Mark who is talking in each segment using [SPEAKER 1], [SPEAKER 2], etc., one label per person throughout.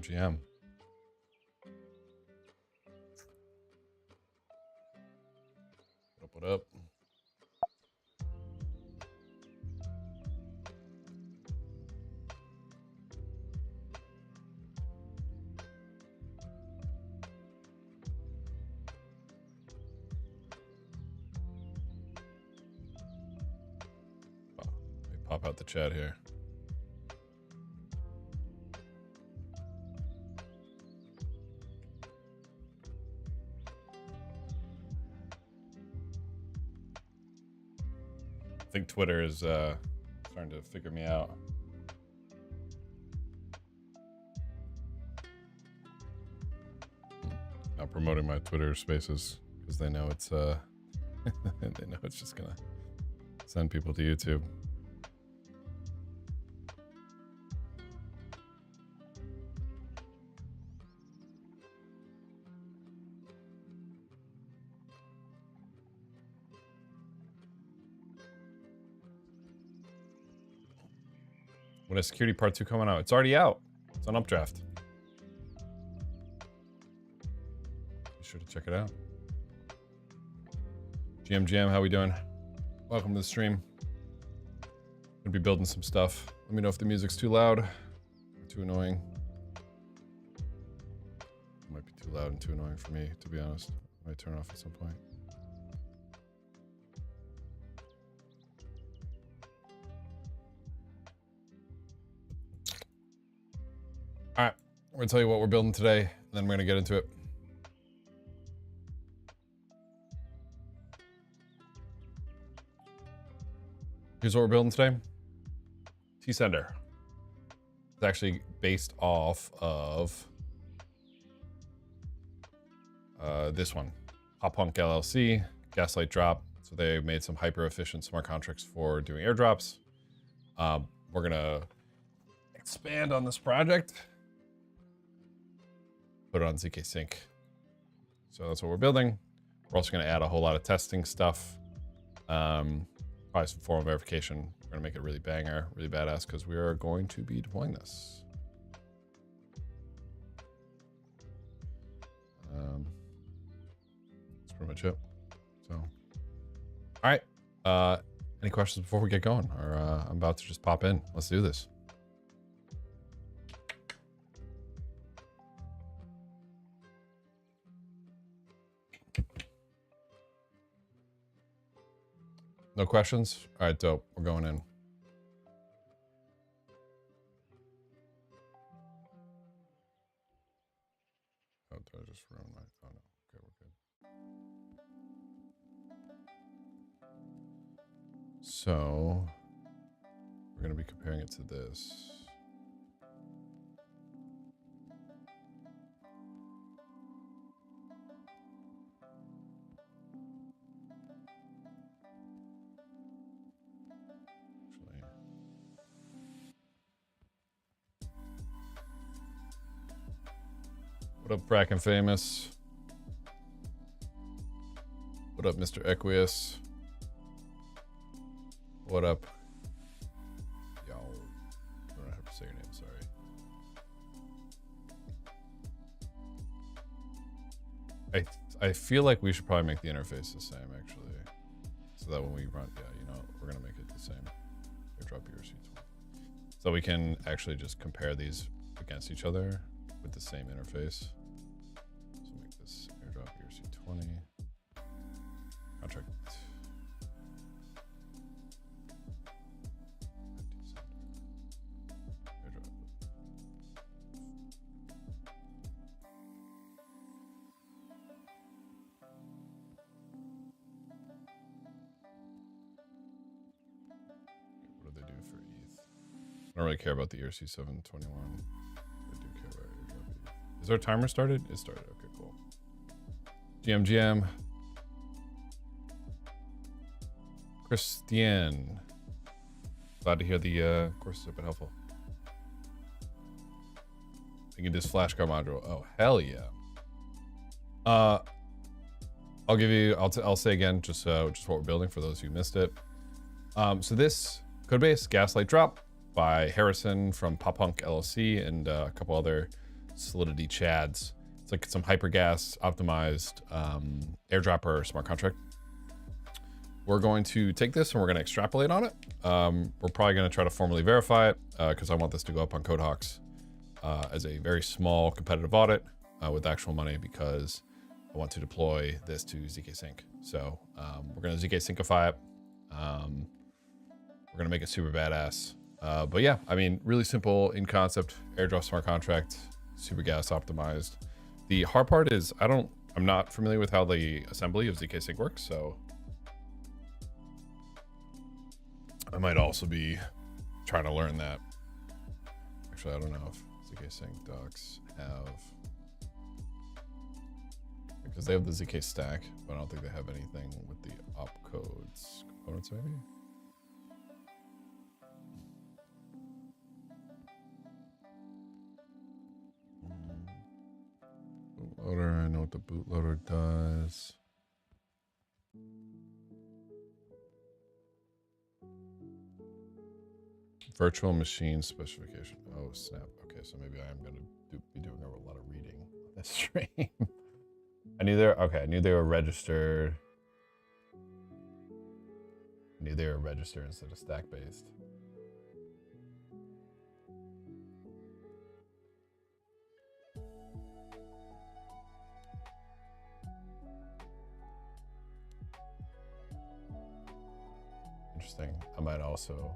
[SPEAKER 1] GM. What up? Let me pop out the chat here. I think Twitter is starting to figure me out. Now promoting my Twitter Spaces because they know it's they know it's just gonna send people to YouTube. When is Security Part 2 coming out? It's already out. It's on Updraft. Be sure to check it out. GM, how we doing? Welcome to the stream. Gonna be building some stuff. Let me know if the music's too loud or too annoying. It might be too loud and too annoying for me, to be honest. I might turn it off at some point. All right, we're gonna tell you what we're building today, and then we're gonna get into it. Here's what we're building today. T-Sender. It's actually based off of this one, Punk LLC, Gaslight Drop. So they made some hyper efficient smart contracts for doing airdrops. We're gonna expand on this project. Put it on ZKsync. So that's what we're building. We're also going to add a whole lot of testing stuff. Probably some formal verification. We're going to make it really banger, really badass, because we are going to be deploying this. That's pretty much it. So, all right. Any questions before we get going? Or I'm about to just pop in. Let's do this. No questions? All right, dope. We're going in. Oh, did I just ruin my... Oh, no. Okay, we're good. So, we're going to be comparing it to this. What up, Bracken Famous? What up, Mr. Equius? What up? Y'all, I don't know how to say your name, sorry. I feel like we should probably make the interface the same, actually. So that when we run, yeah, you know, we're gonna make it the same. Airdrop ERC20. So we can actually just compare these against each other with the same interface. So make this airdrop ERC20 contract. Airdrop. What do they do for ETH? I don't really care about the ERC721. Is our timer started? It started. Okay, cool. GM. Christian. Glad to hear the courses have been helpful. Thinking this flashcard module. Oh, hell yeah. I'll give you, I'll say again, just what we're building for those who missed it. So this codebase, Gaslight Drop by Harrison from Punk LLC and a couple other Solidity Chads. It's like some hypergas optimized airdropper smart contract. We're going to take this and we're going to extrapolate on it. We're probably going to try to formally verify it because I want this to go up on CodeHawks as a very small competitive audit with actual money, because I want to deploy this to ZKsync. So we're going to ZKsyncify it. We're going to make it super badass. But yeah, I mean, really simple in concept, airdrop smart contract, super gas optimized. The hard part is I'm not familiar with how the assembly of ZKsync works, so I might also be trying to learn that. Actually, I don't know if ZKsync docs have, because they have the ZK stack, but I don't think they have anything with the opcodes components, maybe. Bootloader, I know what the bootloader does. Virtual machine specification. Oh, snap. Okay, so maybe I am going to be doing a lot of reading on this stream. I knew they were registered. I knew they were registered instead of stack-based. Interesting. I might also...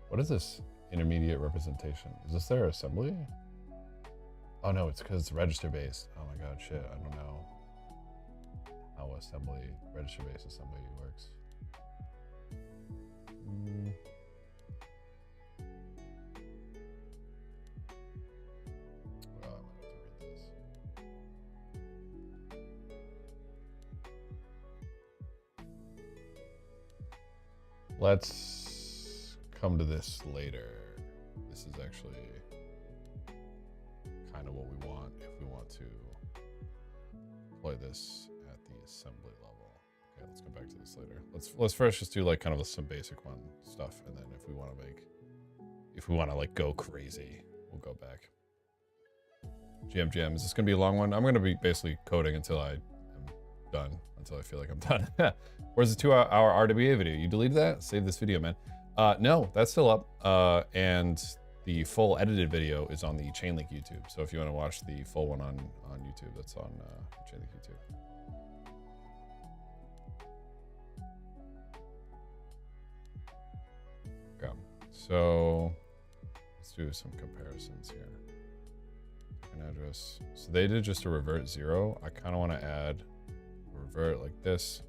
[SPEAKER 1] What is this intermediate representation? Is this their assembly? Oh no, it's because it's register-based. Oh my god, shit, I don't know how register-based assembly works. Well, I might have to read this. Let's come to this later. This is actually kind of what we want if we want to deploy this at the assembly level. Okay, let's go back to this later. Let's first just do like kind of some basic one stuff, and then if we want to like go crazy, we'll go back. GM, is this gonna be a long one? I'm gonna be basically coding until I am done, until I feel like I'm done. Where's the 2-hour RWA video? You deleted that? Save this video, man. No, that's still up. And the full edited video is on the Chainlink YouTube. So if you want to watch the full one on YouTube, that's on Chainlink YouTube. Okay, so let's do some comparisons here. An address. So they did just a revert 0. I kind of want to add a revert like this.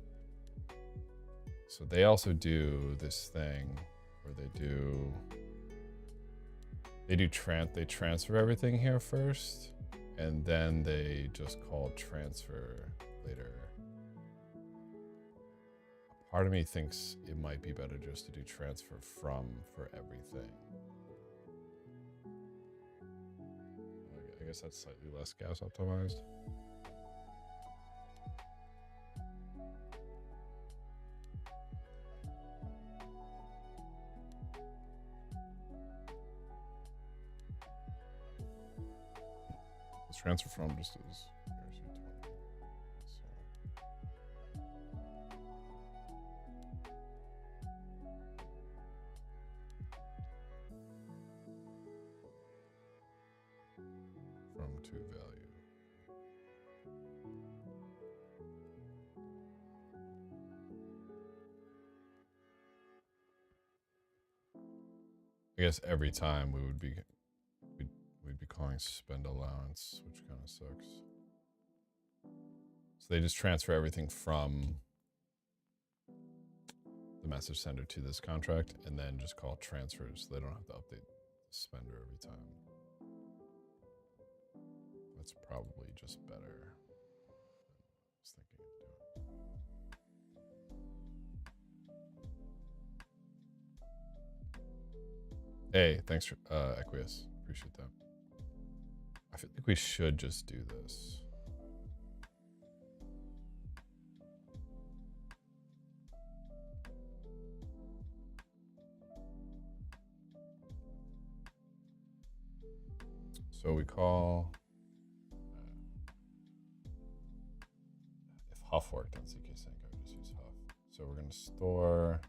[SPEAKER 1] So they also do this thing where they transfer everything here first, and then they just call transfer later. Part of me thinks it might be better just to do transfer from for everything. I guess that's slightly less gas optimized. Transfer from just as from to value. I guess every time we'd be calling spend allowance, which kind of sucks. So they just transfer everything from the message sender to this contract and then just call transfers, so they don't have to update the spender every time. That's probably just better than I was thinking of doing. Hey, thanks for Equius. Appreciate that. I feel like we should just do this. So we call, if Huff worked on ZKsync, I would just use Huff. So we're going to store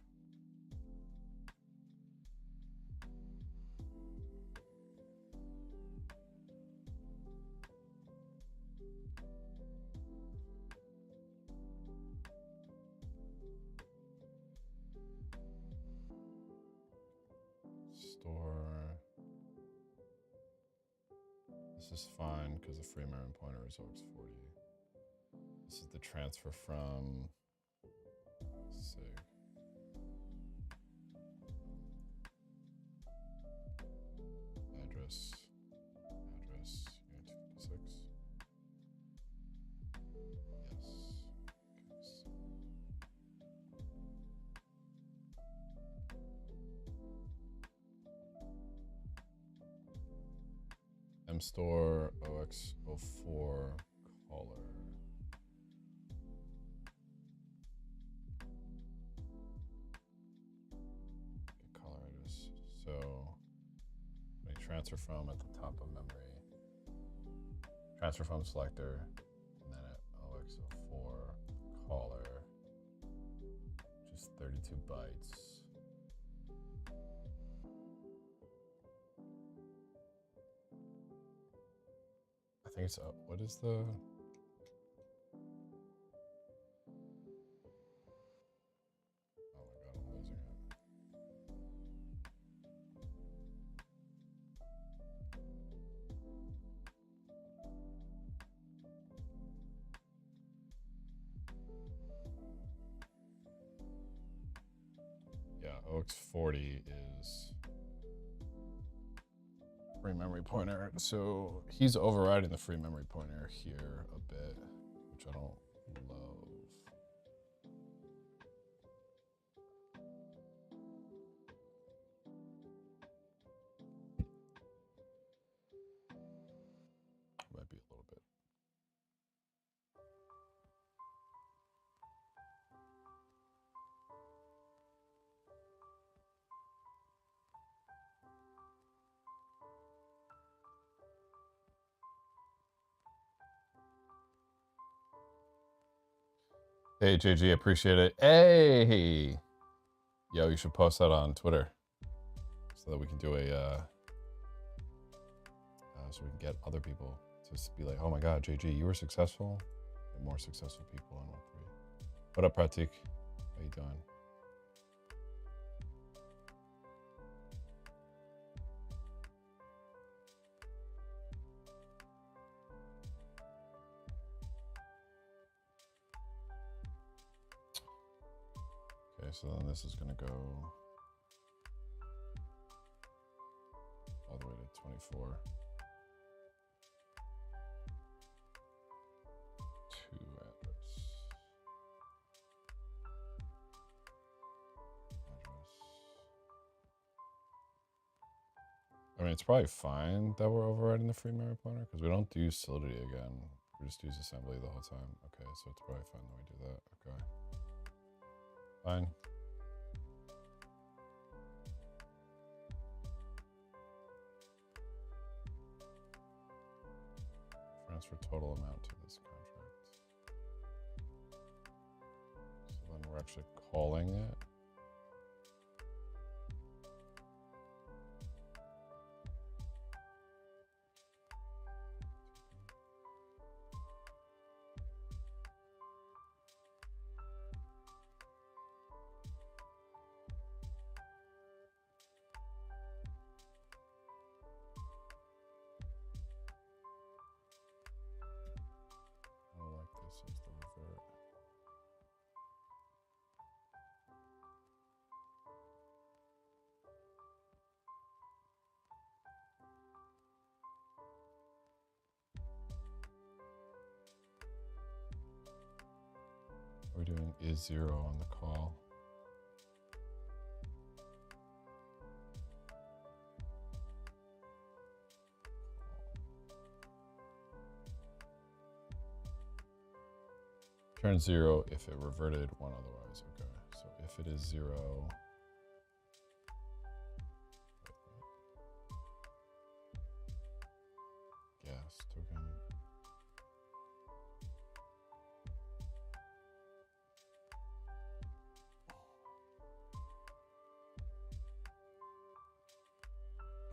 [SPEAKER 1] This is fine because the free memory pointer is OX40. This is the transfer from sig. Address, unit 56. Yes. mstore OX04 caller. Get caller address. So we transfer from at the top of memory. Transfer from selector, and then at OX04 caller, just 32 bytes. I think it's up. What is the? Oh my god, I'm losing it. Yeah, OX40 is free memory pointer. So he's overriding the free memory pointer here a bit, which I don't love. Might be a little bit. Hey, JG, appreciate it. Hey! Yo, you should post that on Twitter so that we can do a, so we can get other people to be like, oh my God, JG, you were successful. Get more successful people on Web3. What up, Pratik? How you doing? Okay, so then this is gonna go all the way to 24. 2 address. I mean, it's probably fine that we're overriding the free memory pointer because we don't do solidity again. We just use assembly the whole time. Okay, so it's probably fine that we do that. Okay. Fine. Transfer total amount to this contract. So then we're actually calling it. This is the revert. We're doing is 0 on the call. Turn 0 if it reverted 1 otherwise. Okay, so if it is 0, gas token.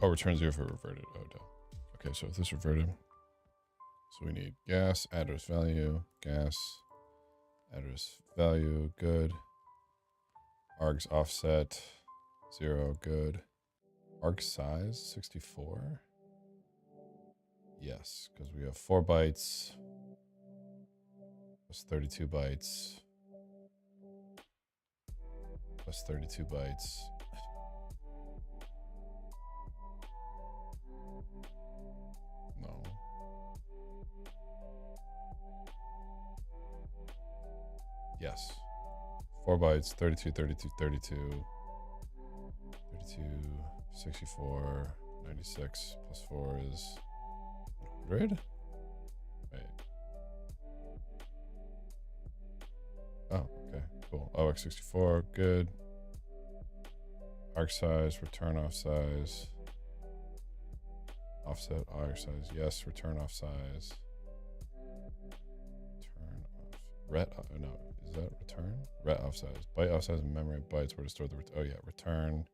[SPEAKER 1] Oh, return 0 for reverted. Oh, no. Okay, so if this reverted, so we need gas, address value, gas, address value, good. Args offset, 0, good. Arg size, 64? Yes, because we have 4 bytes, plus 32 bytes, plus 32 bytes. No. Yes. 4 bytes, 32, 32, 32, 32, 64, 96, plus 4 is 100? Wait. Oh, okay, cool. OX64, good. Arc size, return off size. Offset, arc size, yes. Return off size. Return off. Ret, no, is that return? Ret off size. Byte off size and memory bytes where to store the, oh yeah, return.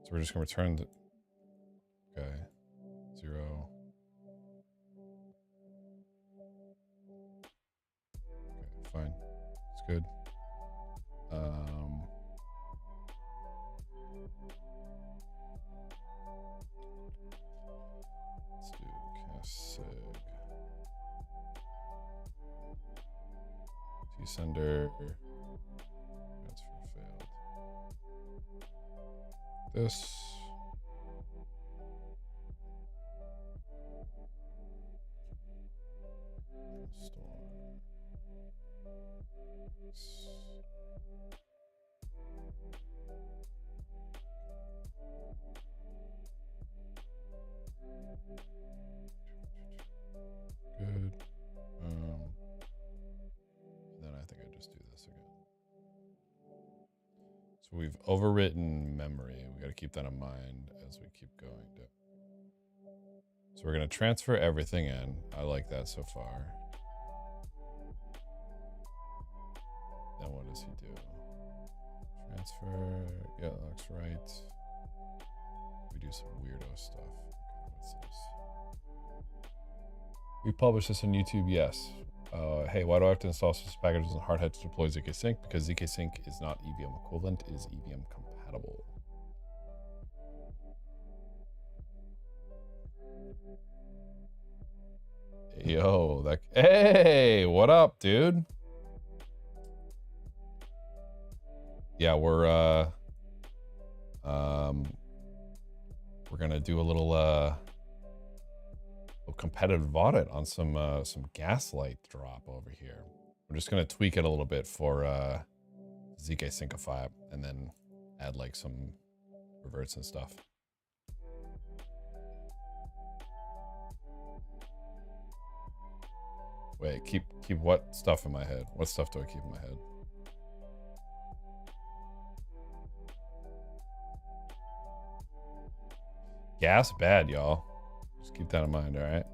[SPEAKER 1] So we're just gonna return the, okay, 0. Okay, fine, it's good. Let's do cast sig. Sender. Transfer failed. This. Store. Good. Then I think I just do this again. So we've overwritten memory. We got to keep that in mind as we keep going. So we're going to transfer everything in. I like that so far. Then what does he do? Transfer. Yeah, looks right. We do some weirdo stuff. Okay, what's this? We publish this on YouTube, yes. Hey, why do I have to install such packages on hardhat to deploy ZKsync? Because ZKsync is not EVM equivalent, it is EVM compatible. Yo, that, hey, what up, dude? Yeah, we're gonna do a little competitive audit on some gaslight drop over here. We're just gonna tweak it a little bit for ZKsyncify and then add like some reverts and stuff. Wait, keep what stuff in my head? What stuff do I keep in my head? Gas bad, y'all. Just keep that in mind, all right?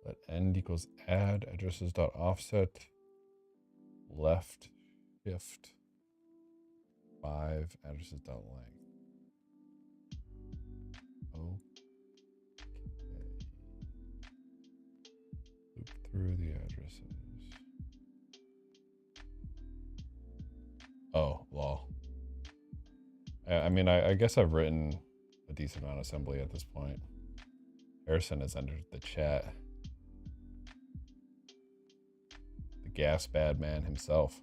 [SPEAKER 1] Let end equals add addresses dot offset left shift 5 addresses dot length. Okay. Loop through the addresses. Oh, lol. I mean, I guess I've written a decent amount of assembly at this point. Harrison has entered the chat. The gas bad man himself.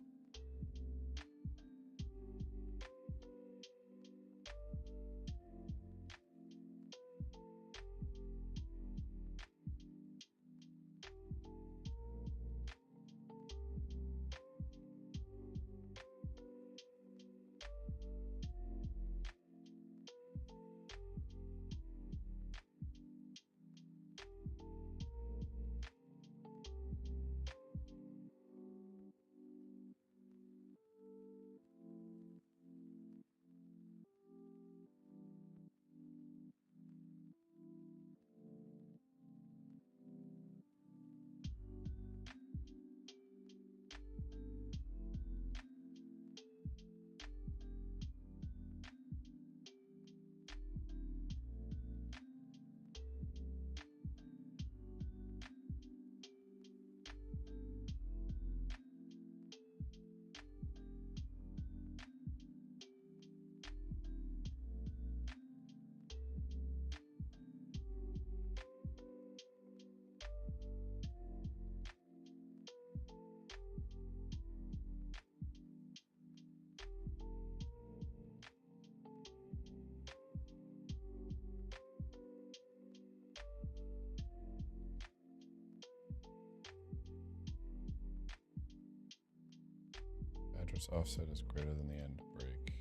[SPEAKER 1] address offset is greater than the end break.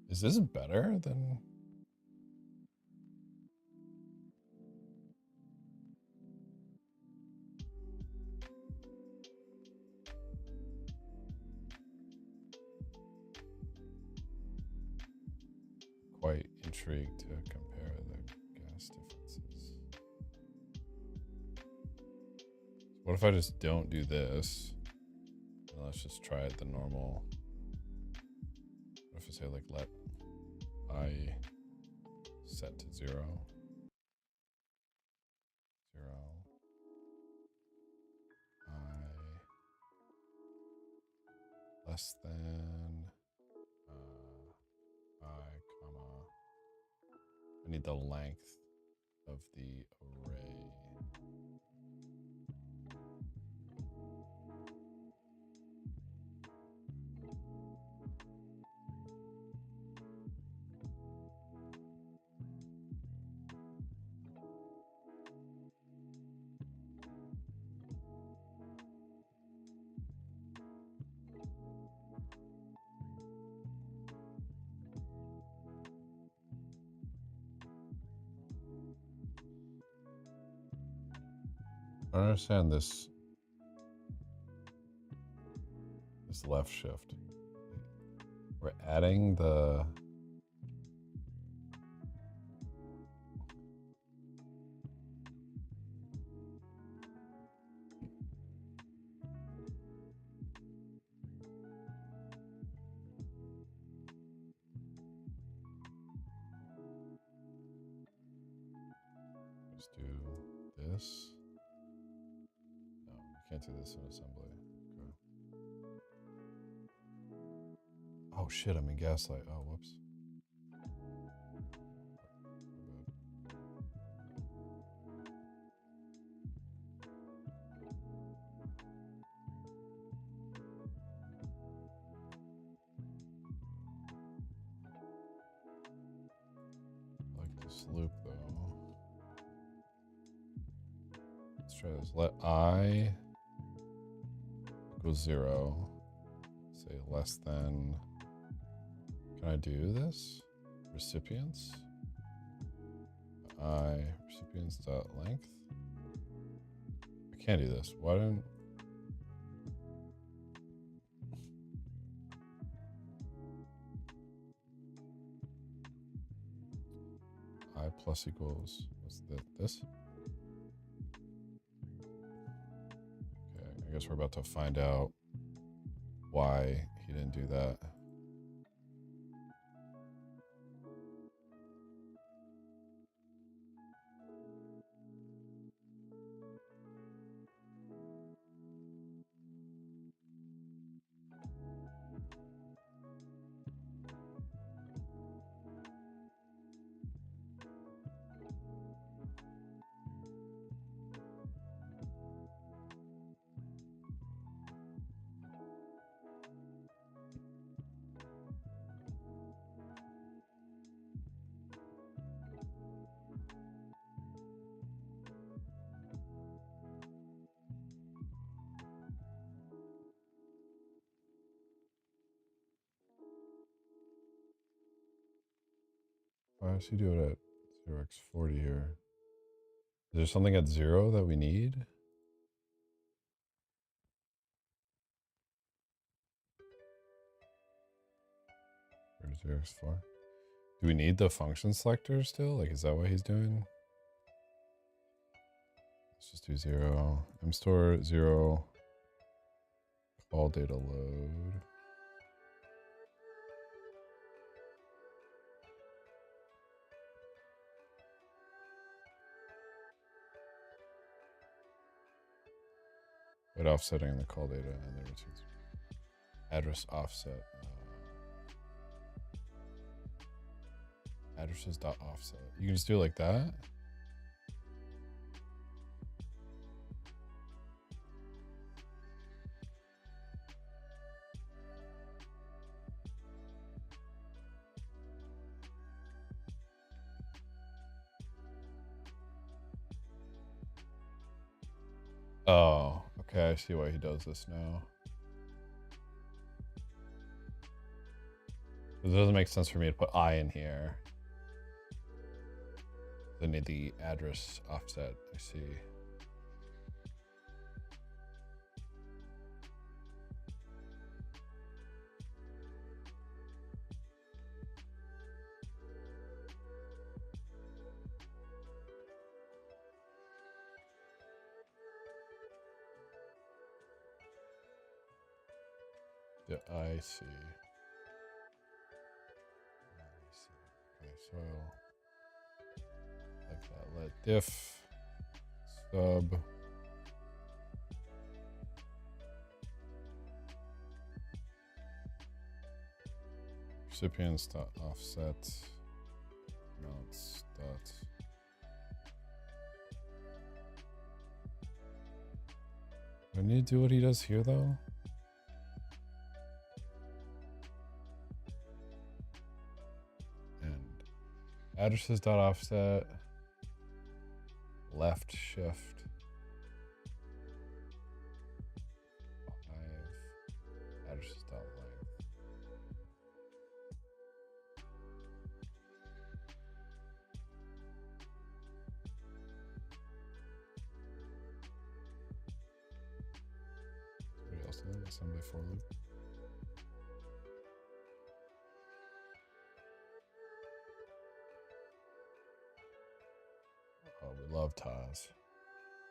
[SPEAKER 1] Is this better than? Quite intrigued to compare the gas differences. What if I just don't do this? And let's just try it the normal. What if I say like let I set to 0, 0, I less than I, comma, I need the length of the array. I don't understand this left shift. We're adding the let's do this. No, you can't do this in assembly. Okay. Oh shit, I'm in Gaslight. Oh, whoops. I like this loop though. Let's try this. Let I equals 0. Say less than. Can I do this? Recipients. Recipients dot length. I can't do this. Why don't? I plus equals what's this? Okay, I guess we're about to find out why he didn't do that. Why does he do it at 0x40 here? Is there something at 0 that we need? Or 0x4? Do we need the function selector still? Like, is that what he's doing? Let's just do 0. mstore 0. Call data load. Wait, offsetting the call data and the returns. Address offset. Addresses dot offset. You can just do it like that. Oh, okay. I see why he does this now. It doesn't make sense for me to put I in here. I need the address offset. I see. Yeah, I see. Okay, so like that. Let diff sub recipients dot offset amounts dot. Do I need to do what he does here though? Addresses dot offset left shift 5 addresses dot length. Somebody else doing assembly for loop. Oh, we love Taz.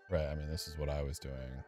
[SPEAKER 1] Right, I mean, this is what I was doing.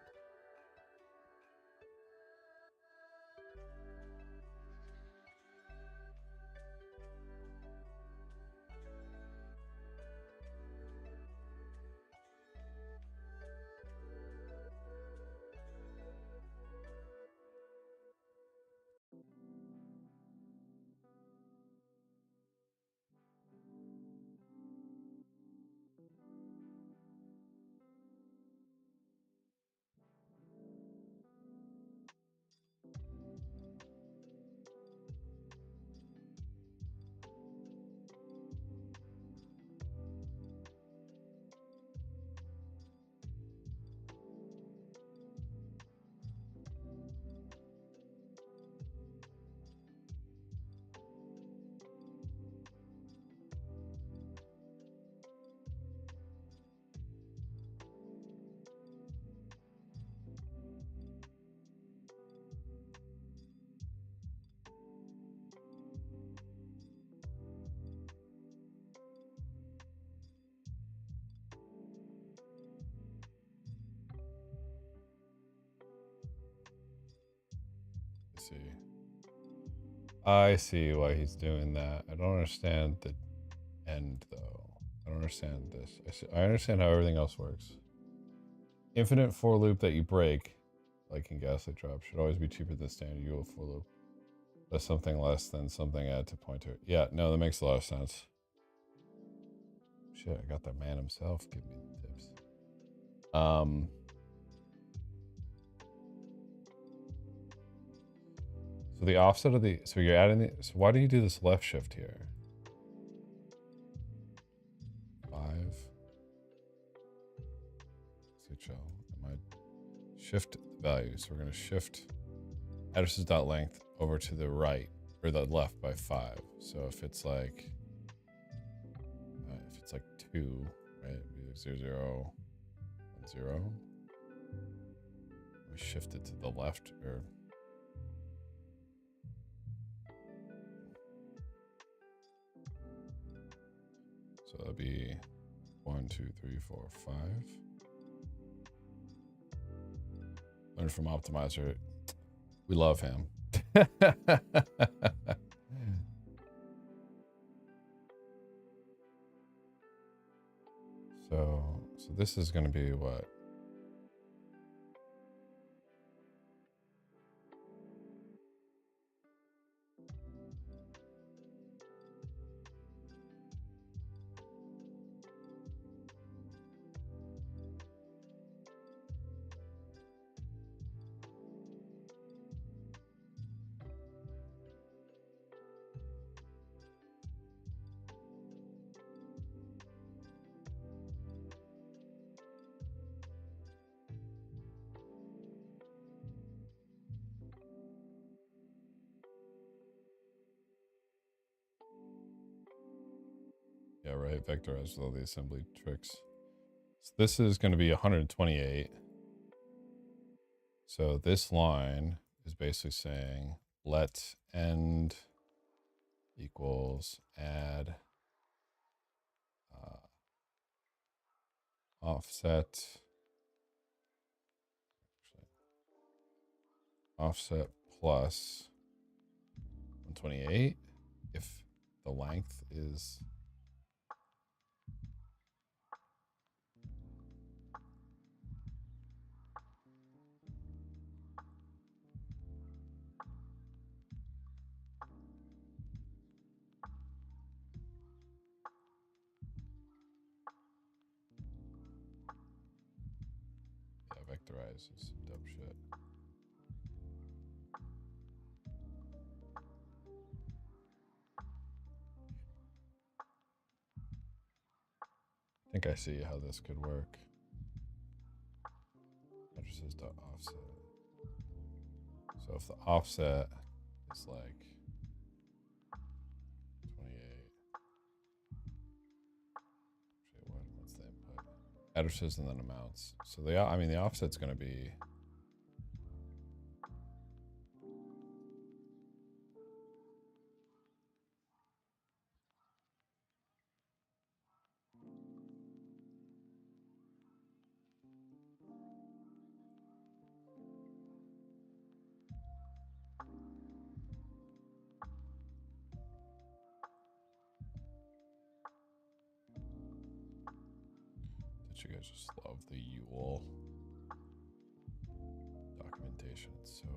[SPEAKER 1] I see why he's doing that. I don't understand the end though. I don't understand this. I understand how everything else works. Infinite for loop that you break, like in Gaslight Drop, should always be cheaper than standard UL for loop. That's something less than something add to pointer. Yeah, no, that makes a lot of sense. Shit, I got the man himself give me the tips. So the offset of the, so you're adding the, so why do you do this left shift here? 5. CHL. I might shift the value. So we're going to shift addresses.length over to the right or the left by 5. So if it's like 2, right? It'd be like 0, 0, 1, 0. We shift it to the left or. So that'd be 1, 2, 3, 4, 5. Learn from Optimizer. We love him. So this is going to be what? Yeah, right. Vectorize with all the assembly tricks. So this is going to be 128. So this line is basically saying let end equals add offset plus 128 if the length is vectorize is dumb shit. I think I see how this could work. Addresses dot offset. So if the offset is like 28, what's the input? Addresses and then amounts. So the offset's going to be you guys just love the UL documentation. It's so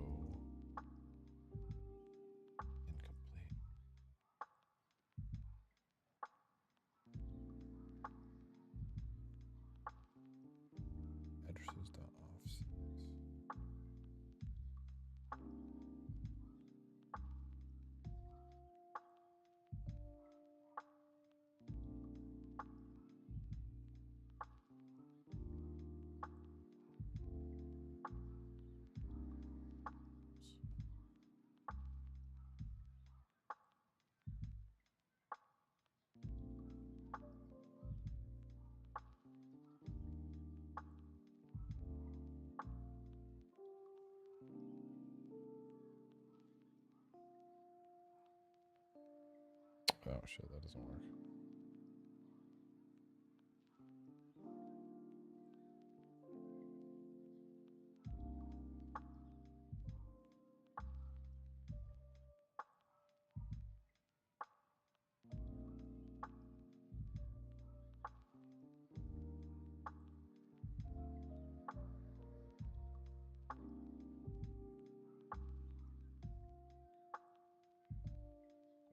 [SPEAKER 1] incomplete. Addresses.offset. Oh shit, that doesn't work.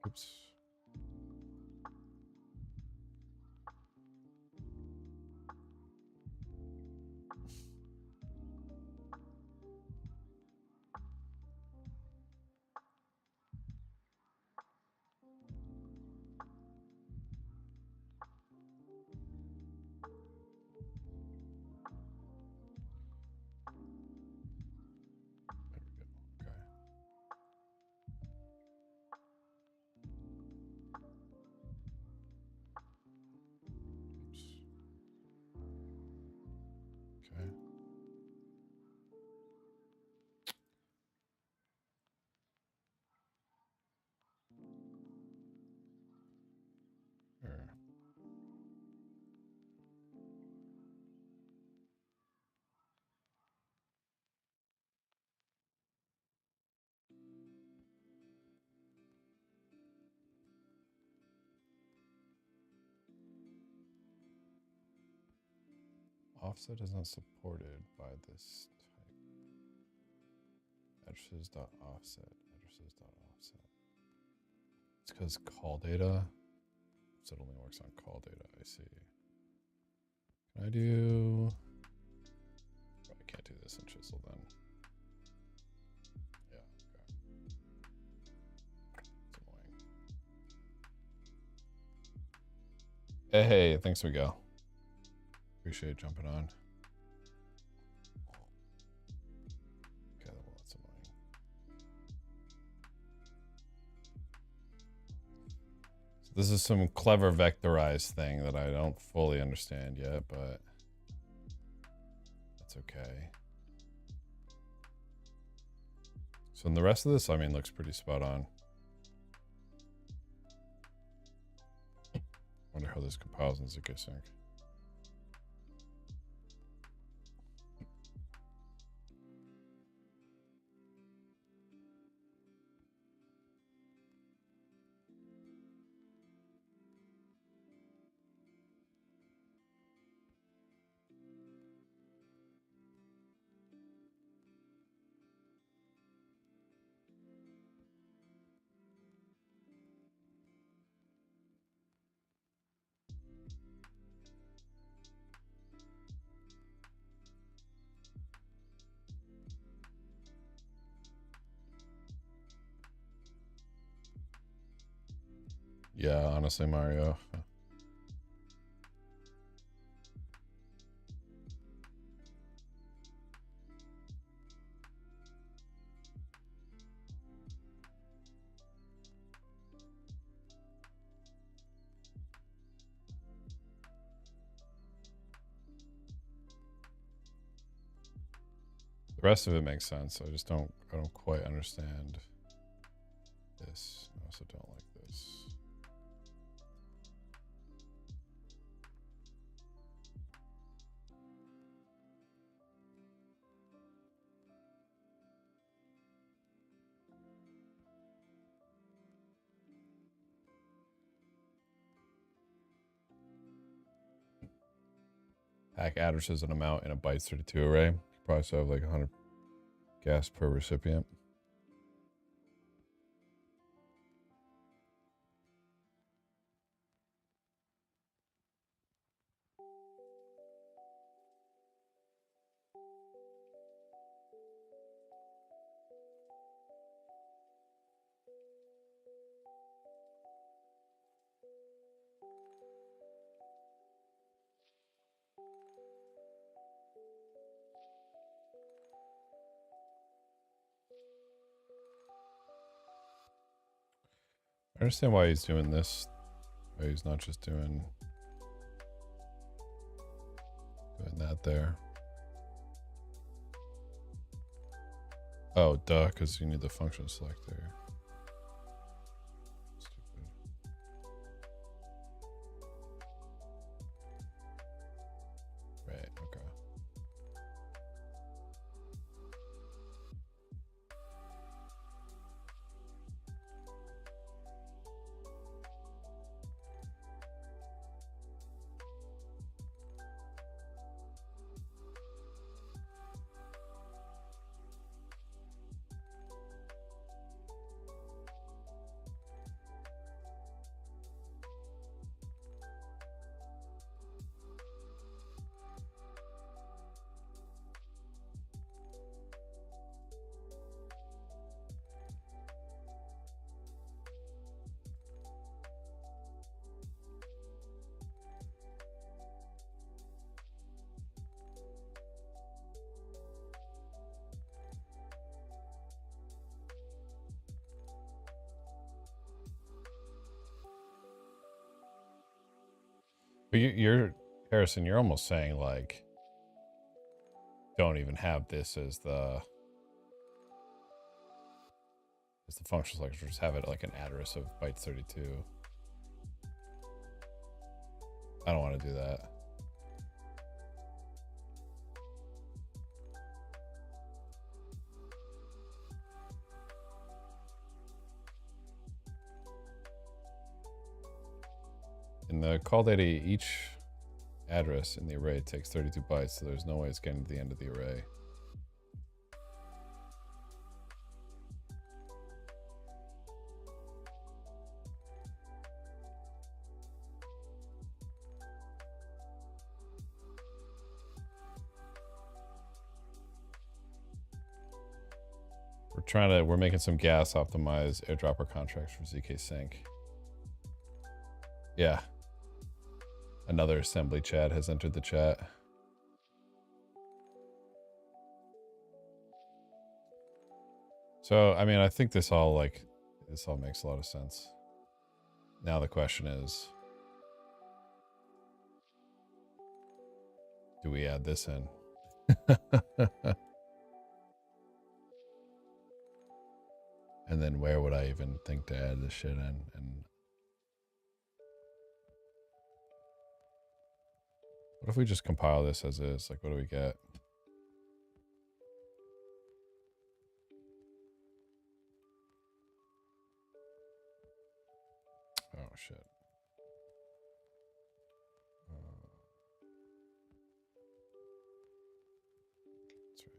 [SPEAKER 1] Oops. Sure. Offset is not supported by this type. Addresses.offset. Addresses.offset. It's because call data. So it only works on call data. I see. Can I do? Oh, I can't do this in Chisel then. Yeah. Okay. It's annoying. Hey, thanks, Miguel. Appreciate jumping on. Okay, well, that's annoying. This is some clever vectorized thing that I don't fully understand yet, but that's okay. So in the rest of this, I mean, looks pretty spot on. Wonder how this compiles in ZKsync. Yeah, honestly, Mario. The rest of it makes sense. I just don't quite understand this. I also don't like this. Pack addresses an amount in a bytes 32 array. You probably still have like 100 gas per recipient. I understand why he's doing this. Why he's not just doing that there. Oh, duh, because you need the function selector. Stupid. Right, okay. But you're Harrison, you're almost saying like, don't even have this as the function selector, just have it like an address of byte 32. I don't want to do that. In the call data, each address in the array takes 32 bytes, so there's no way it's getting to the end of the array. We're making some gas optimized airdropper contracts for ZKsync. Yeah. Another assembly chat has entered the chat. So, I mean, I think this all makes a lot of sense. Now the question is, do we add this in? And then where would I even think to add this shit in? And what if we just compile this as is? Like, what do we get? Oh, shit. That's right.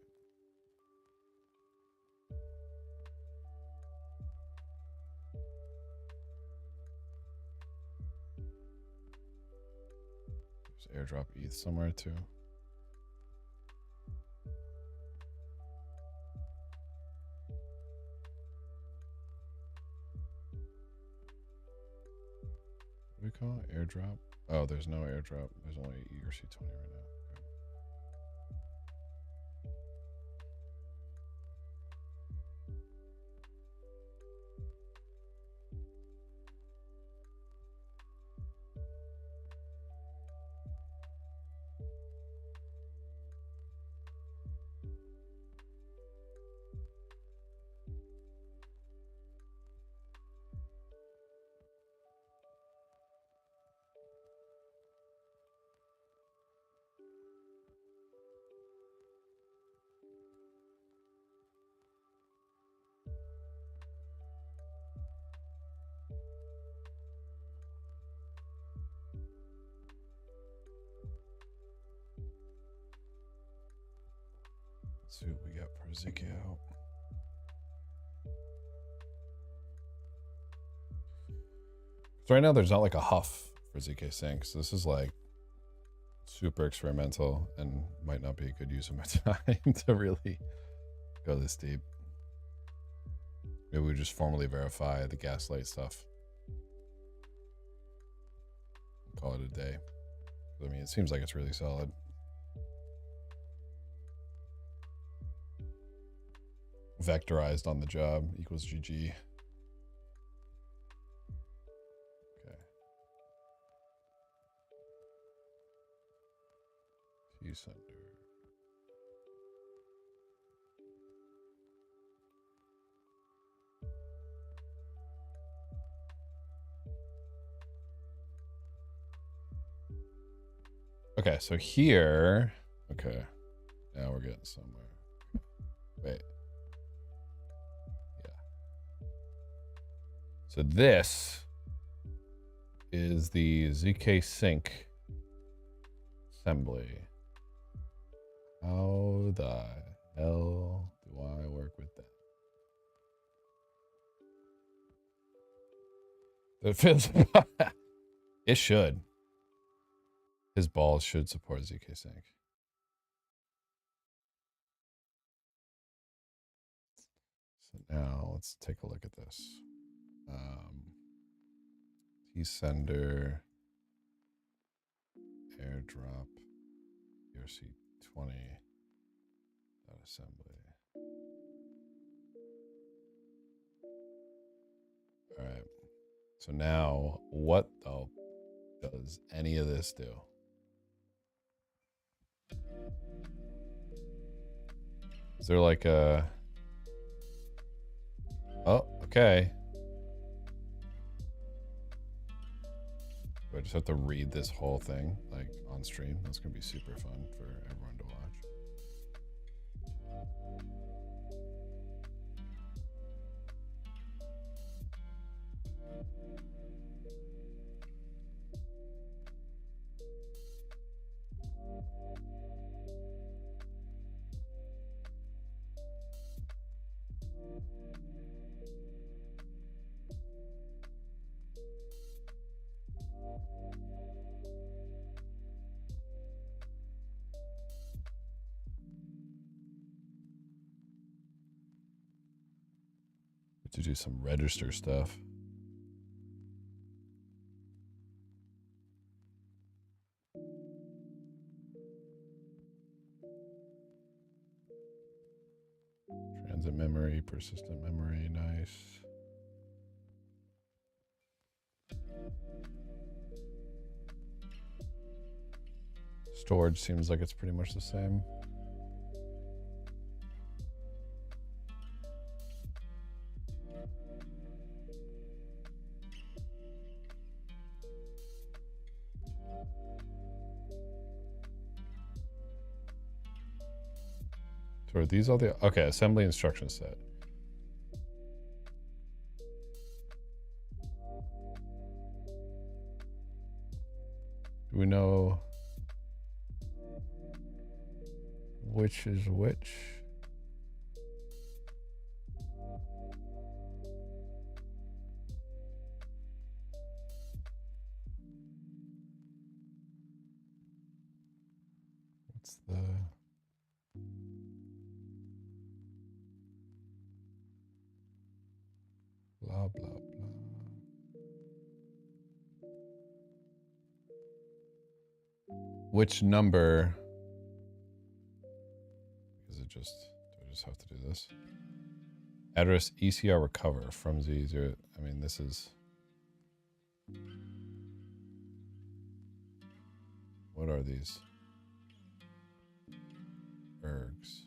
[SPEAKER 1] There's airdrop ETH somewhere too. What do we call it? Airdrop? Oh, there's no airdrop. There's only ERC20 right now. Let's see what we got for ZK out. So right now there's not like a Huff for ZKsync, so this is like super experimental and might not be a good use of my time to really go this deep. Maybe we just formally verify the gaslight stuff. Call it a day. I mean, it seems like it's really solid. Vectorized on the job equals GG. Okay. T-sender. Okay, so here, okay, now we're getting somewhere. Wait. So this is the ZKsync assembly. How the hell do I work with that? It fits. It should. His balls should support ZKsync. So now let's take a look at this. T-sender, airdrop, ERC20, assembly. All right. So now what the does any of this do? Is there like a... Oh, okay. Do I just have to read this whole thing like on stream? That's gonna be super fun for everyone to watch. To do some register stuff. Transit memory, persistent memory, nice. Storage seems like it's pretty much the same. So are these all the, okay, assembly instruction set. Do we know which is which? What's the... Blah, blah, blah. Which number? Is it just, do I just have to do this? Address ECR recover from Z0. I mean, this is... What are these? Ergs.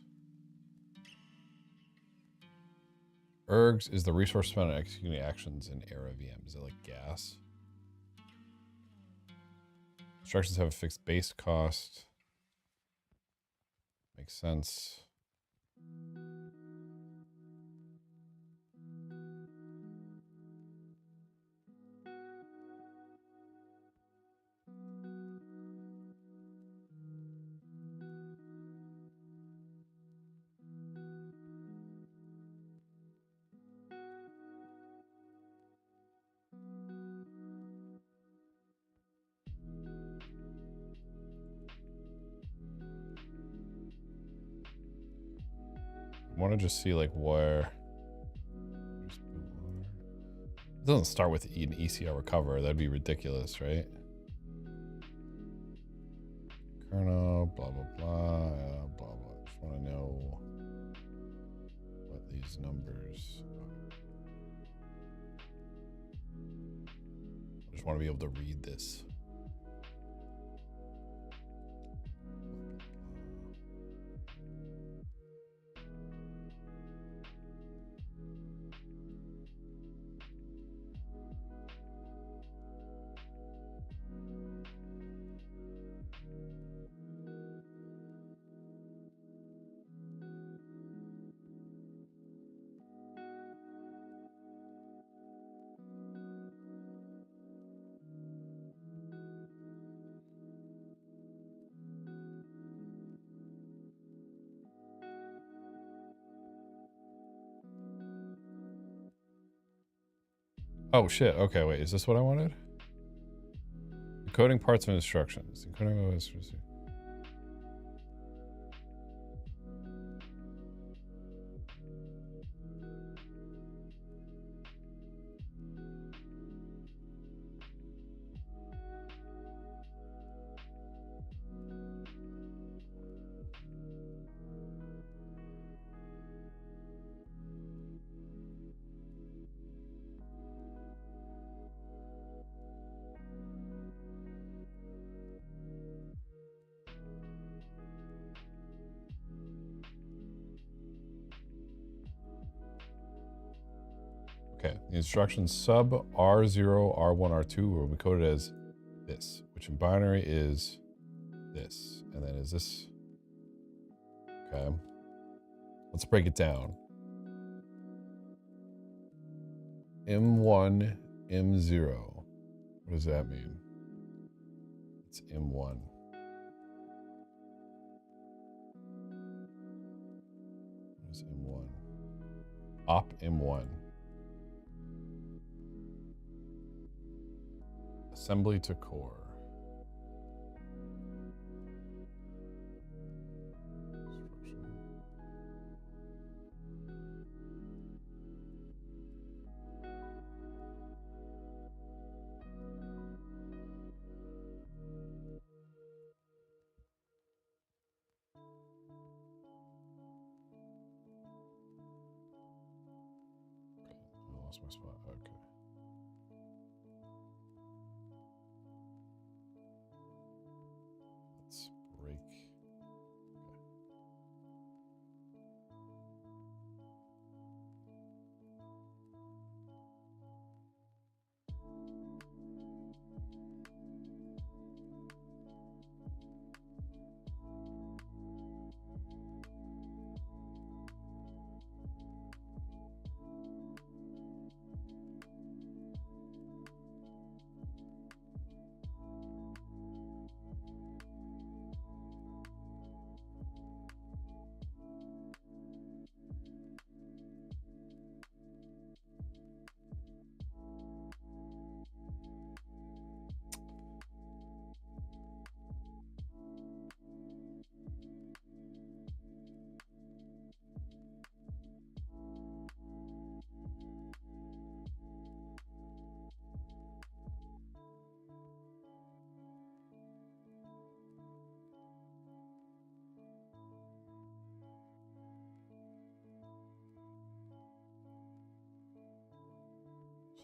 [SPEAKER 1] Ergs is the resource spent on executing actions in EraVM. Is it like gas? Instructions have a fixed base cost. Makes sense. I want to just see like where it doesn't start with an ECR recover. That'd be ridiculous, right? Kernel, blah blah blah, blah blah. Just want to know what these numbers are. I just want to be able to read this. Oh shit, okay, wait, is this what I wanted? Encoding parts of instructions. Encoding instructions. Okay, the instructions sub R0, R1, R2 will be coded as this, which in binary is this. And then is this, okay. Let's break it down. M1, M0. What does that mean? It's M1. What is M1? Op M1. Assembly to core. I lost my spot. Okay. Let's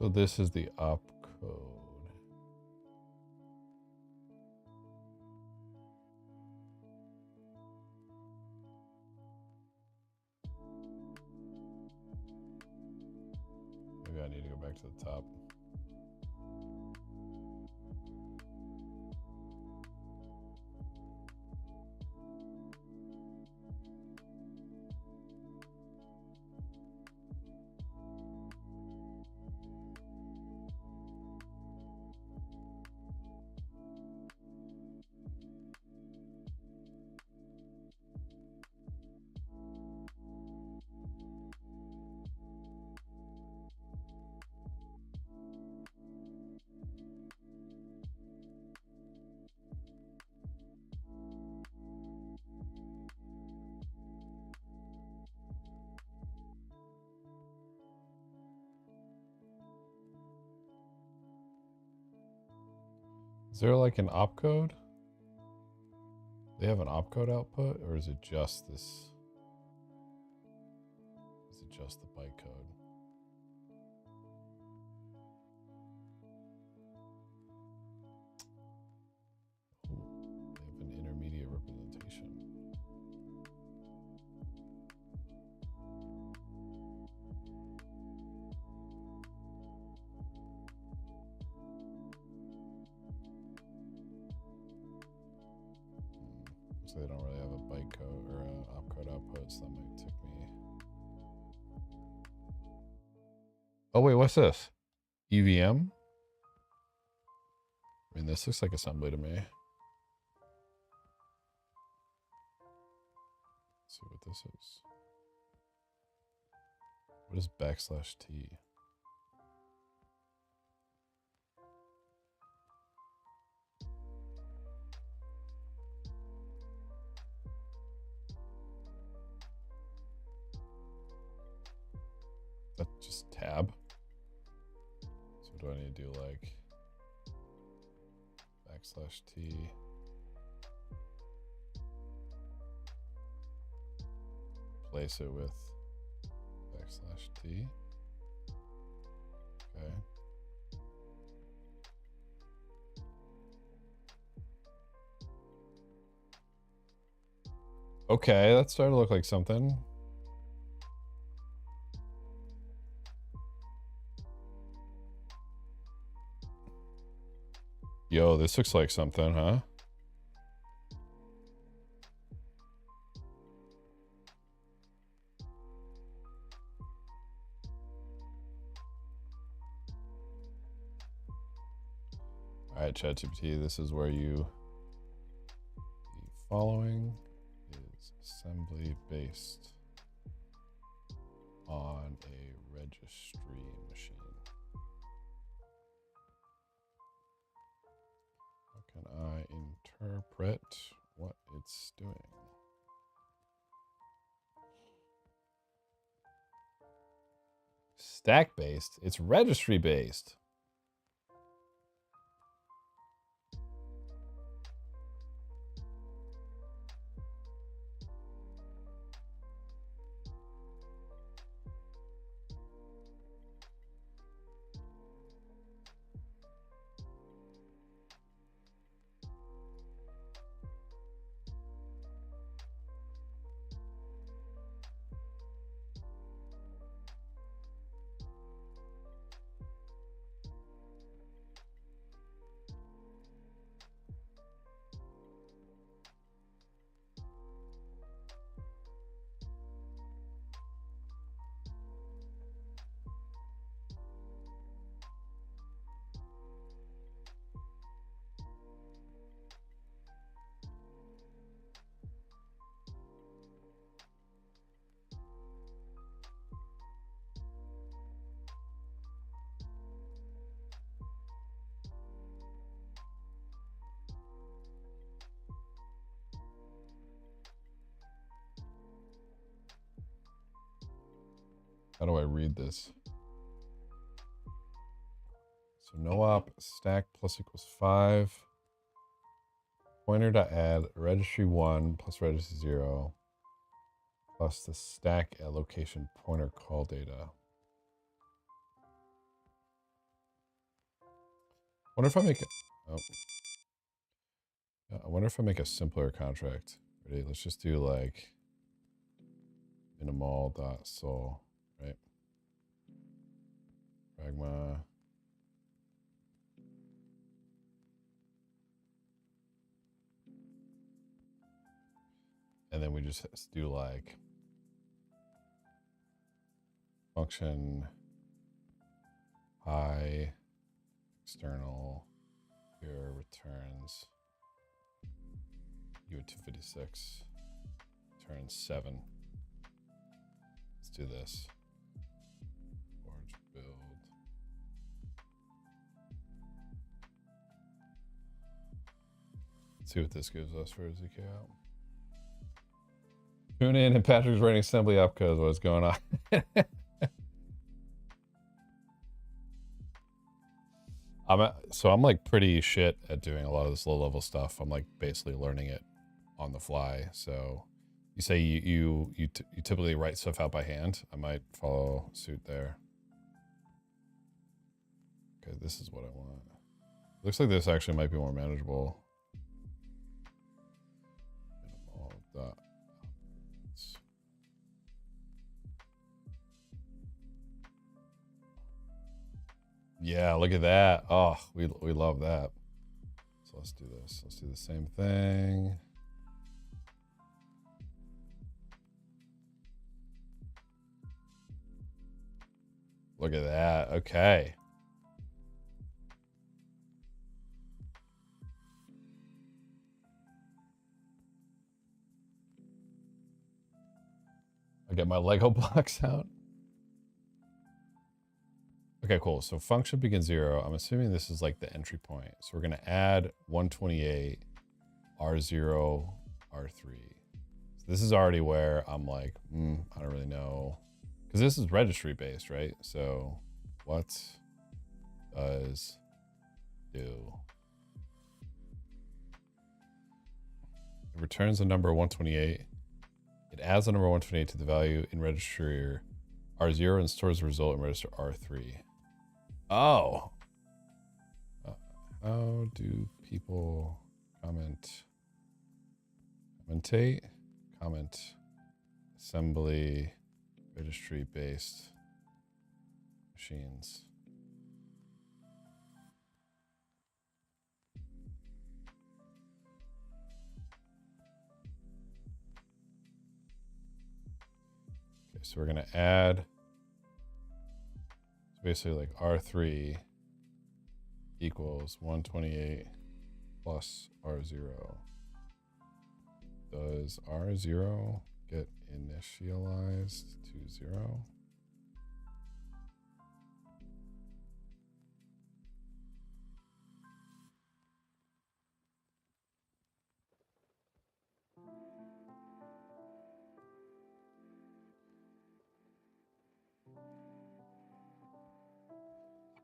[SPEAKER 1] So this is the opcode. Maybe I need to go back to the top. Is there like an opcode? They have an opcode output, or is it just this? Is it just the bytecode? Ooh, they have an intermediate representation. So they don't really have a bytecode or an opcode output, so that might take me. Oh wait, what's this? EVM? I mean, this looks like assembly to me. Let's see what this is. What is \t? That's just tab. So what do I need to do, like \t? Replace it with \t. Okay. Okay, that's starting to look like something. Yo, this looks like something, huh? All right, ChatGPT, this is where the following is assembly based on a registry machine. How can I interpret what it's doing? Stack based, it's registry based. How do I read this? So no op stack plus equals 5. Pointer to add registry 1 plus registry 0 plus the stack at location pointer call data. Wonder if I make it. Oh. Yeah, I wonder if I make a simpler contract. Ready? Let's just do like minimal.sol, right? Pragma. And then we just do like function hi external here returns u at 256 returns 7. Let's do this. Large build. Let's see what this gives us for ZK out. Tune in and Patrick's writing assembly opcode. What's going on? I'm like pretty shit at doing a lot of this low level stuff. I'm like basically learning it on the fly. So you say you typically write stuff out by hand. I might follow suit there. Okay, this is what I want. Looks like this actually might be more manageable. Yeah, look at that. Oh, we love that. So let's do this. Let's do the same thing. Look at that. Okay. I get my Lego blocks out. Okay, cool. So function begins 0. I'm assuming this is like the entry point. So we're going to add 128, R0, R3. So this is already where I'm like, I don't really know. Because this is registry based, right? So what does do? It returns the number 128. It adds the number 128 to the value in registry R0 and stores the result in register R3. Oh. How do people commentate? Comment assembly registry based machines. Okay, so we're going to add basically like R3 equals 128 plus R0. Does R0 get initialized to 0?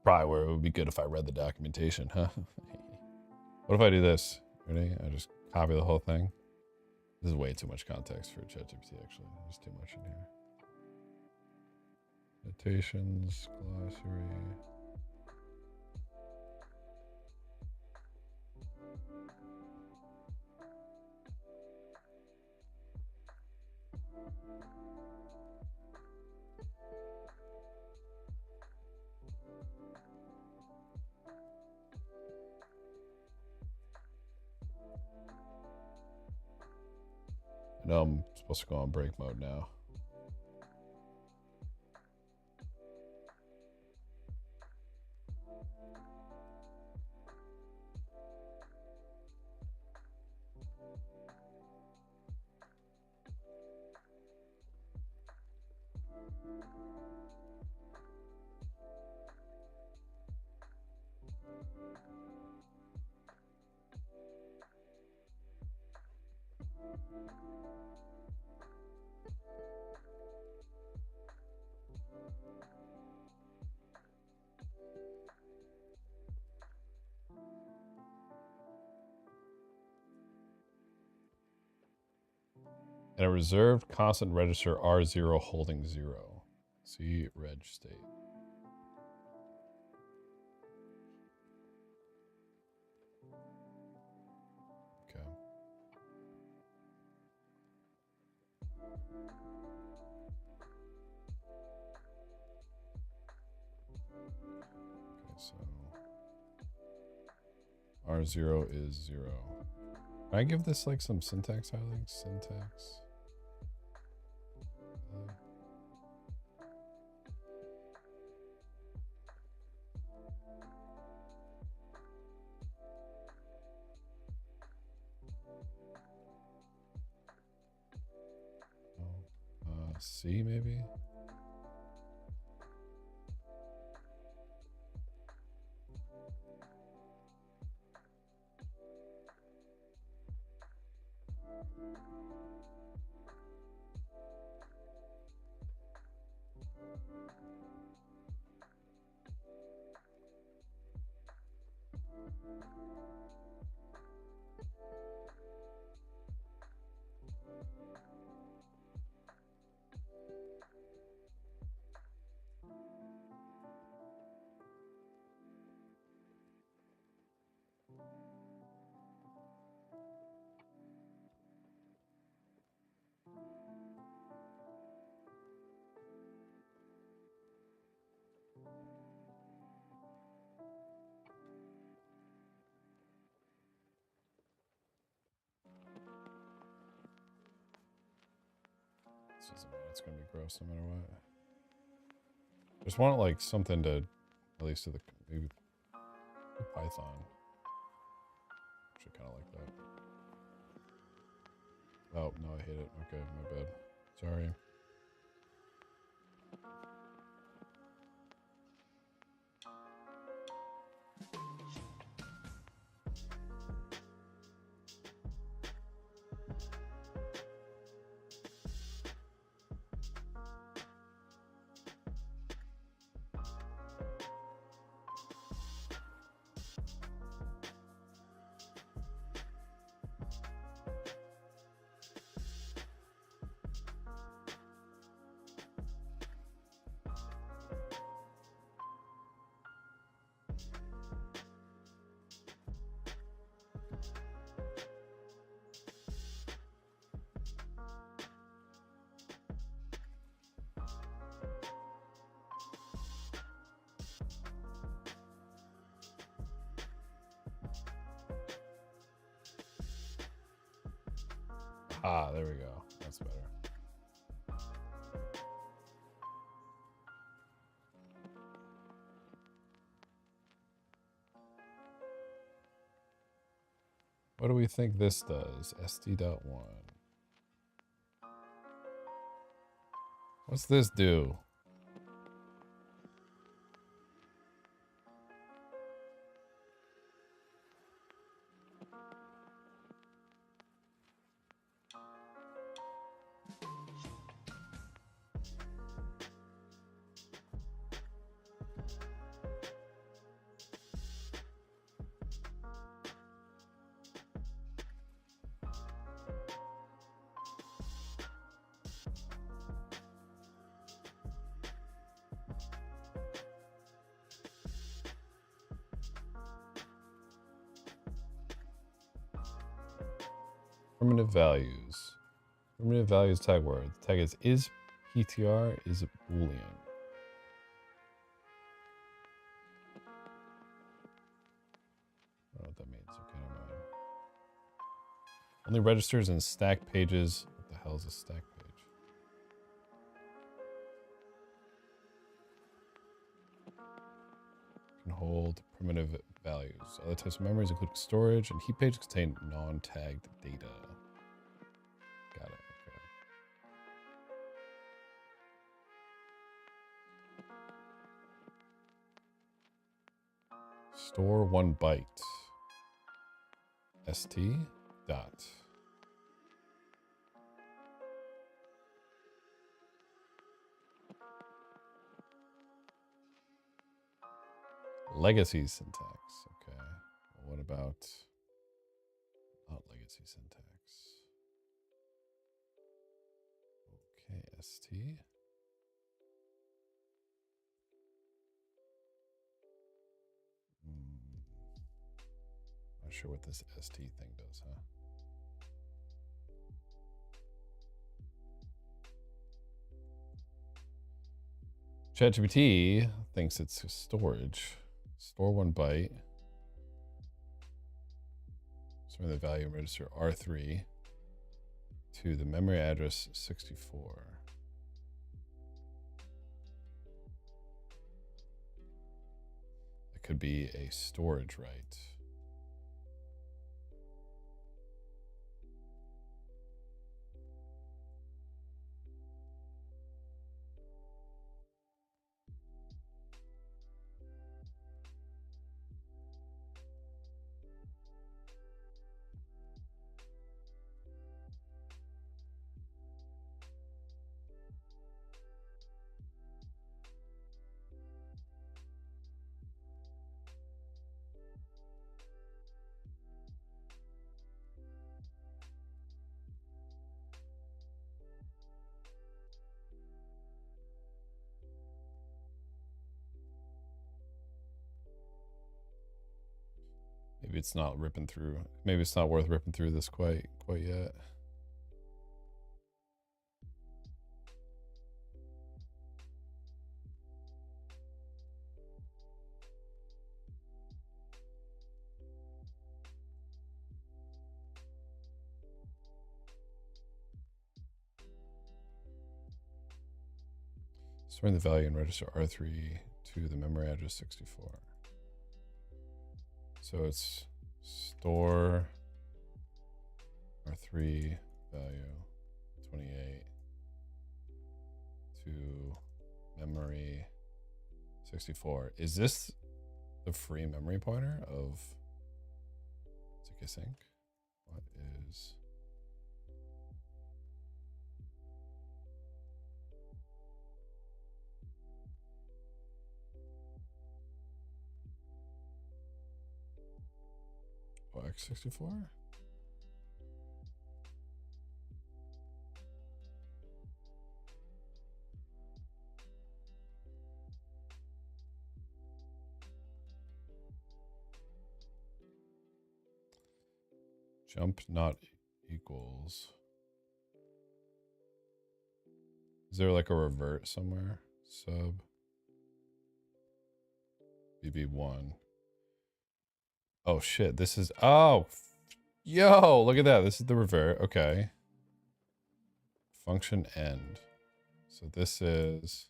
[SPEAKER 1] Probably where it would be good if I read the documentation, huh? What if I do this? Ready? I just copy the whole thing. This is way too much context for ChatGPT, actually. There's too much in here. Notations, glossary. I know I'm supposed to go on break mode now. And a reserved constant register R0 holding 0. See reg state. So R0 is 0. Can I give this like some syntax highlights? Syntax. C maybe? It's gonna be gross no matter what. Just want like something to, at least to the maybe Python. Actually, kind of like that. Oh no, I hate it. Okay, my bad. Sorry. Ah, there we go. That's better. What do we think this does? st.1. What's this do? Primitive values. Primitive values tag word. The tag is PTR is Boolean. I don't know what that means. Okay, never mind. Only registers in stack pages. What the hell is a stack page? Can hold primitive values. Other types of memories include storage, and heap pages contain non-tagged data. Got it. Okay. Store 1 byte. st dot. Legacy syntax. Okay. Well, what about not legacy syntax? Okay, st. Not sure what this st thing does, huh? ChatGPT thinks it's storage. Store 1 byte. Storing the value in register R3 to the memory address 64. It could be a storage write. Maybe it's not ripping through. Maybe it's not worth ripping through this quite yet. Storing the value in register R3 to the memory address 64. So it's store R3 value 28 to memory 64. Is this the free memory pointer of ZKsync? What is... X64? Jump not equals. Is there like a revert somewhere? Sub BB1. Oh shit, this is, oh, yo, look at that. This is the revert, okay. Function end. So this is,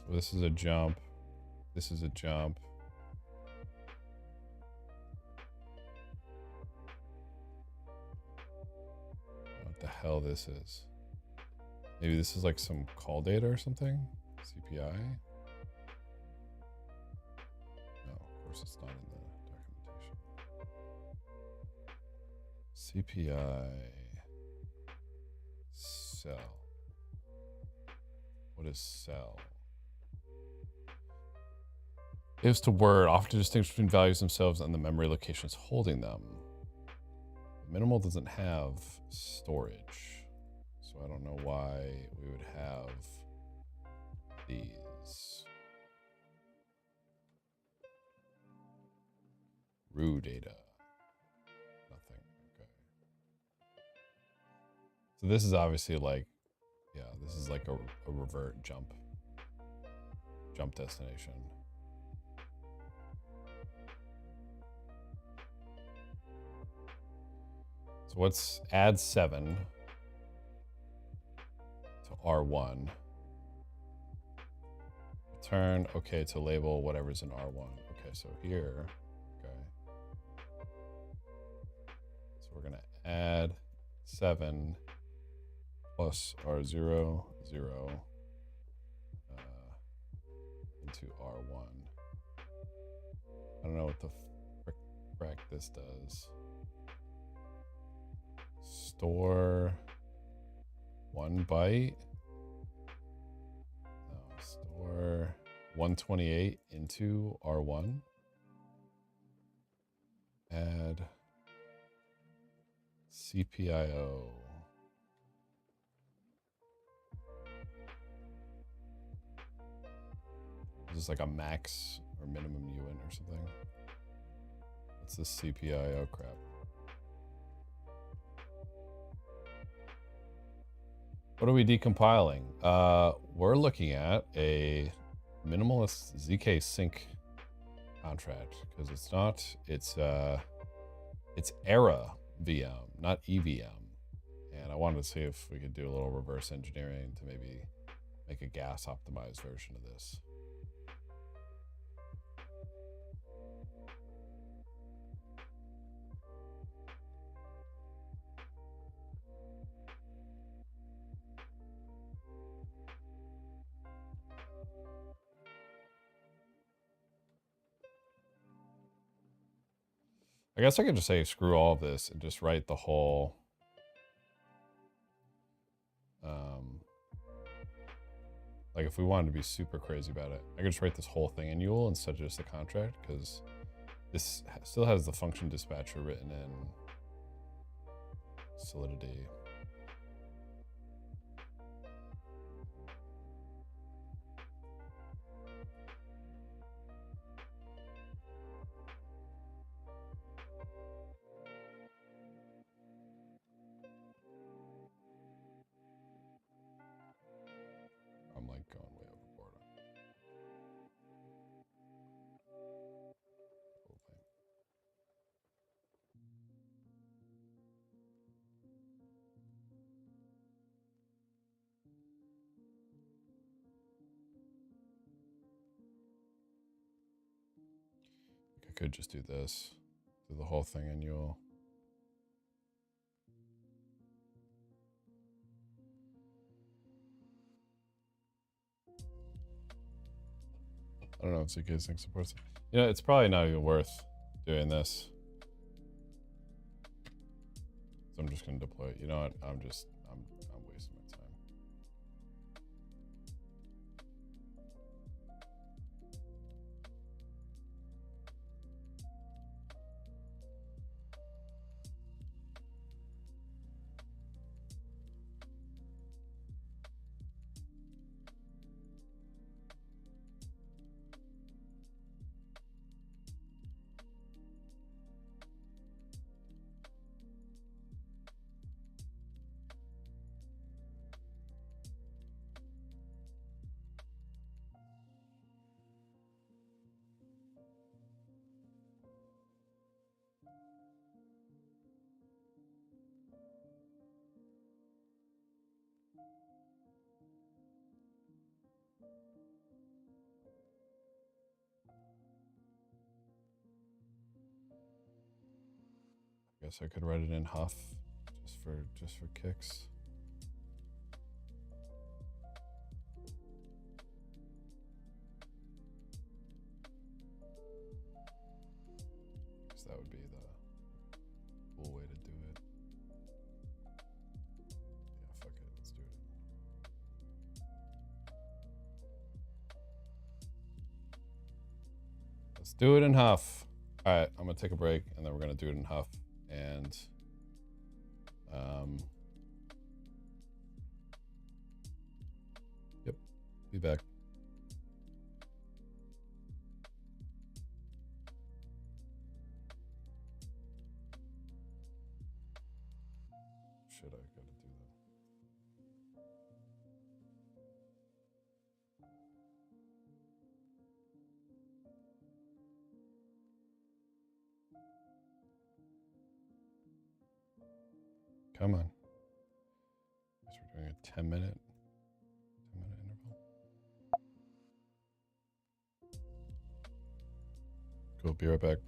[SPEAKER 1] so this is a jump. This is a jump. What the hell this is? Maybe this is like some call data or something? CPI? No, of course it's not in the documentation. CPI cell. What is cell? Ifs to word often distinguish between values themselves and the memory locations holding them. Minimal doesn't have storage, so I don't know why we would have these. Root data. Nothing. Okay. So this is obviously like, yeah, this is like a revert jump destination. So let's add 7 to R1. Return, okay, to label whatever's in R1. Okay, so here, okay. So we're gonna add 7 plus R0, 0 into R1. I don't know what the frick this does. Store 1 byte. No, store 128 into R1. Add CPIO. Is this like a max or minimum UN or something? What's this CPIO crap? What are we decompiling? We're looking at a minimalist ZKsync contract because it's not, it's EraVM, not EVM. And I wanted to see if we could do a little reverse engineering to maybe make a gas optimized version of this. I guess I could just say screw all of this and just write the whole like if we wanted to be super crazy about it, I could just write this whole thing in Yule instead of just a contract, because this still has the function dispatcher written in Solidity. I'm like going way overboard on the whole thing. I could just do this, do the whole thing in Yule. I don't know if ZKsync supports it. You know, it's probably not even worth doing this. So I'm just gonna deploy it. You know what? I'm wasting my time. I guess I could write it in Huff just for kicks. Because that would be the cool way to do it. Yeah, fuck it, let's do it. Let's do it in Huff. All right, I'm gonna take a break and then we're gonna do it in Huff. And yep, be back. Shit, I gotta do that. Come on. Guess we're doing a 10-minute interval. Cool, be right back.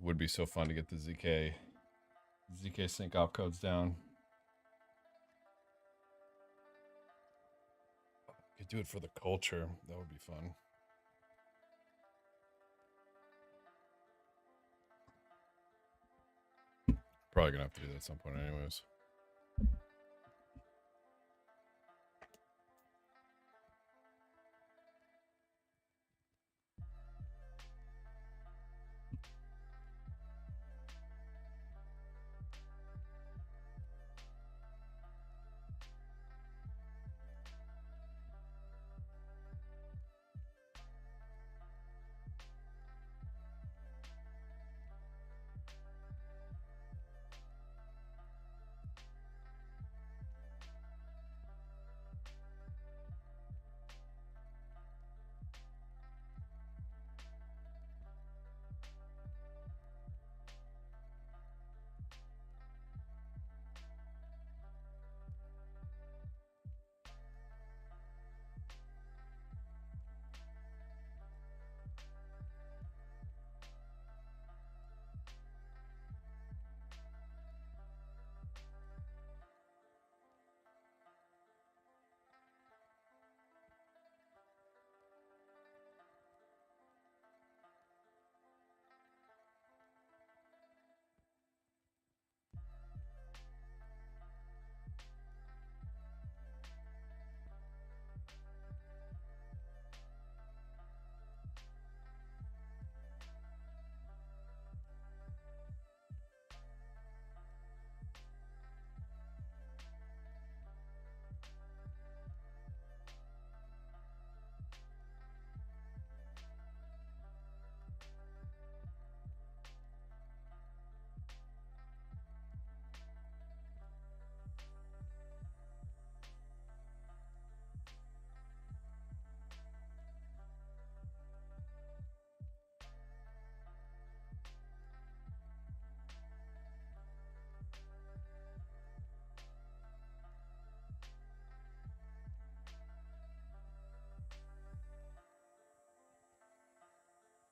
[SPEAKER 1] would be so fun to get the ZKsync opcodes down. Could do it for the culture. That would be fun. Probably gonna have to do that at some point anyways.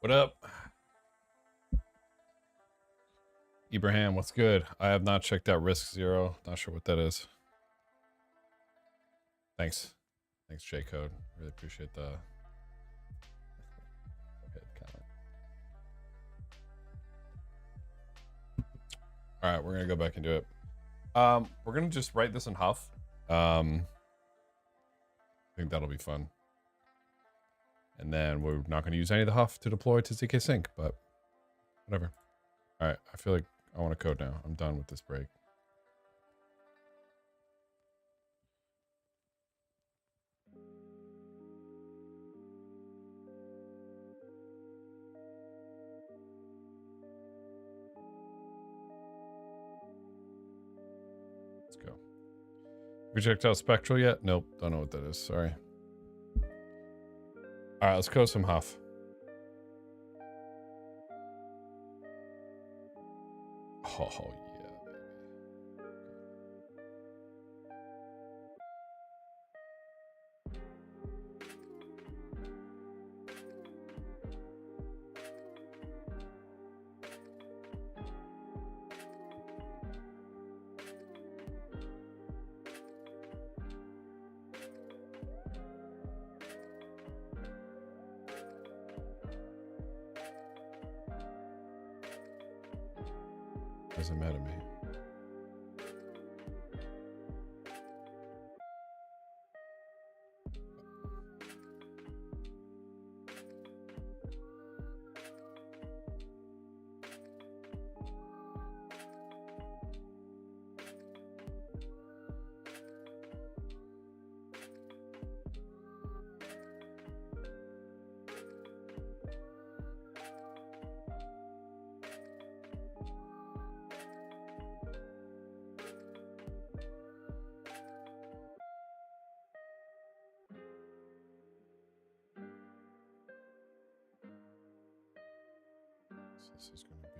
[SPEAKER 1] What up? Ibrahim, what's good? I have not checked out Risk Zero. Not sure what that is. Thanks. Thanks, J-Code. Really appreciate the comment. All right, we're going to go back and do it. We're going to just write this in Huff. I think that'll be fun. And then we're not going to use any of the Huff to deploy to ZKsync, but whatever. All right, I feel like I want to code now. I'm done with this break. Let's go. Have you checked out Spectral yet? Nope, don't know what that is. Sorry. All right, let's code some Huff. Oh, yeah, baby. Doesn't matter to me. This is going to be...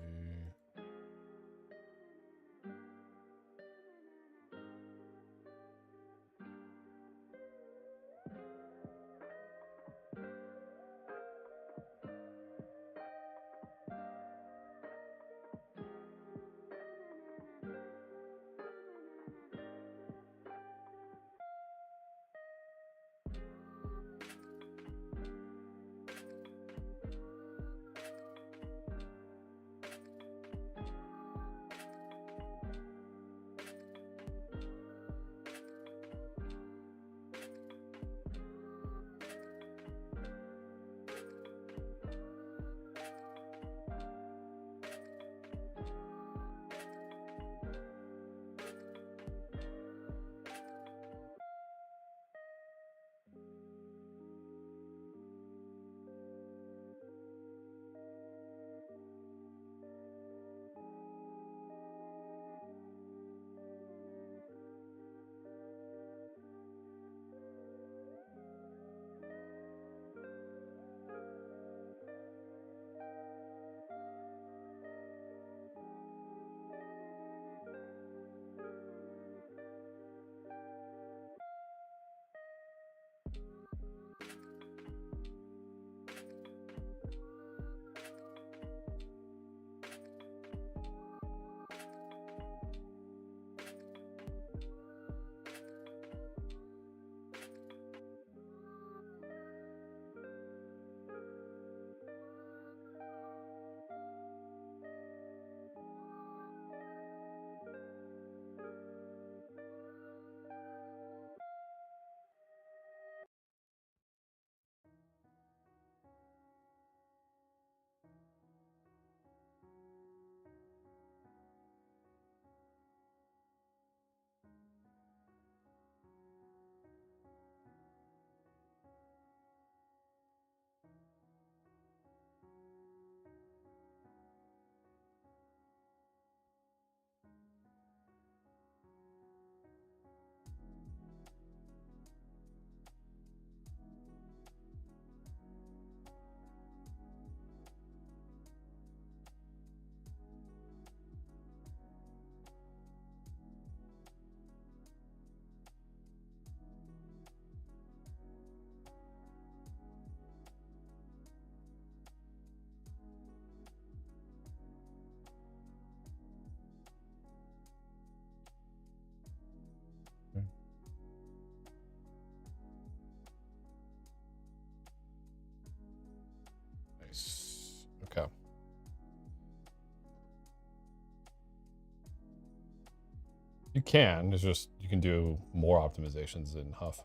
[SPEAKER 1] You can. It's just you can do more optimizations in Huff.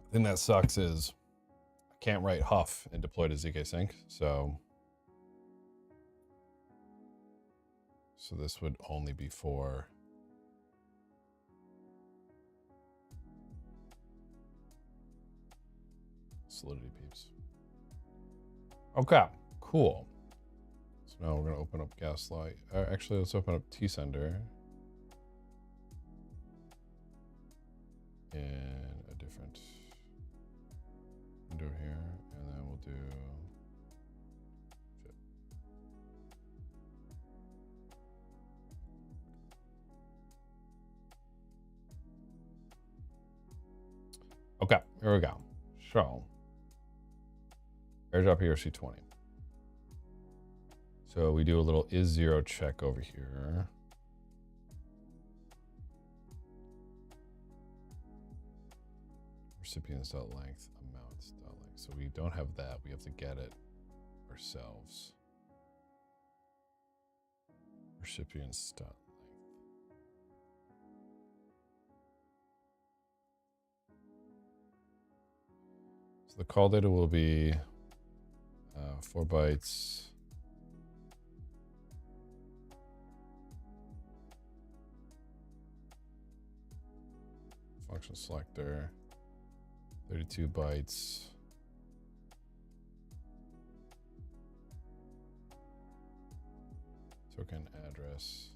[SPEAKER 1] The thing that sucks is I can't write Huff and deploy to ZKsync, so this would only be for Solidity peeps. Okay, cool. So now we're gonna open up Gaslight. Actually, let's open up tsender in a different window here, and then we'll do shit. Okay, here we go. So airdrop ERC20. So we do a little is zero check over here. Recipients.length, amounts.length. So we don't have that. We have to get it ourselves. Recipients.length. So the call data will be 4 bytes. Function selector, 32 bytes. Token address.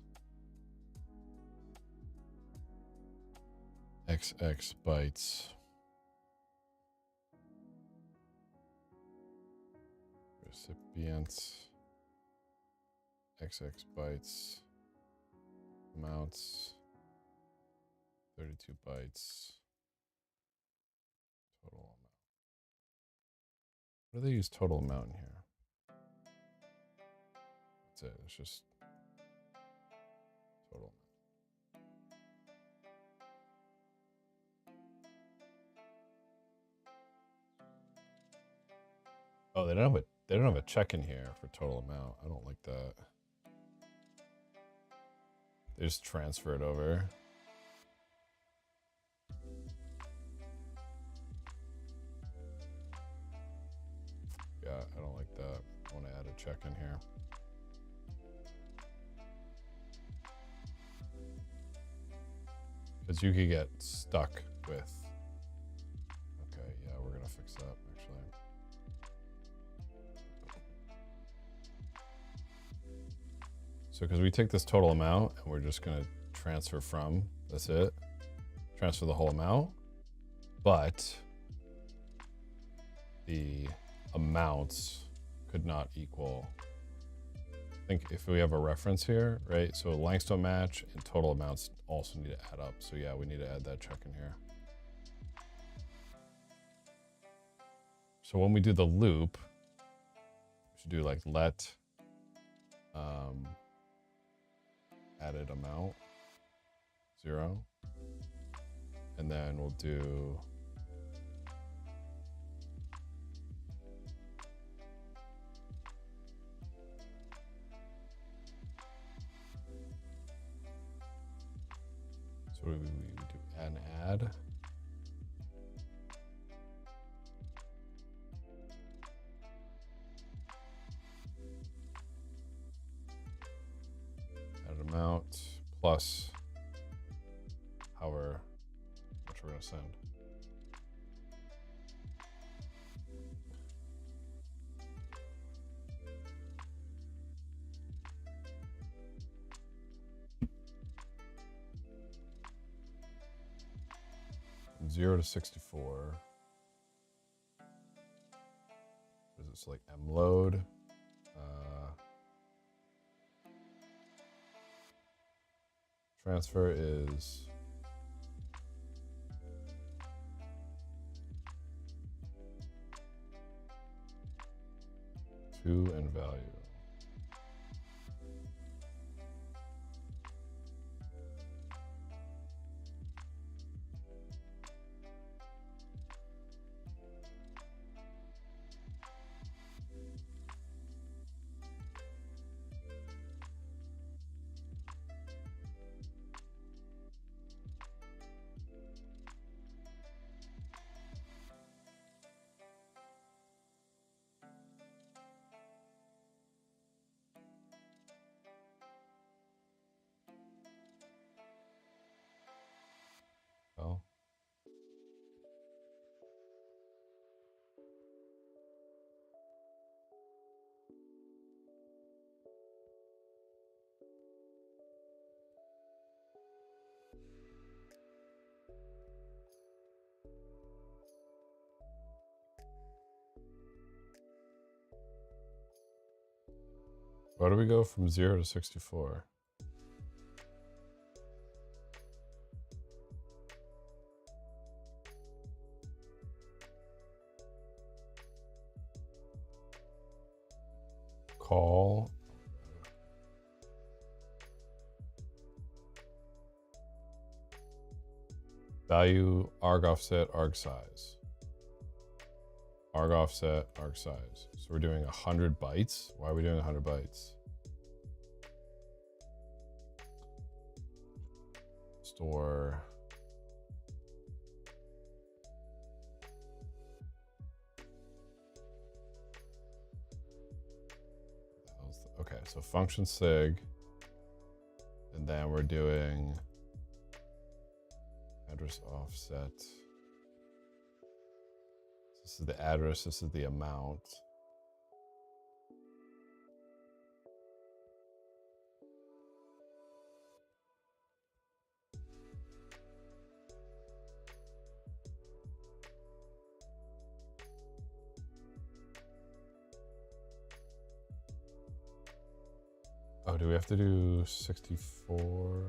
[SPEAKER 1] XX bytes. Recipients. XX bytes. Amounts. 32 bytes. Total amount. What do they use total amount in here? That's it. It's just total amount. Oh, they don't have a check in here for total amount. I don't like that. They just transfer it over. Yeah, I don't like that. I want to add a check in here. Because you could get stuck with. Okay, yeah, we're going to fix that actually. So because we take this total amount and we're just going to transfer from, that's it. Transfer the whole amount. But the amounts could not equal. I think if we have a reference here, right? So lengths don't match and total amounts also need to add up. So yeah, we need to add that check in here. So when we do the loop, we should do like let added amount 0. And then we'll do so we do an add. Add amount plus however much we're going to send. From 0 to 64. Is this like mload? Transfer is to and value. Why do we go from 0 to 64? Call. Value, arg offset, arg size. Arg offset, arg size. So we're doing 100 bytes. Why are we doing 100 bytes? Store. Okay, so function sig. And then we're doing address offset. This is the address, this is the amount. Oh, do we have to do 64?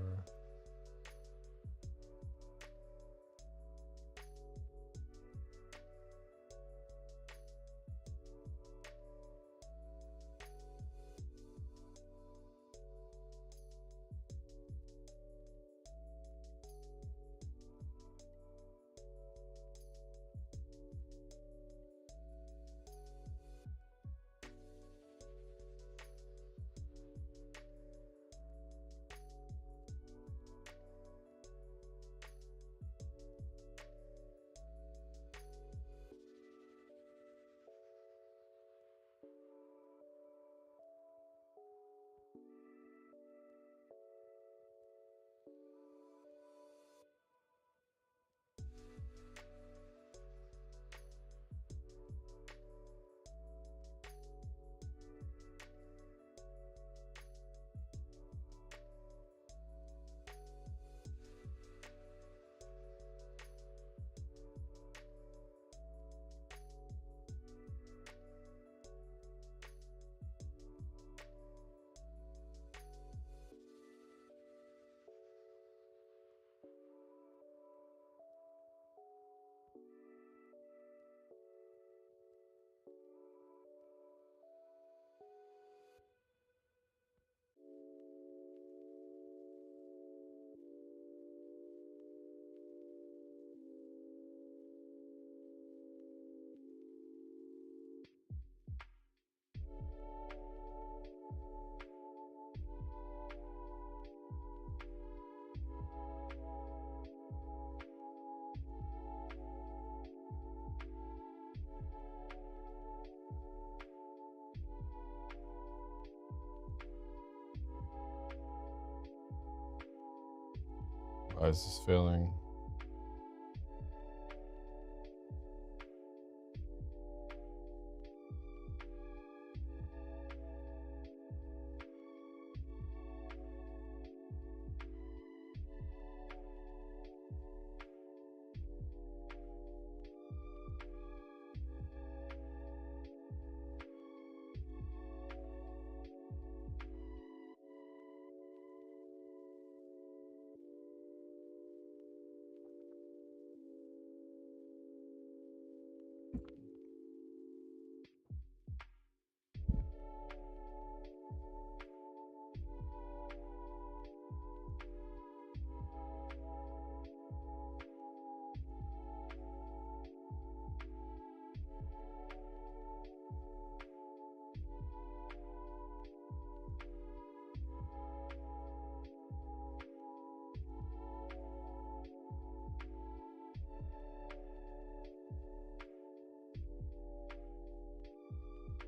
[SPEAKER 1] Why is this failing?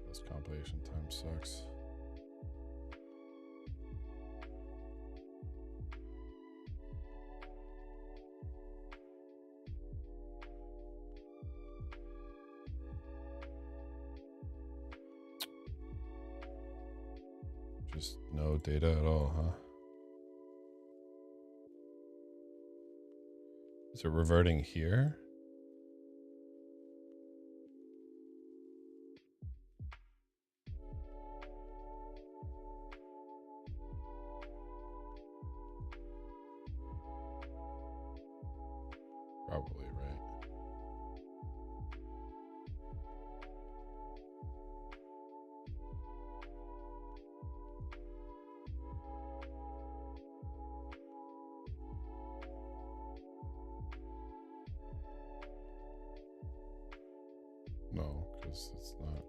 [SPEAKER 1] This compilation time sucks. Just no data at all, huh? Is it reverting here? is. It's not.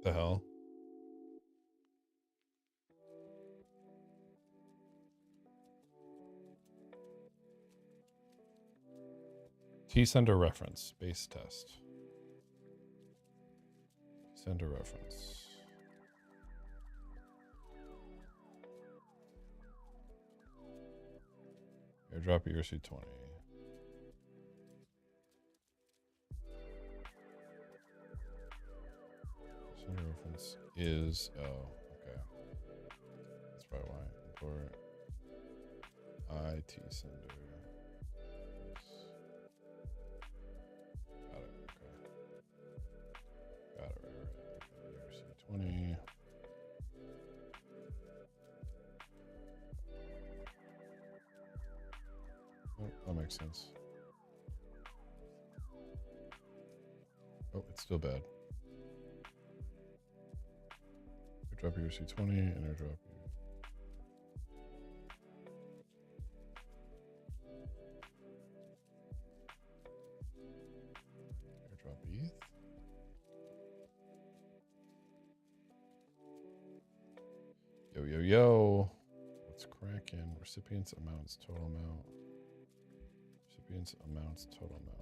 [SPEAKER 1] The hell? T-sender reference, base test. Sender reference. Airdrop ERC20. Sender reference is, oh, okay. That's probably why. Import IT sender. Got it, okay. Got it, right. ERC20. Oh, that makes sense. Oh, it's still bad. Airdrop ERC20 and airdrop ETH. Yo, yo, yo. What's cracking? Recipients amounts, total amount. Recipients amounts, total amount.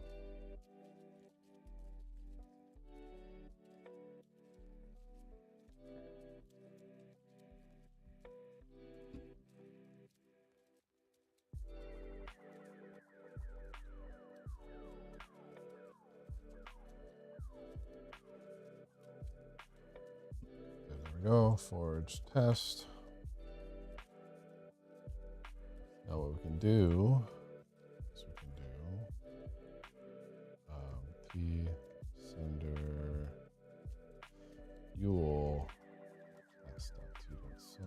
[SPEAKER 1] Go forge test. Now what we can do is we can do T sender Yule class.t.so.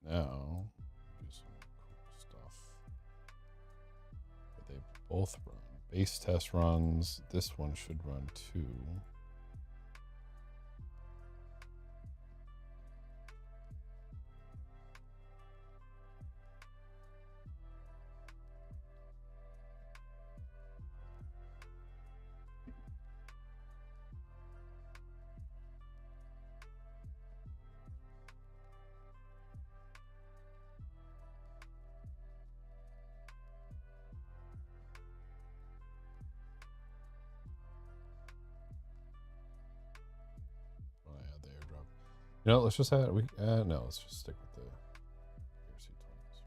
[SPEAKER 1] Now, do some cool stuff. But they both run. Base test runs. This one should run too. You know, let's just add, no, let's just stick with the ERC20s.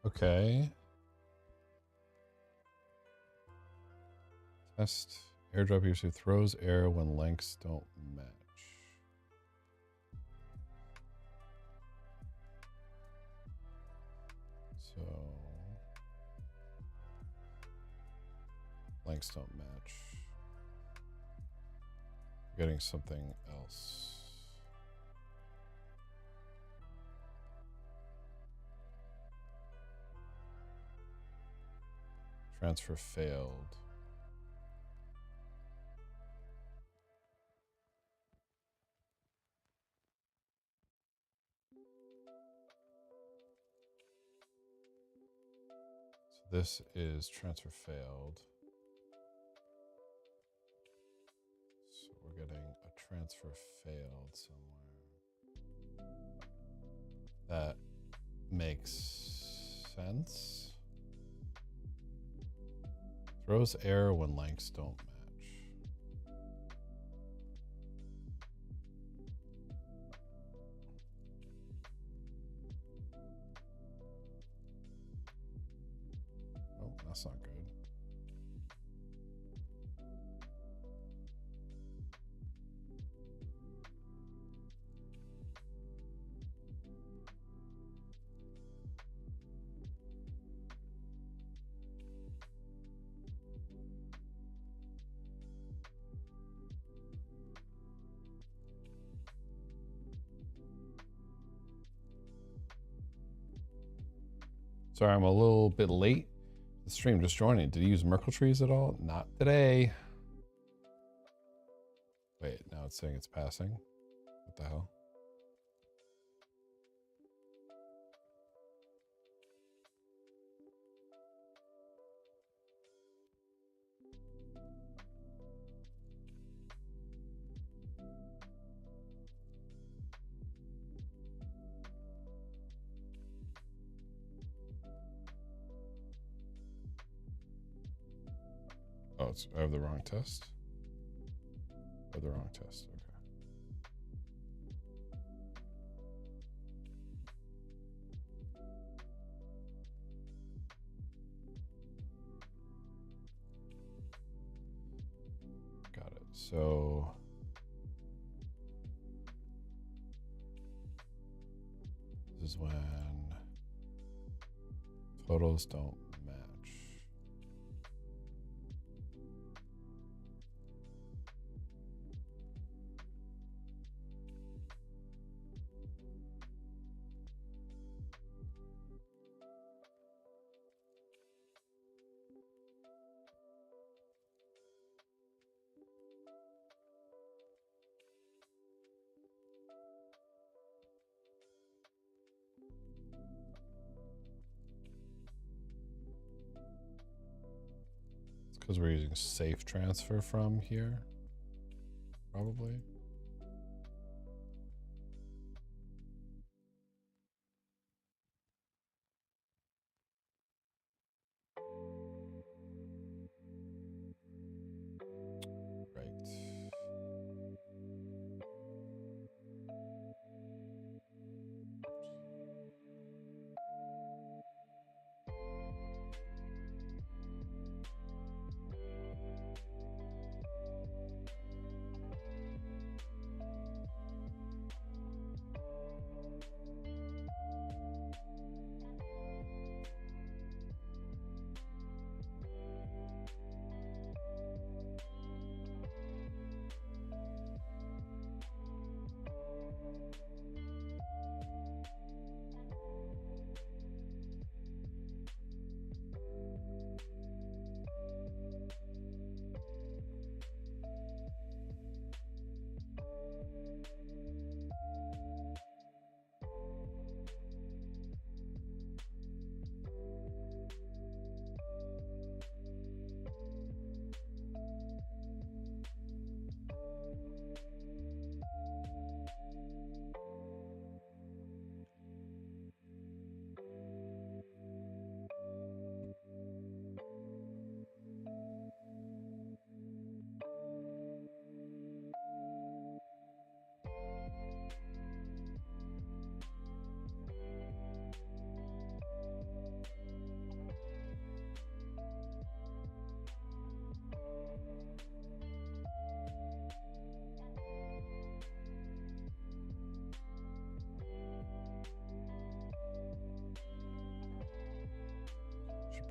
[SPEAKER 1] Okay. Test airdrop user throws error when lengths don't match. So lengths don't match. We're getting something else. Transfer failed. So this is transfer failed. So we're getting a transfer failed somewhere. That makes sense. Throws error when lengths don't match. Oh, that's not good. Sorry, I'm a little bit late. The stream just joining. Did you use Merkle trees at all? Not today. Wait, now it's saying it's passing. What the hell? Oh, it's, I have the wrong test. I have the wrong test. Okay. Got it. So this is when totals don't match. Because we're using safe transfer from here, probably. Right.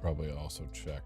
[SPEAKER 1] probably also check.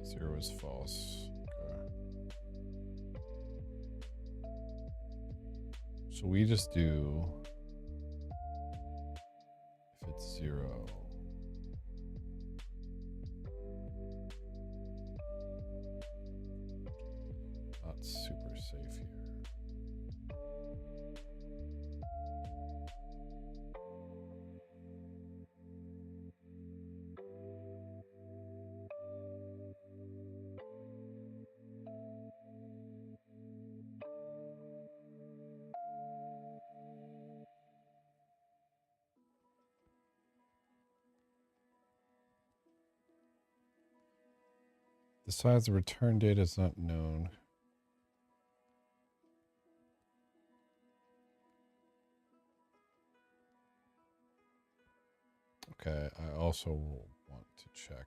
[SPEAKER 1] Zero is false. Okay. So we just do if it's 0. Not super safe here. The size of return data is not known. Okay, I also want to check.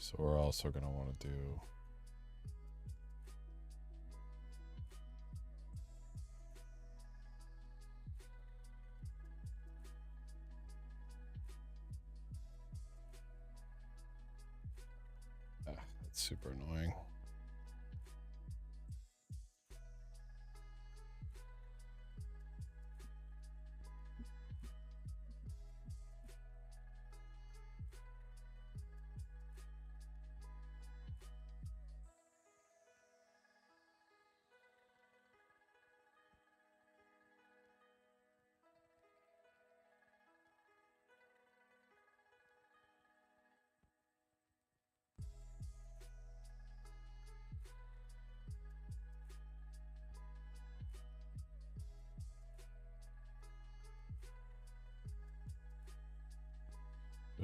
[SPEAKER 1] So we're also going to want to do that's super annoying.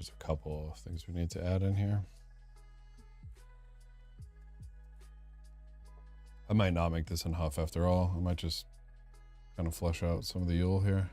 [SPEAKER 1] There's a couple of things we need to add in here. I might not make this in Huff after all. I might just kind of flesh out some of the YUL here.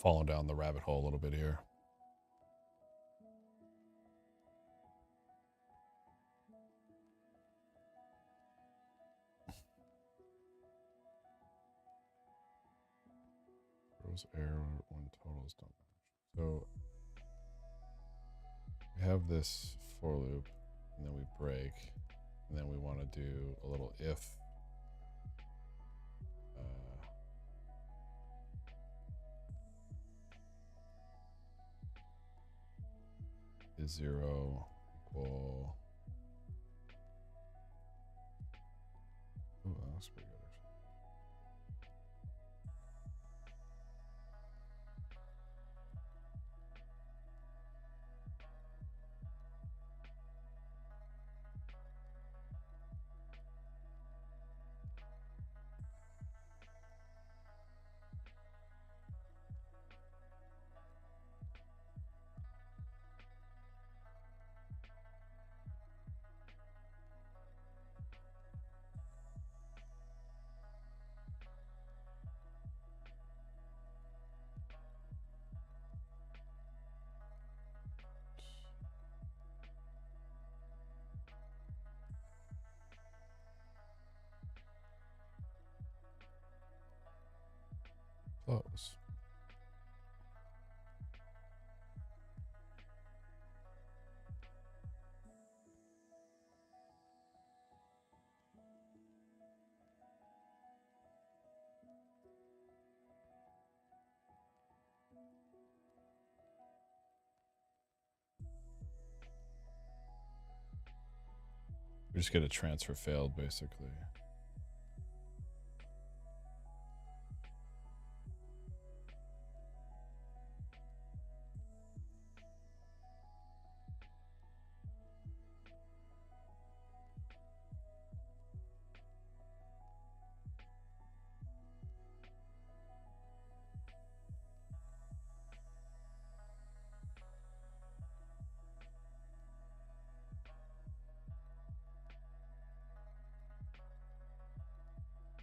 [SPEAKER 1] falling down the rabbit hole a little bit here. Throws error when totals don't match. So we have this for loop, and then we break, and then we want to do a little if. Is 0 equal? Ooh, that looks pretty good actually. Close. We just get a transfer failed, basically.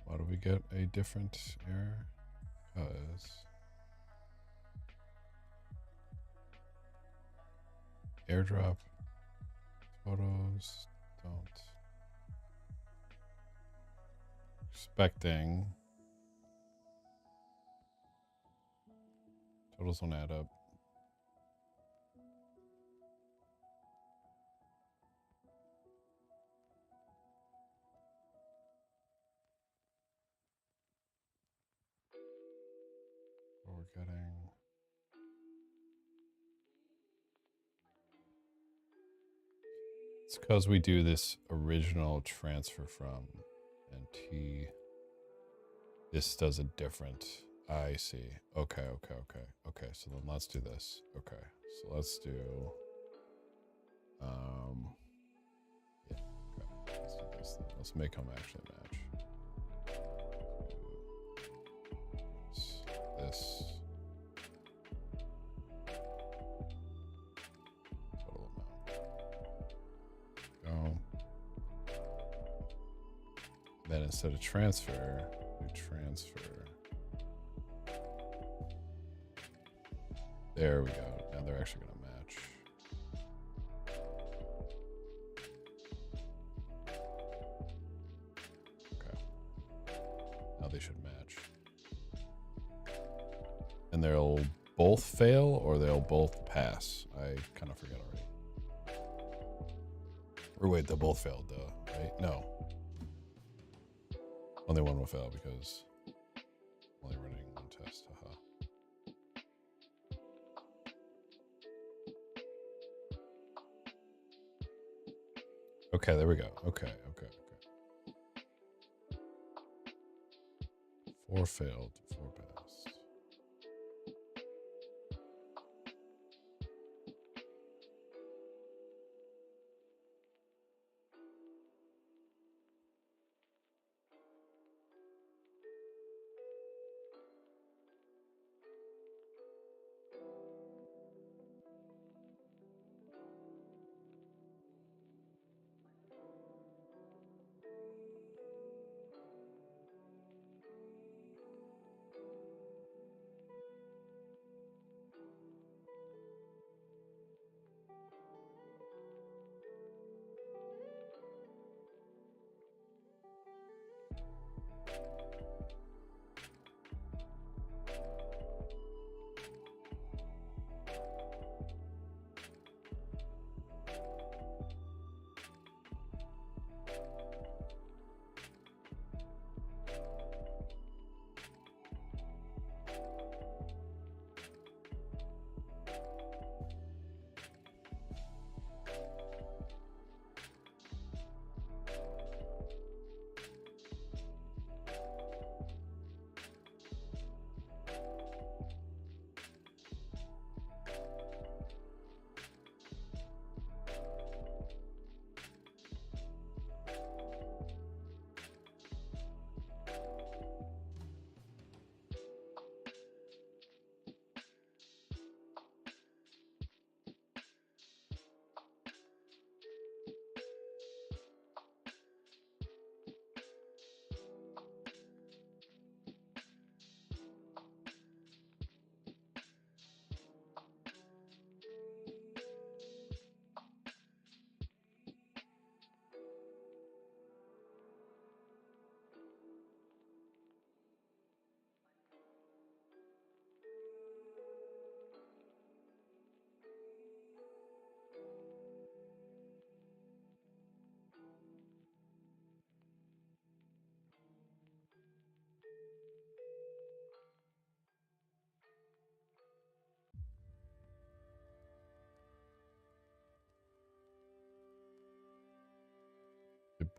[SPEAKER 1] Why do we get a different error? Because airdrop photos don't expecting totals don't add up. What we're getting. It's because we do this original transfer from and T. This does a different. I see. Okay. So then let's do this. Okay. So let's do. Yeah. Okay. Let's do this then. Let's make them actually match. This. Total amount. Then instead of transfer, we transfer. There we go. Now they're actually going to match. Okay. Now they should match. And they'll both fail or they'll both pass. I kind of forget already. Or wait, they both failed, right? No. Only one will fail because I'm only running one test. Haha. Okay, there we go. Okay. 4 failed, 4 passed.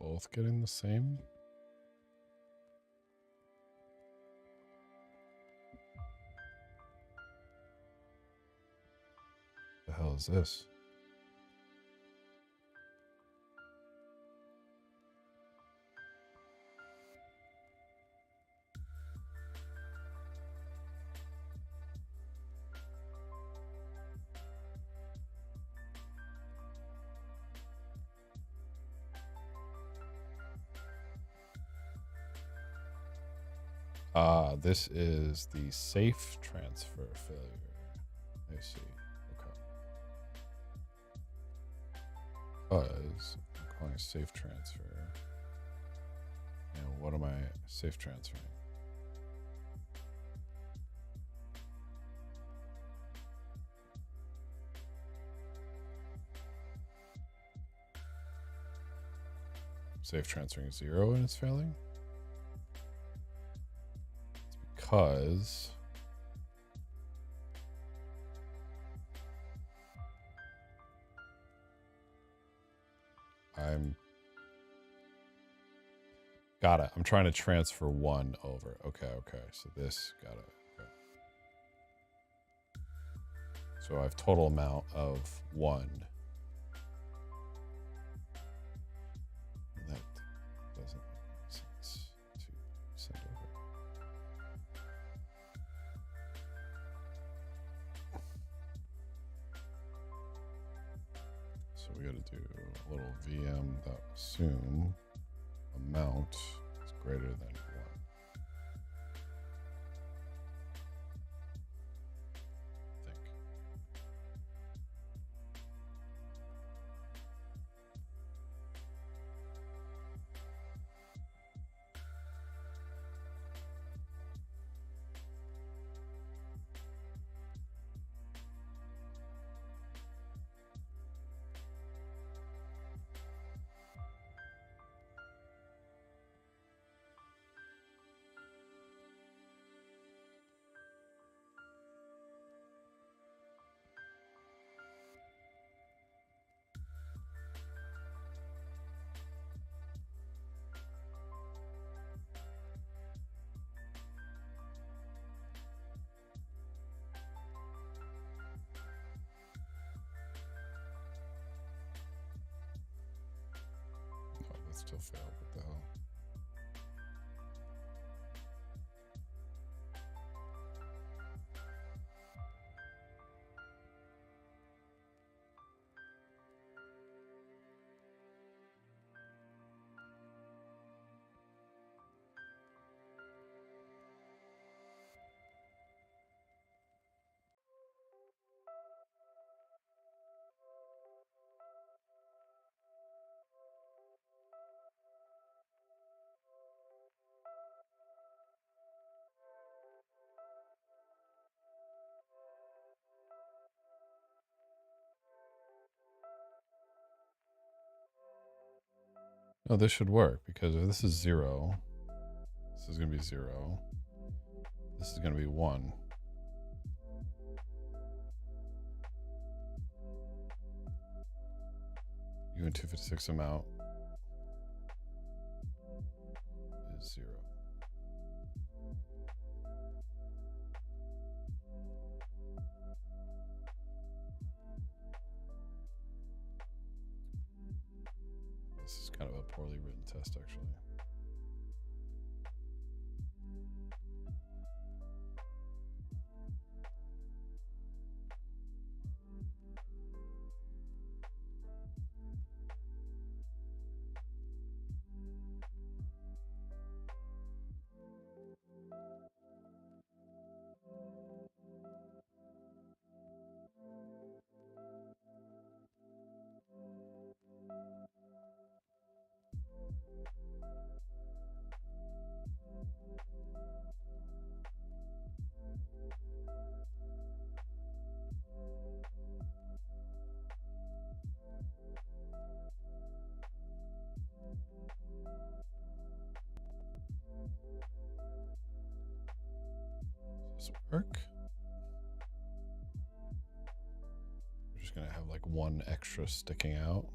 [SPEAKER 1] both getting the same? The hell is this? This is the safe transfer failure. I see. Okay. Because I'm calling safe transfer. And what am I safe transferring? Safe transferring 0 and it's failing? Because got it. I'm trying to transfer 1 over. Okay. So this got it. Okay. So I have total amount of 1. And that doesn't make sense to send over. So we got to do a little VM that assume amount is greater than 1. I think. Still failed. What the hell? No, this should work because if this is 0, this is going to be 0. This is going to be 1. UN256 amount is 0. This is kind of a poorly written test, actually. Does this work? We're just going to have like 1 extra sticking out.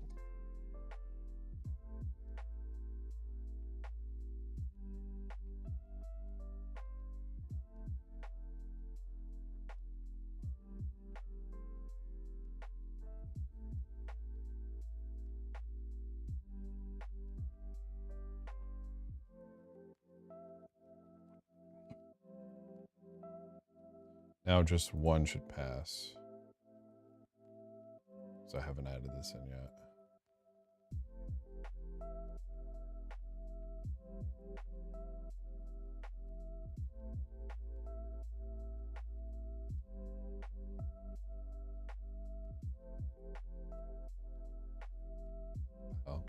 [SPEAKER 1] Now just one should pass. So I haven't added this in yet. Oh.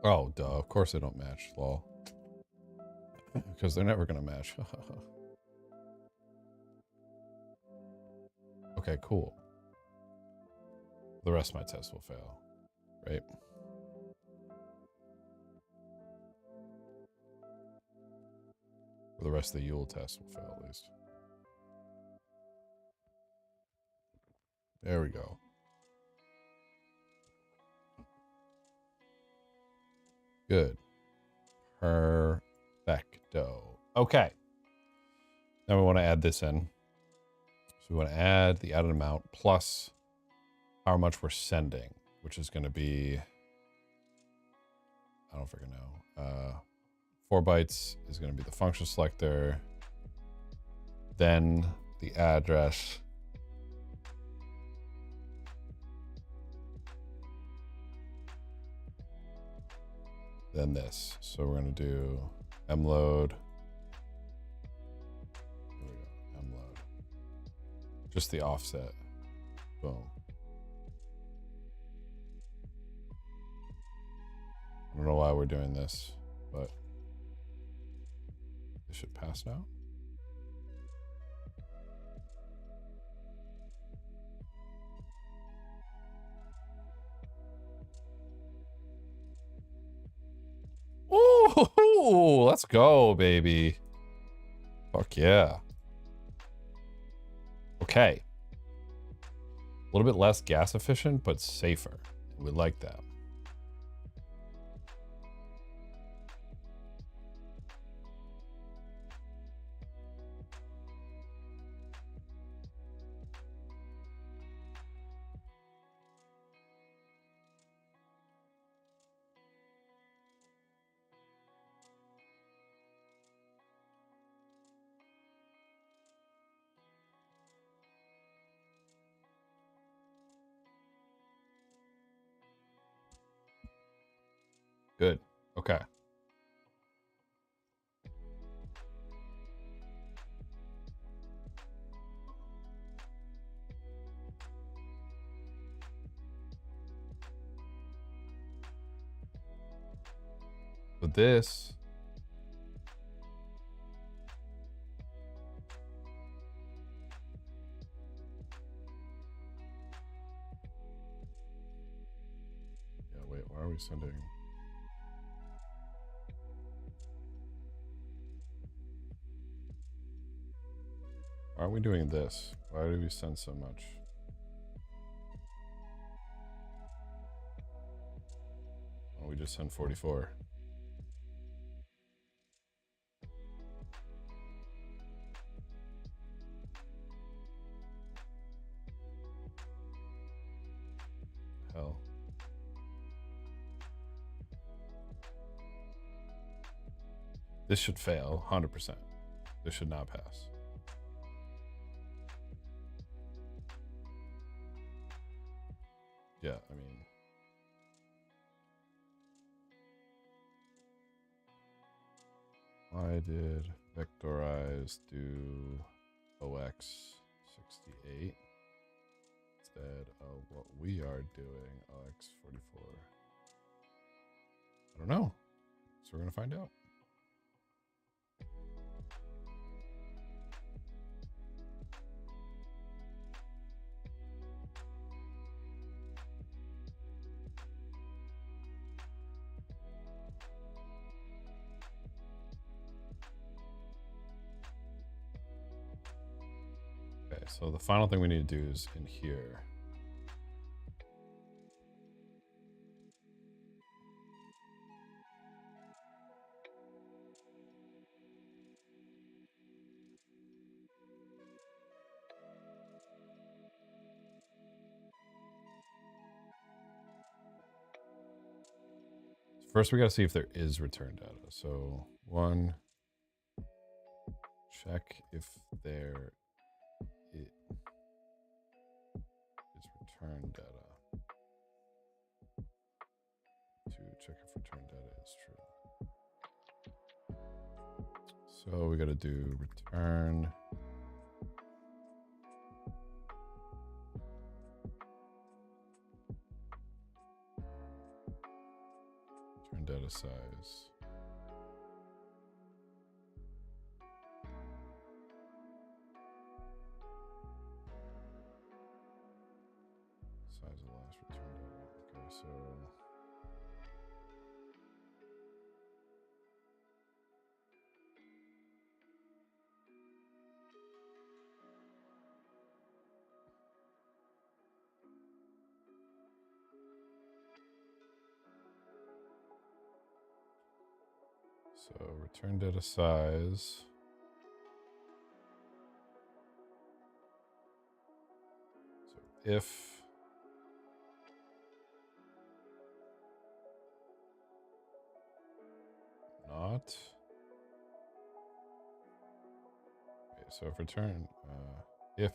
[SPEAKER 1] Oh, duh. Of course they don't match, lol. Because they're never going to match. Okay, cool. The rest of my tests will fail, right? Or the rest of the Yule test will fail at least. There we go. Good. Perfecto. Okay. Now we want to add this in. So we want to add the added amount plus how much we're sending, which is going to be, I don't freaking know. 4 bytes is going to be the function selector. Then the address. Then this. So we're going to do mload. Here we go. Mload. Just the offset. Boom. I don't know why we're doing this, but it should pass now. Oh, let's go, baby. Fuck yeah. Okay. A little bit less gas efficient, but safer. We like that. Good. Okay. So this wait, why are we sending? Why are we doing this? Why do we send so much? Why don't we just send 44? Hell. This should fail, 100%. This should not pass. Yeah, I mean, why did vectorize do OX68 instead of what we are doing, OX44? I don't know. So we're going to find out. Okay, so the final thing we need to do is in here. first we got to see if there is return data. So one, check if there is return data. Two, check if return data is true. So we got to do return. Return data size. Size of last return data. Okay, so return data size. So if not, okay, so if return if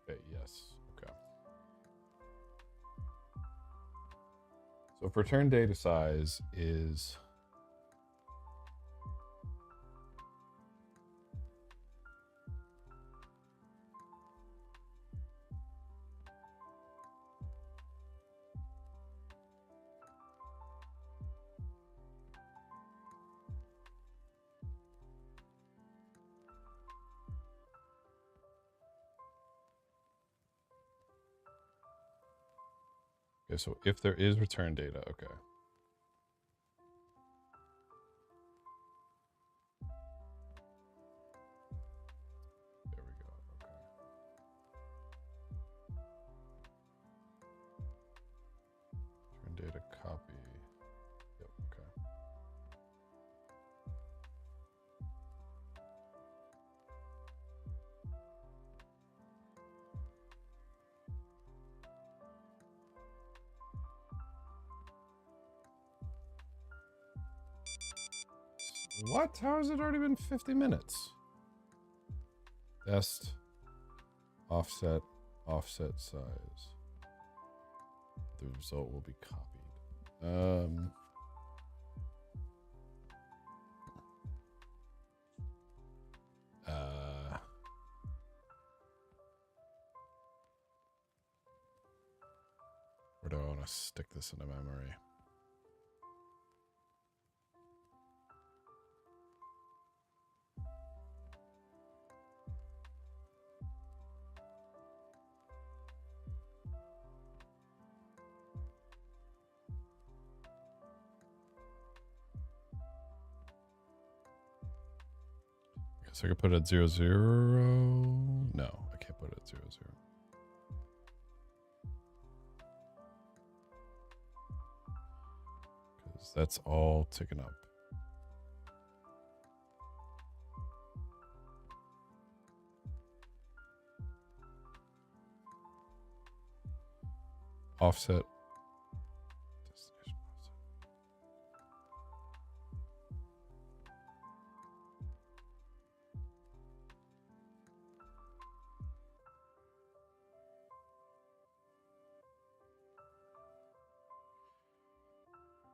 [SPEAKER 1] okay, yes, okay. So if return data size is okay, so if there is return data, okay. There we go, okay. What? How has it already been 50 minutes? Dest, offset, offset size. The result will be copied. Where do I want to stick this into memory? So I could put it at 0, 0. No, I can't put it at 0, 0. Because that's all ticking up. Offset.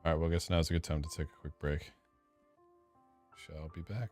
[SPEAKER 1] All right, well, I guess now's a good time to take a quick break. Shall be back.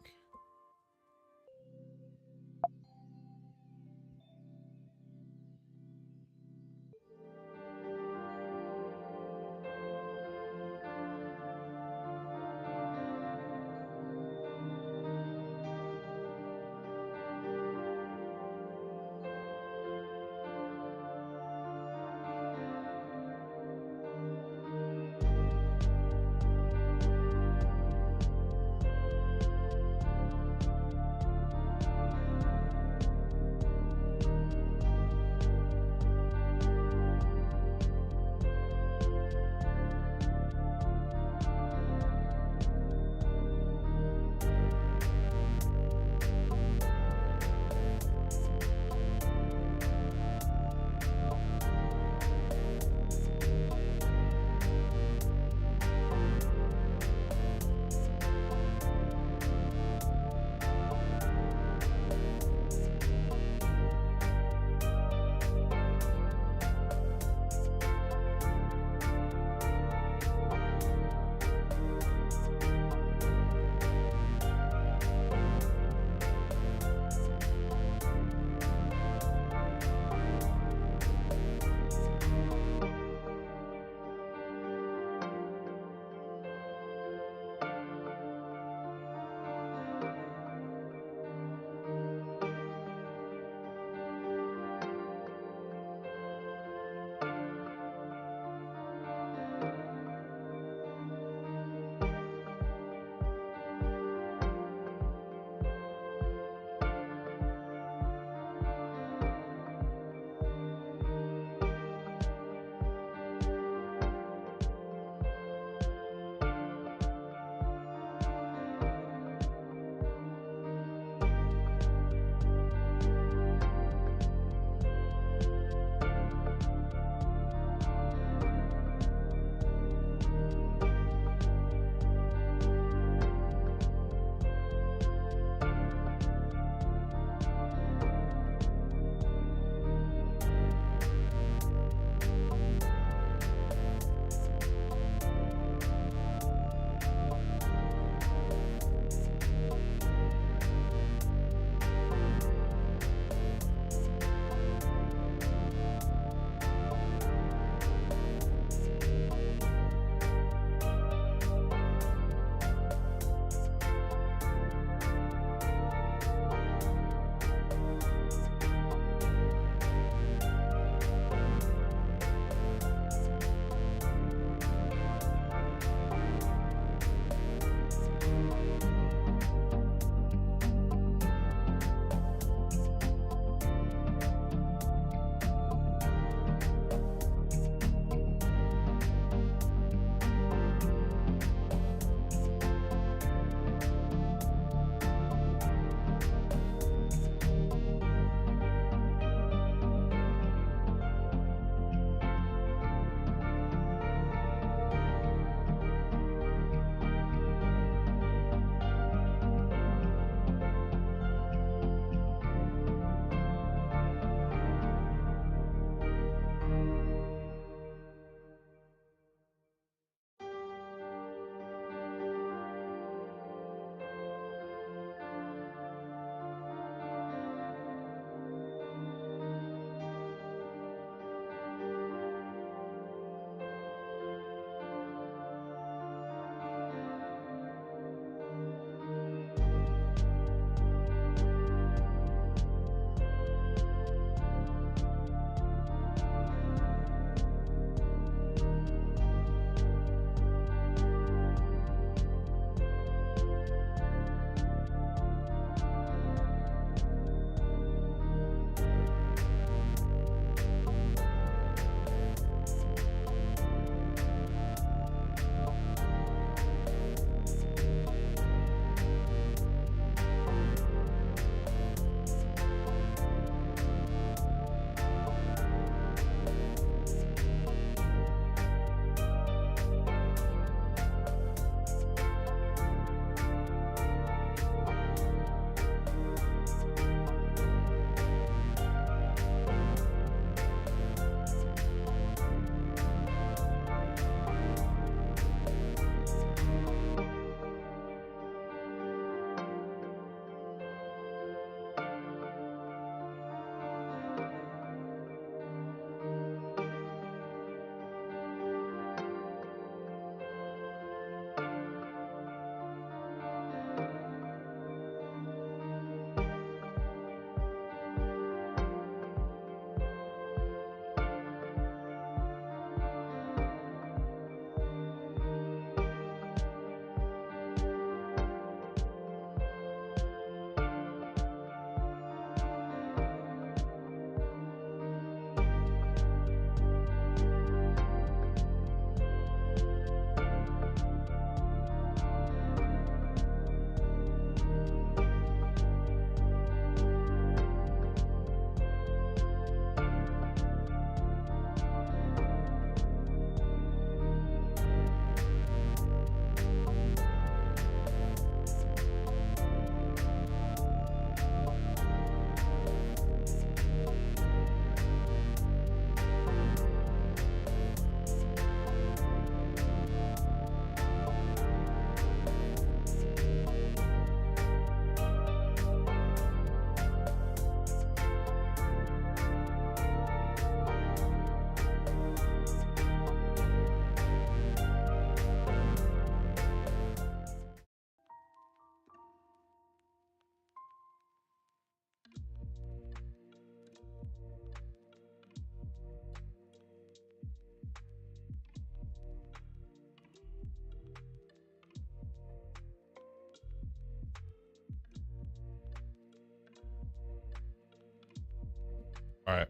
[SPEAKER 1] All right.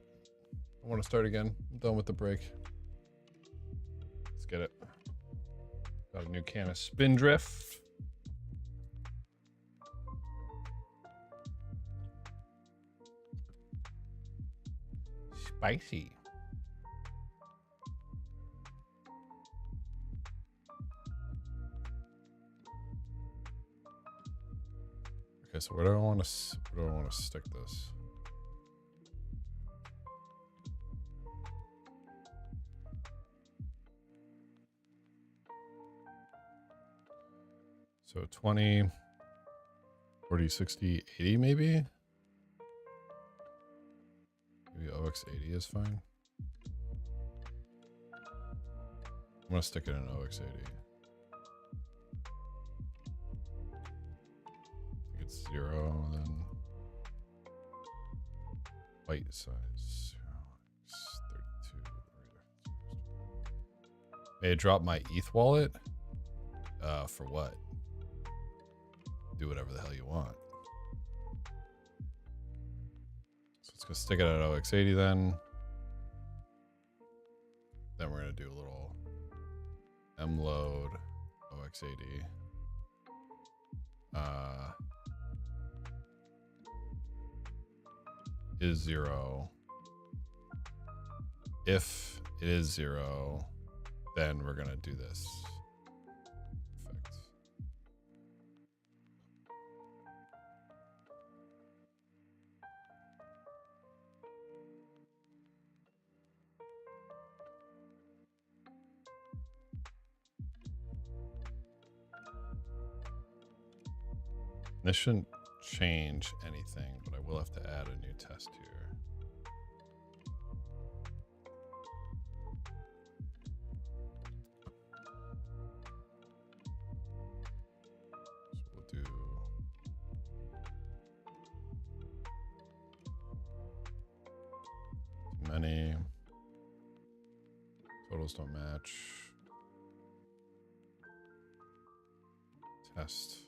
[SPEAKER 1] I want to start again. I'm done with the break. Let's get it. Got a new can of Spindrift. Spicy. Okay, so where do I want to stick this? So 20, 40, 60, 80 maybe? Maybe OX80 is fine. I'm gonna stick it in OX80. I think it's 0, and then white size 0x32. May I drop my ETH wallet? For what? Do whatever the hell you want. So let's go stick it at OX80 then. Then we're gonna do a little mload OX80. Is 0. If it is 0, then we're gonna do this. Perfect. This shouldn't change anything, but I will have to add a new test here. So we'll do too many. Totals don't match. Test.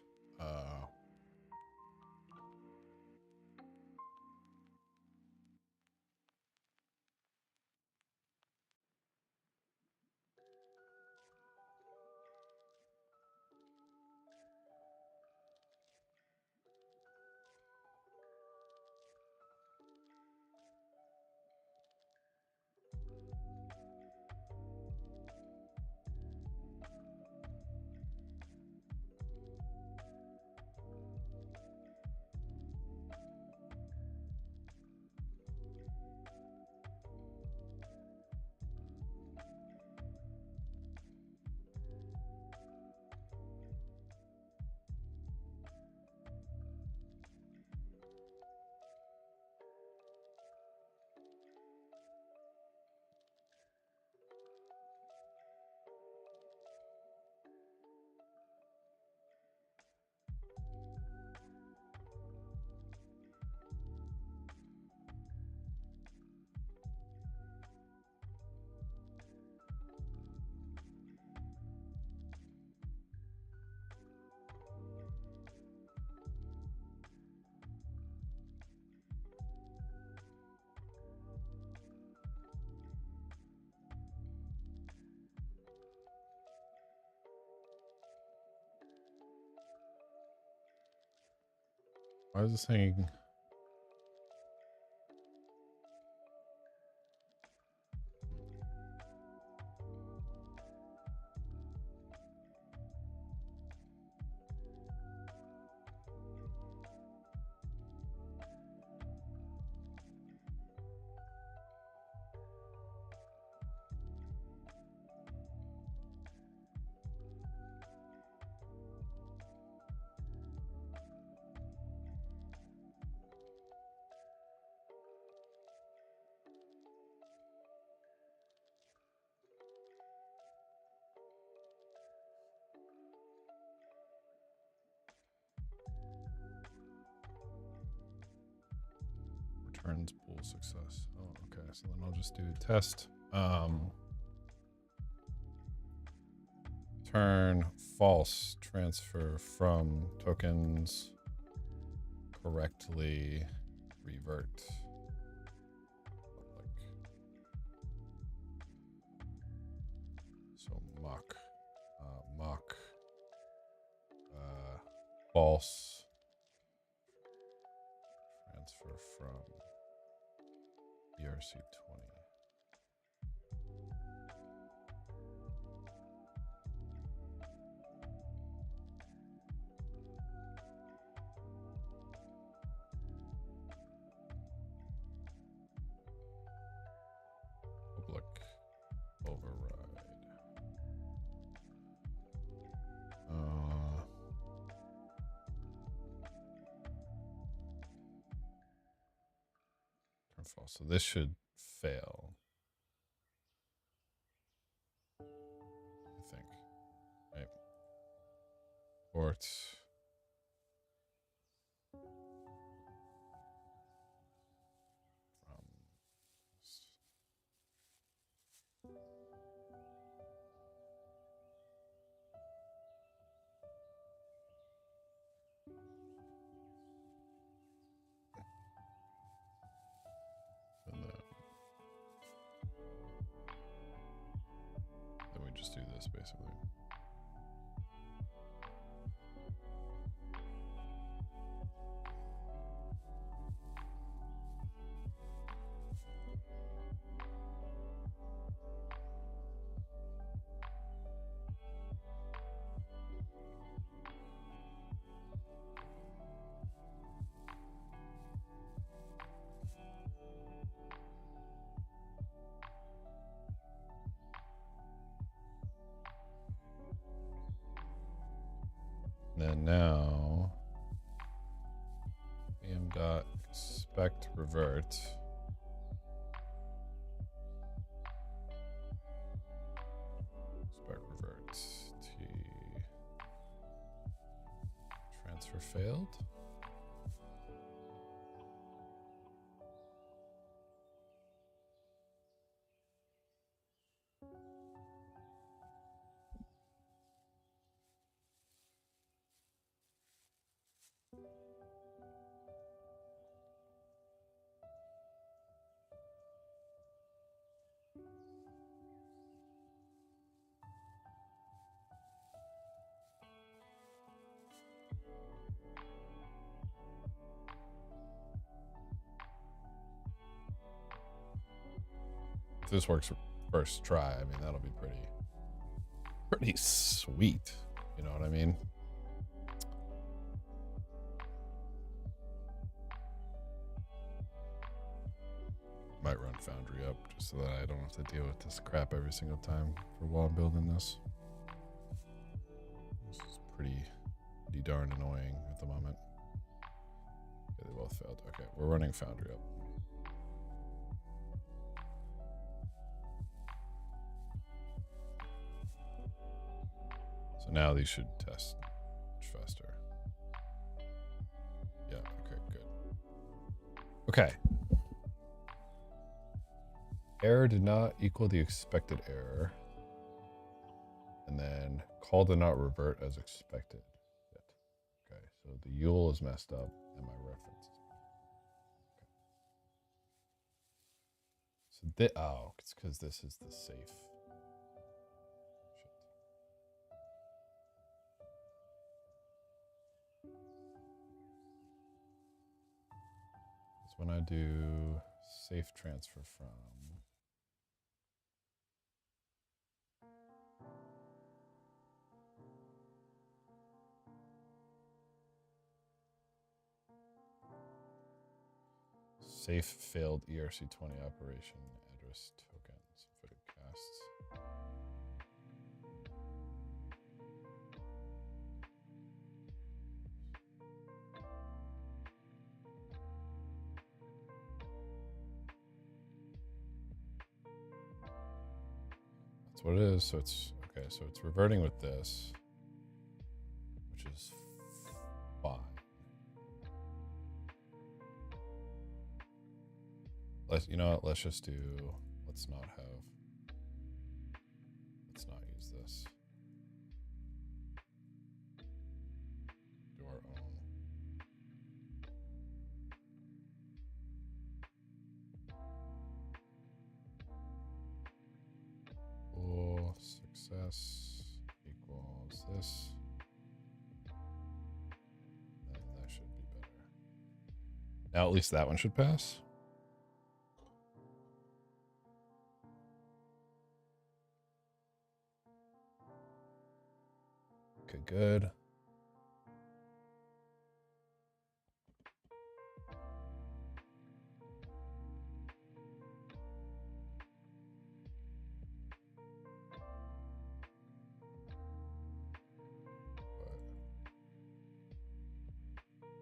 [SPEAKER 1] Why is this saying? Returns pool success. Oh, okay. So then I'll just do test. Turn false transfer from tokens correctly revert. false transfer from ERC20. Public override. Turn false. So this should fail. I think. Right. Port. Then we just do this basically. And now vm.expect revert. Expect revert t transfer failed. If this works first try, I mean, that'll be pretty sweet. You know what I mean? Might run Foundry up just so that I don't have to deal with this crap every single time for while I'm building this. This is pretty darn annoying at the moment. Okay, they both failed. Okay, we're running Foundry up. So now these should test much faster. Yeah, okay, good. Okay. Error did not equal the expected error. And then call did not revert as expected. Okay, so the UL is messed up and my reference. Okay. So oh, it's because this is the safe. When I do safe transfer from, safe failed ERC20 operation address tokens for the casts. That's what it is. So it's okay. So it's reverting with this, which is fine. You know what? Let's not use this. Do our own. Full success equals this. Now at least that one should pass. Okay, good.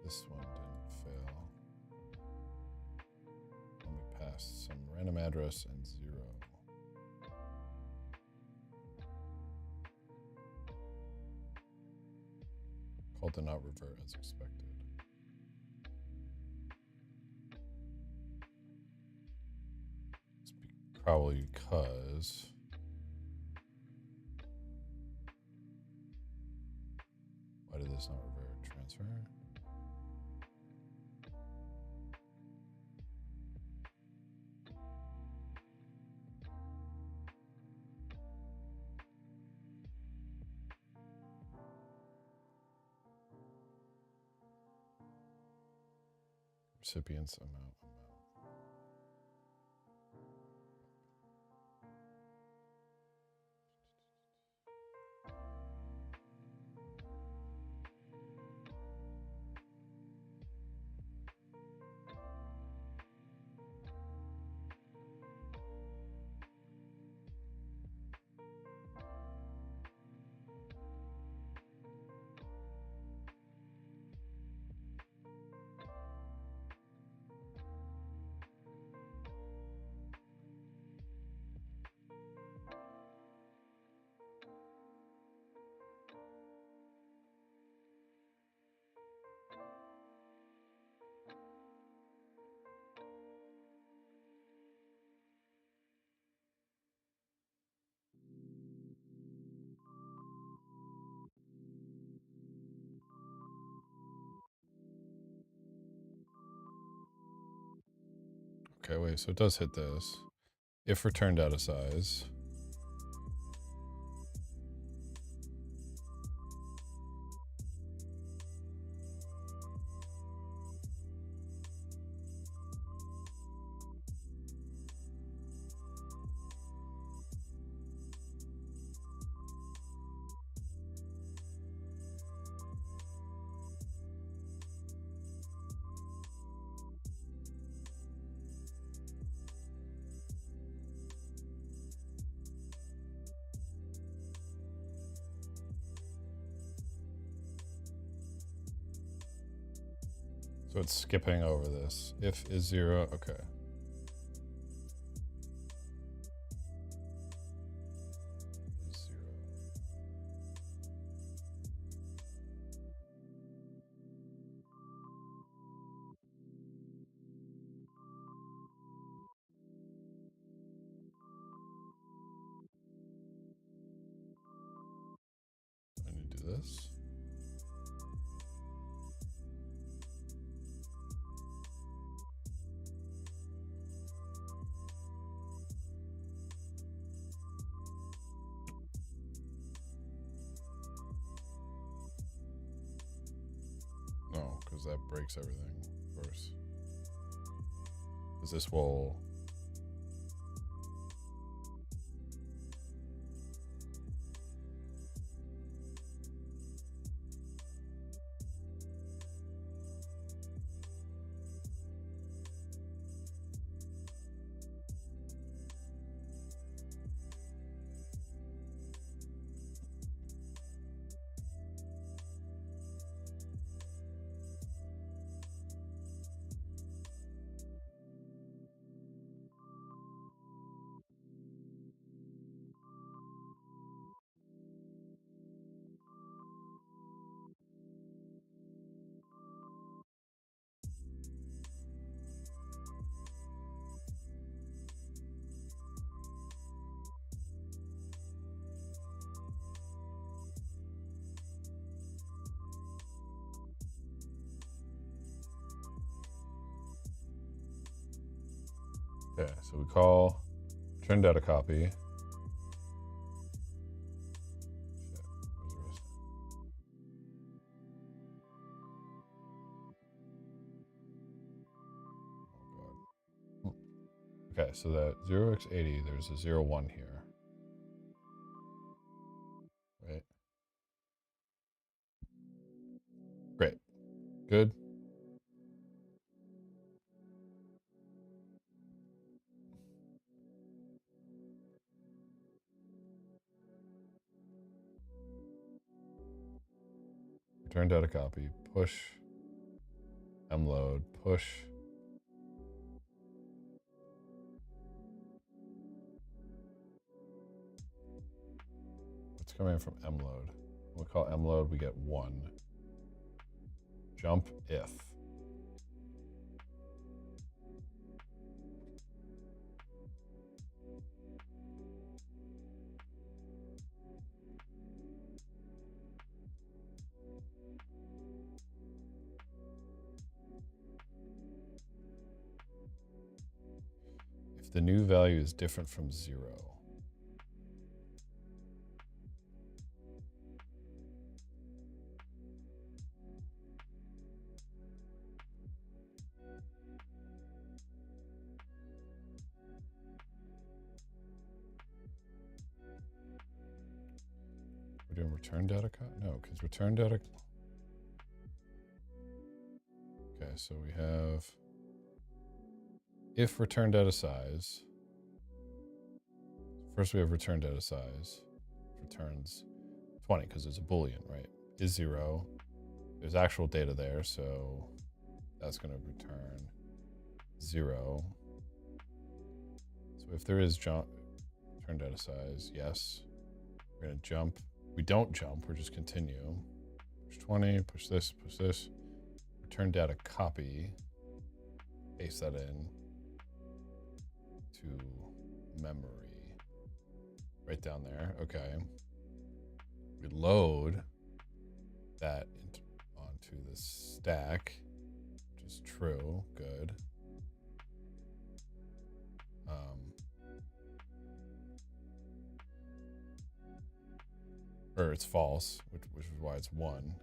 [SPEAKER 1] This one didn't fail. Let me pass some random address and 0. Call did not revert as expected. It's probably because why did this not revert? Transfer? Recipients amount. Okay, wait, so it does hit this. If returned out of size. So it's skipping over this. If is 0, okay. Is 0. I need to do this. No, because that breaks everything first. Because this will... Okay, so we call return data copy. Shit, where's the rest? Okay, so that 0x80, there's a 0, 1 here. Right? Great. Good. Return data copy, push, mload, push. What's coming from mload? We'll call mload, we get 1. Jump if. If the new value is different from 0. We're doing return data cut? No, because return data. Okay, so we have if return data size. First we have return data size. Returns 20 because it's a Boolean, right? Is 0. There's actual data there, so that's going to return 0. So if there is return data size, yes. We're going to jump. We don't jump, we're just continue. Push 20, push this, return data copy, paste that in to memory, right down there, okay. We load that onto the stack, which is true, good. Or it's false, which is why it's 1.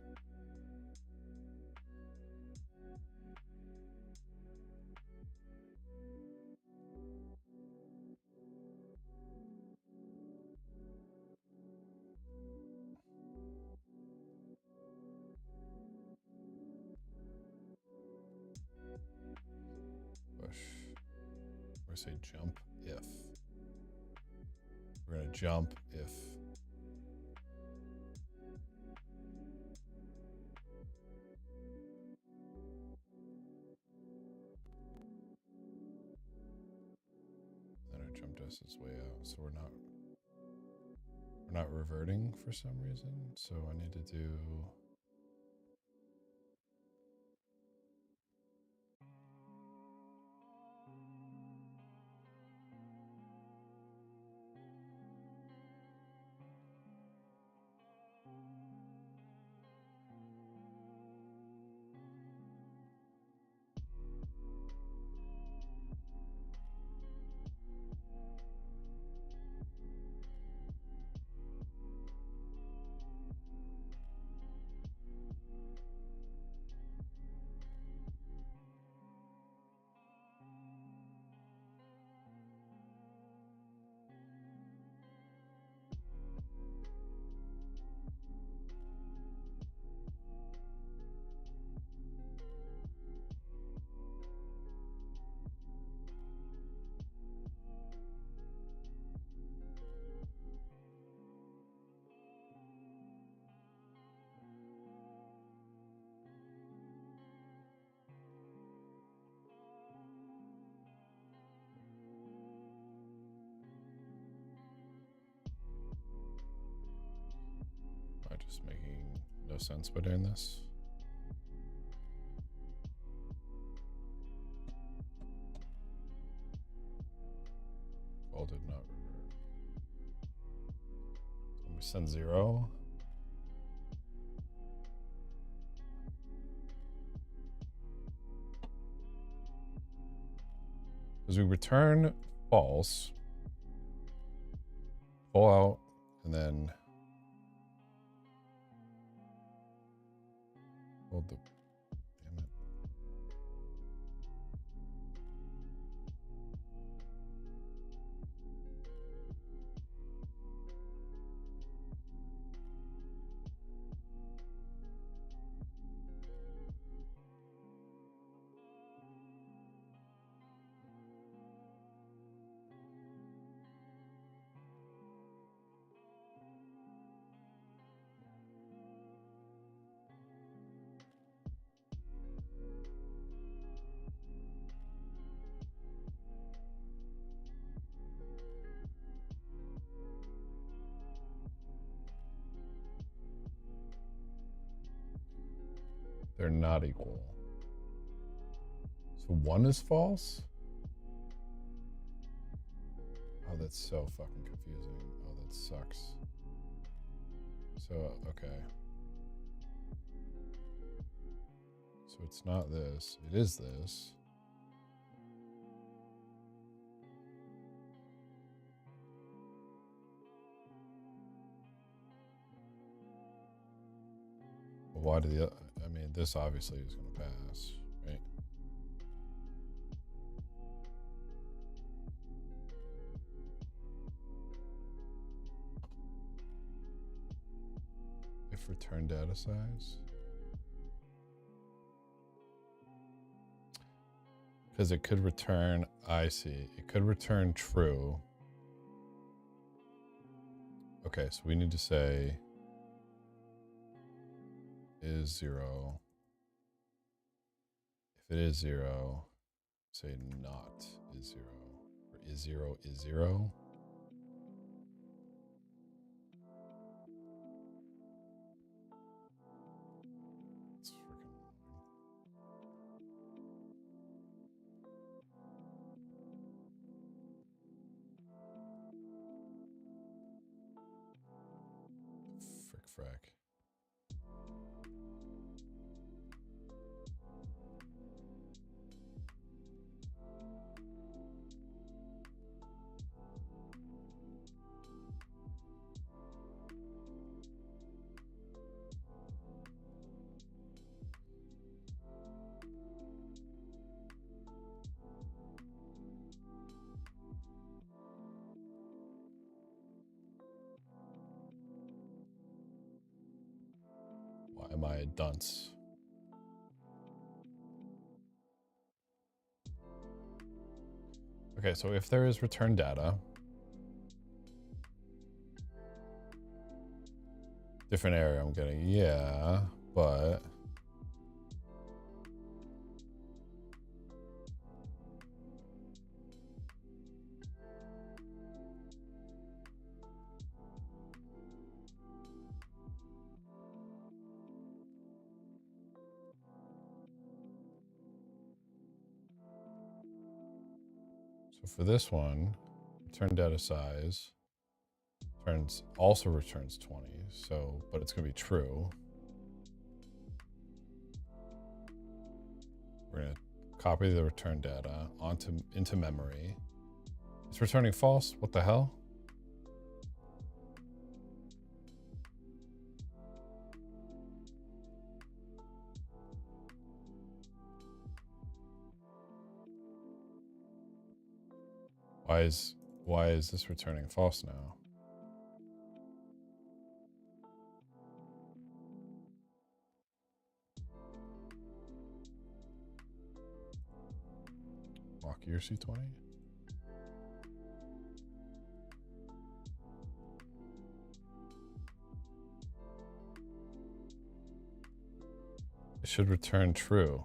[SPEAKER 1] Push, or say jump if. We're gonna jump if jump distance way out, so we're not reverting for some reason. So I need to do just making no sense by doing this. All did not revert. Let me send 0. Because we return false, pull out, and then hold the, damn it. They're not equal. So one is false? Oh, that's so fucking confusing. Oh, that sucks. So, okay. So it's not this. It is this. But why do the other, I mean, this obviously is going to pass, right? If return data size. Because it could return, I see, it could return true. Okay, so we need to say is 0. If it is 0, say not is 0. Or is 0 is 0. It's freaking frick frack. Why am I a dunce? Okay, so if there is return data, different area I'm getting, yeah, but so for this one, return data size also returns 20. So, but it's going to be true. We're going to copy the return data into memory. It's returning false. What the hell? Why is this returning false now? Walk ERC20. It should return true.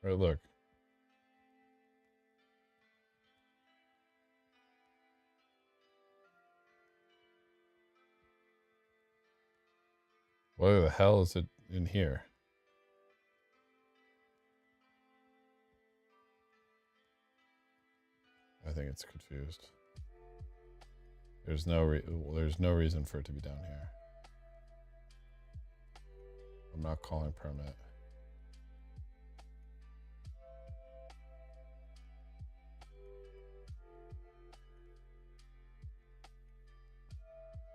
[SPEAKER 1] Right, look. What the hell is it in here? I think it's confused. There's no reason for it to be down here. I'm not calling permit.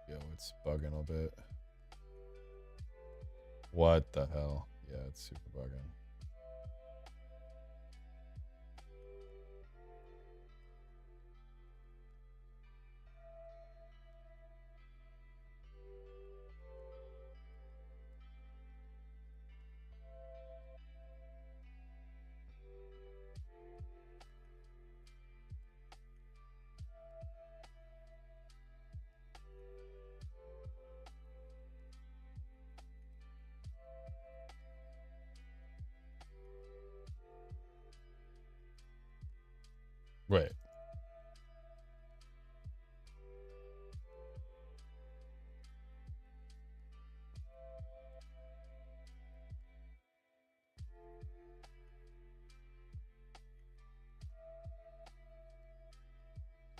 [SPEAKER 1] Yo, it's bugging a bit. What the hell? Yeah, it's super bugging. Wait.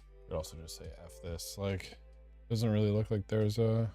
[SPEAKER 1] You could also just say F this. Like, doesn't really look like there's a...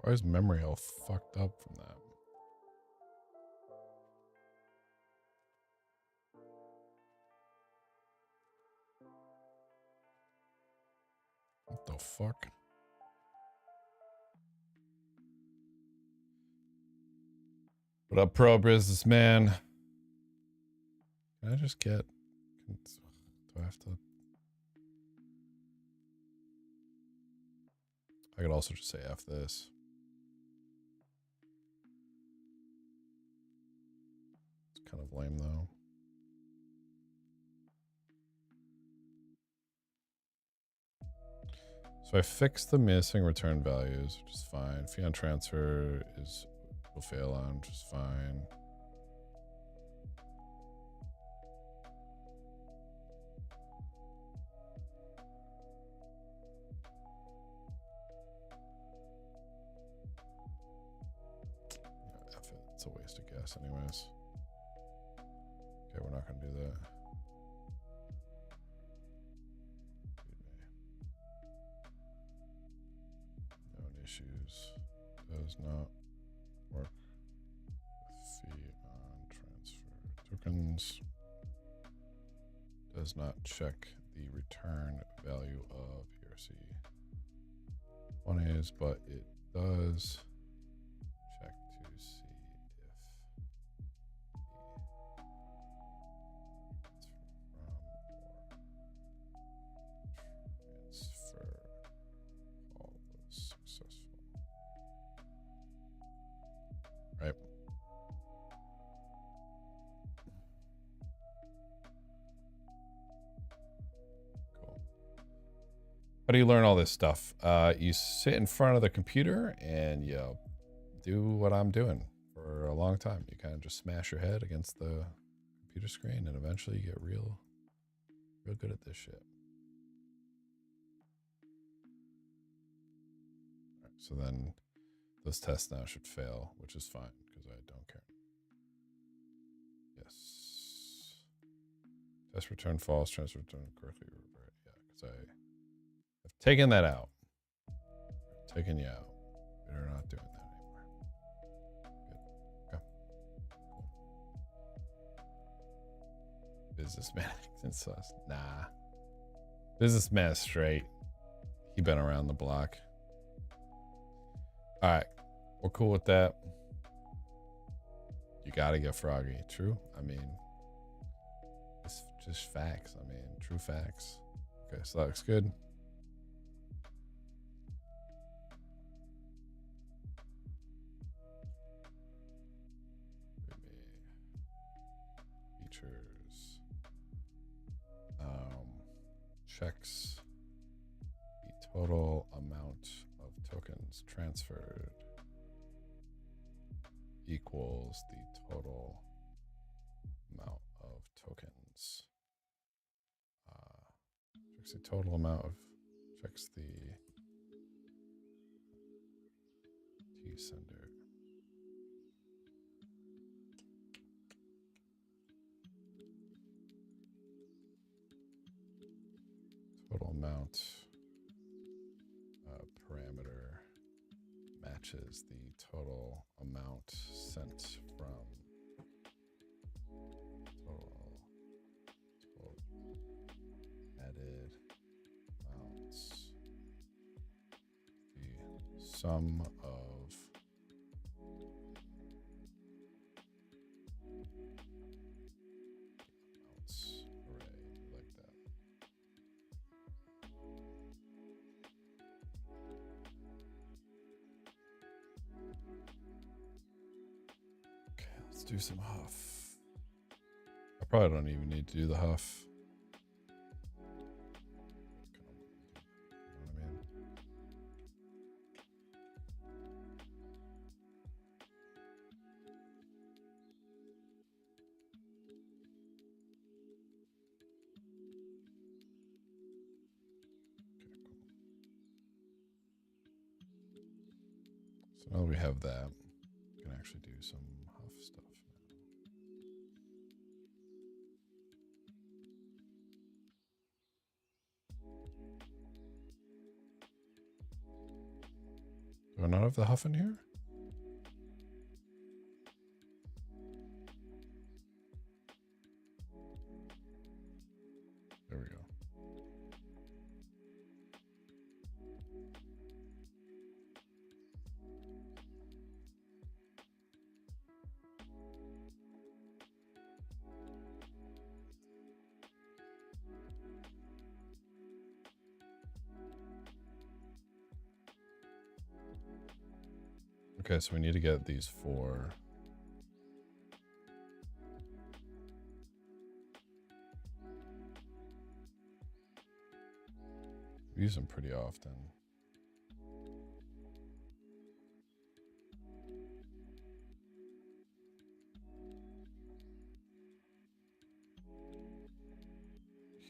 [SPEAKER 1] Why is memory all fucked up from that? What the fuck? What up, pro businessman? Can I just get... Do I have to... I could also just say F this. It's kind of lame, though. So I fixed the missing return values, which is fine. Fee on transfer will fail on, which is fine. Yeah, F it. It's a waste of gas anyways. Okay, we're not going to do that. Issues does not work with fee on transfer tokens, does not check the return value of ERC 1 is, but it does check to see if transfer all was successful. Right. Cool. How do you learn all this stuff? You sit in front of the computer and you do what I'm doing for a long time. You kind of just smash your head against the computer screen and eventually you get real good at this shit. All right, so then those tests now should fail, which is fine because I don't care. Yes. Test return false, transfer return correctly. Right. Yeah, because I've taken that out. Taken you out. We're not doing that anymore. Good. Okay. Cool. Businessman acting sus. Nah. Businessman is straight. He been around the block. All right. We're cool with that. You gotta get froggy. True. I mean, it's just facts. I mean, true facts. Okay, so that looks good. Features. Checks the total amount of tokens transferred equals the total amount of tokens. Checks the total amount of, checks the T sender. Total amount parameter matches the total amount sent from total added amounts. The sum of amounts array, like that. Okay, let's do some Huff. I probably don't even need to do the Huff. You know what I mean? Okay, cool. So now that we have that, we can actually do some Huff stuff now. Do I not have the Huff in here? There we go. Okay, so we need to get these 4. We use them pretty often.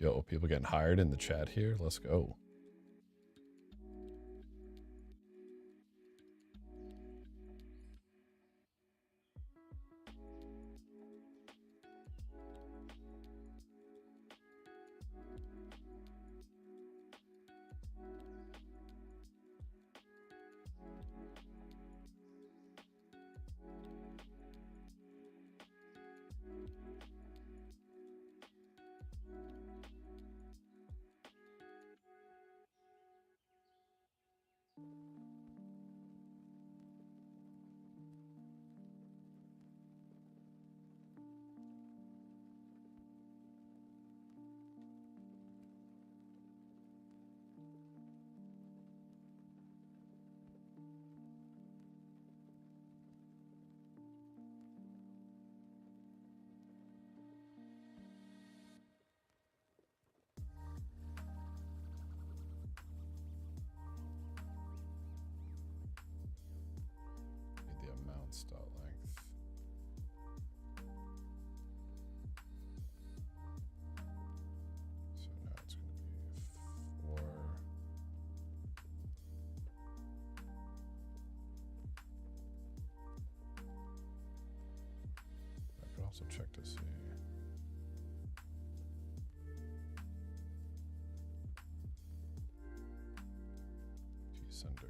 [SPEAKER 1] Yo, people getting hired in the chat here. Let's go. Need the amounts dot length. So now it's going to be 4. I could also check to see. Sender.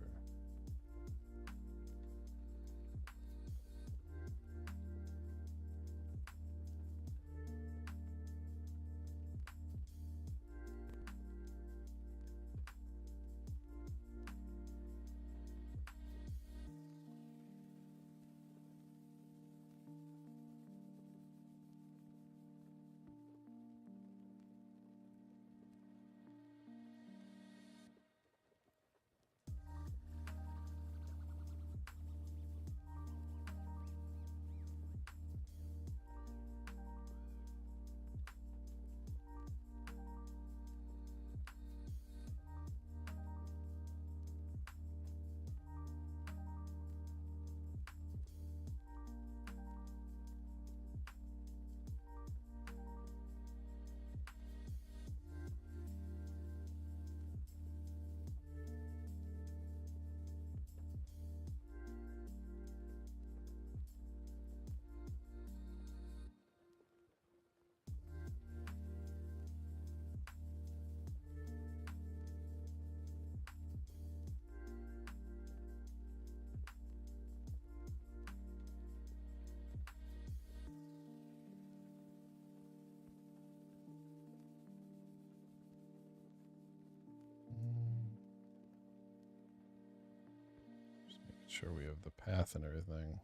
[SPEAKER 1] Just making sure we have the path and everything.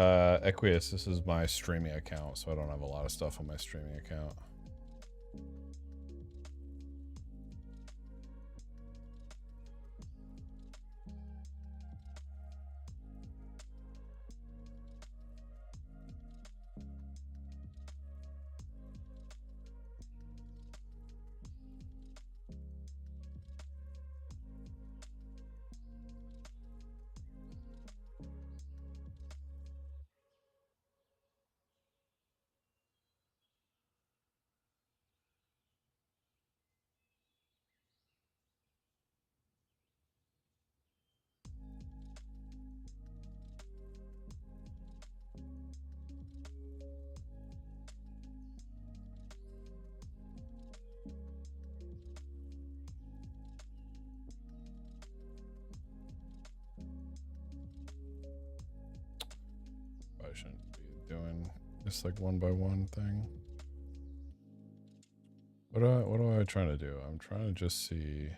[SPEAKER 1] Equius, this is my streaming account, so I don't have a lot of stuff on my streaming account. I shouldn't be doing this like one by one thing. What am I trying to do? I'm trying to just see.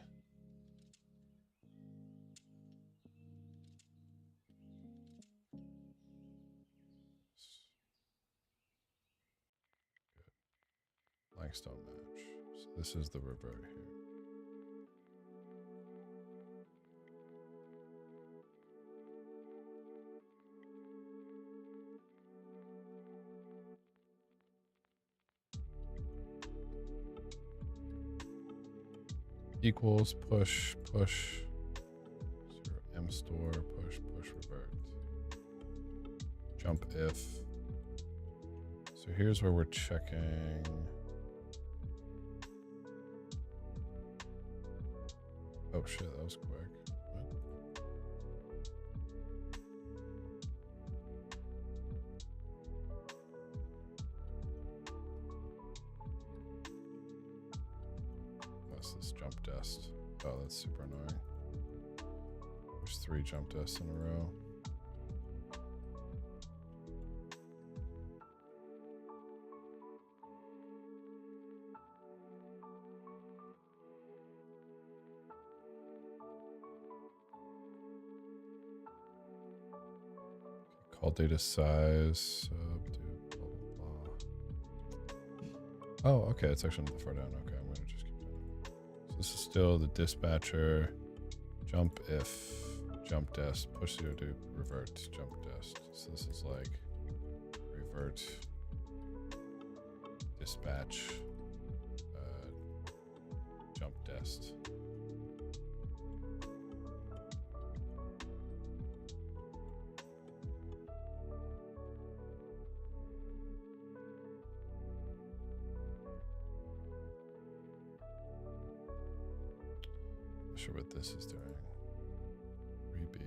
[SPEAKER 1] Blanks don't match. So this is the revert here. Equals push push 0 m store push push revert jump if. So here's where we're checking. Oh shit, that was quick. What? What's this jump dest? Oh, that's super annoying. There's 3 jump dests in a row. Call data size, sub, blah, blah, blah. Oh, okay, it's actually not that far down. Okay, I'm gonna just keep doing. So this is still the dispatcher, jump if, jump dest, push 0 to revert, jump dest. So this is like revert, dispatch, jump dest. Not sure what this is doing. Re-B.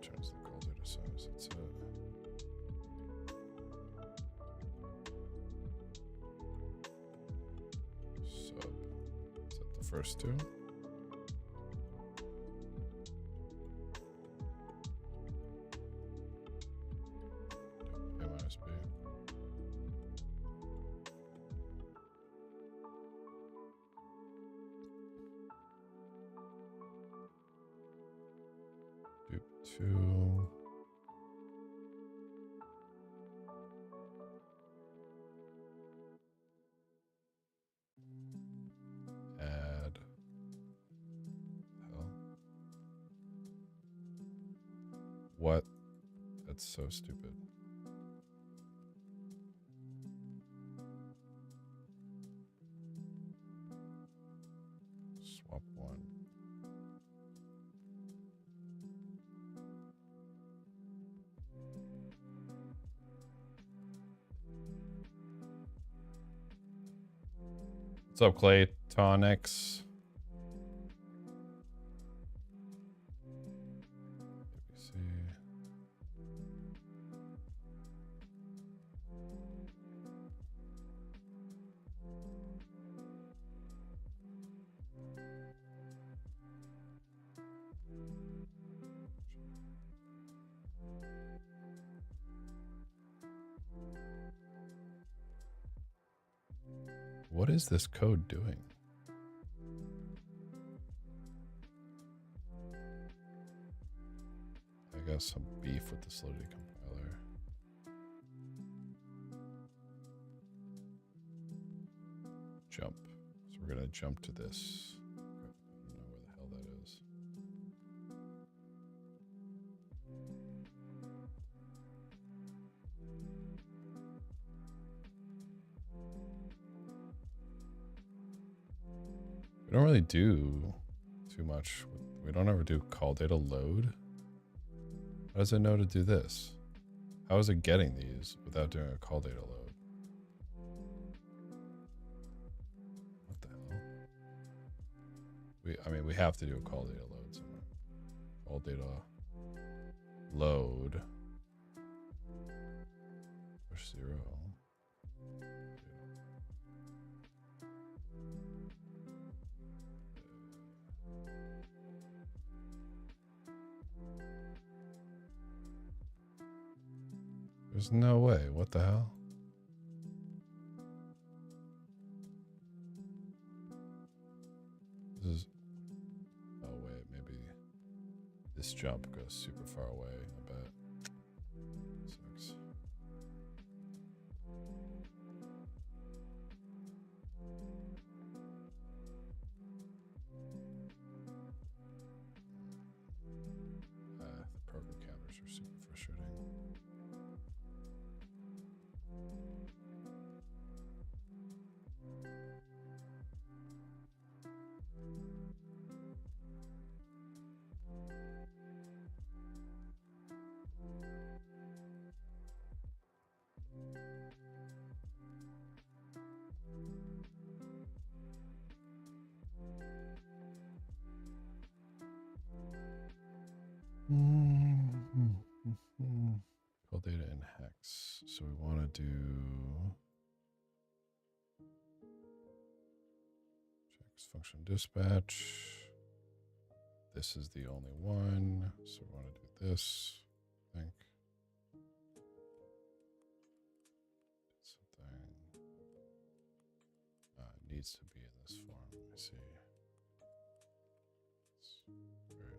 [SPEAKER 1] Returns the call data size. That's it. Sub. Is that the first 2? A minus B. Doop 2. Add. Hell. What? That's so stupid. Swap 1. What's up, Clay Tonics? what is this code doing? I got some beef with the slow decompiler. Jump. So we're gonna jump to this. I don't know where the hell that is. We don't really do too much. We don't ever do call data load. How does it know to do this? How is it getting these without doing a call data load? What the hell? I mean, we have to do a call data load somewhere. Call data load. Push 0. There's no way. What the hell? This is... Oh, wait. Maybe this jump goes super far away, I bet. Sucks. The program counters are super frustrating. Call data in hex. So we want to do checks function dispatch. This is the only one. So we want to do this. I think. Something. It needs to be in this form. Let me see. It's very annoying.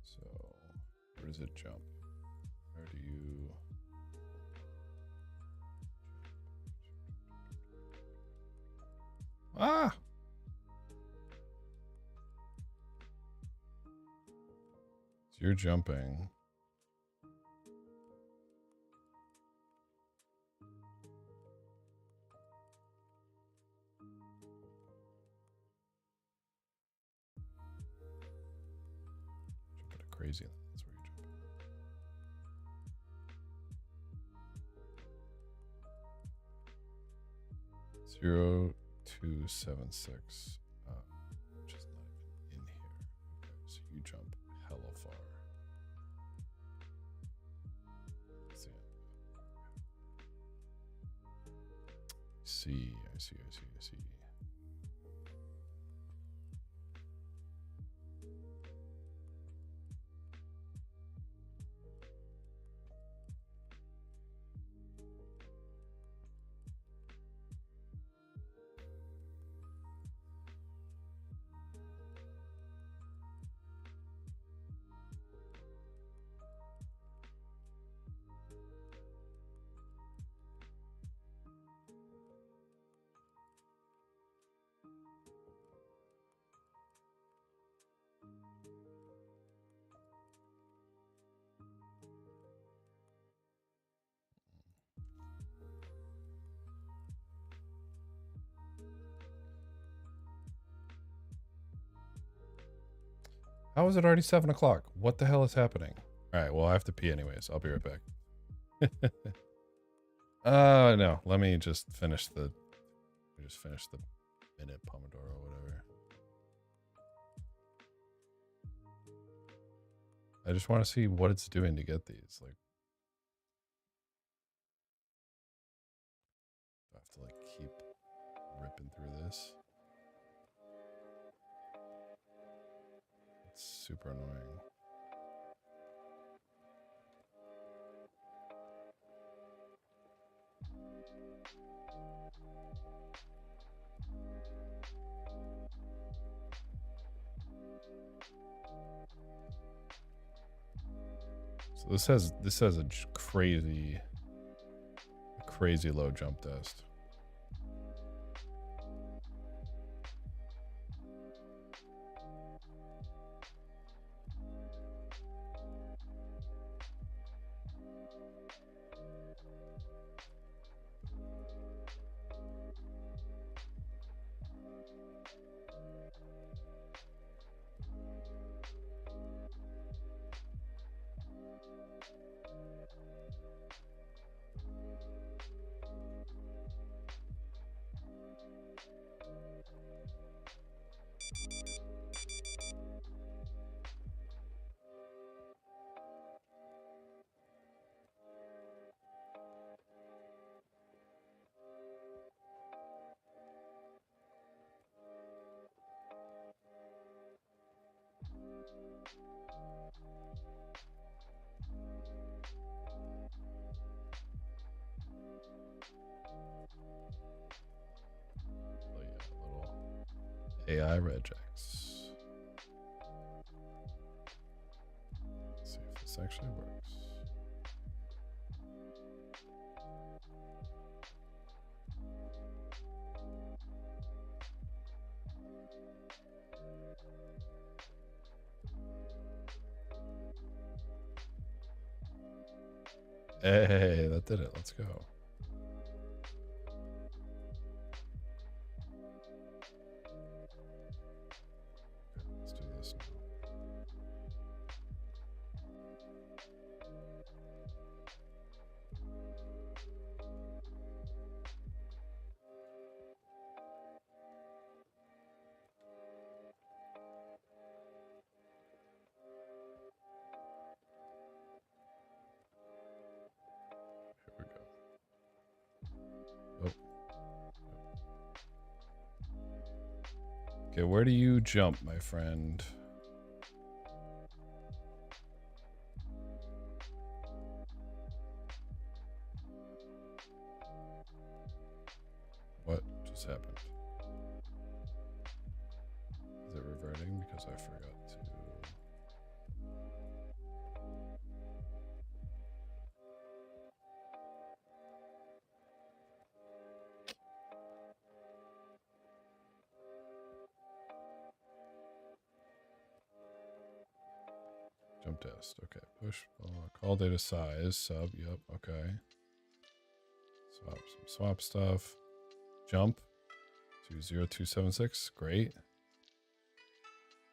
[SPEAKER 1] So, where does it jump? Where do you... Ah! So you're jumping. Crazy. That's where you jump. 0276, which is not even in here. Okay, so you jump hella far. That's the end. I see. How is it already 7 o'clock? What the hell is happening? All right, well, I have to pee anyways. I'll be right back. No, let me just finish the minute Pomodoro or whatever. I just want to see what it's doing to get these. Like, I have to like keep ripping through this. It's super annoying. So this has a crazy low jump test. AI regex. Let's see if this actually works. Hey, that did it. Let's go. Okay, where do you jump, my friend? What just happened? Is it reverting because I forgot to... Jump test. Okay. Push. Call data size. Sub. Yep. Okay. Swap some swap stuff. Jump to 0276. Great.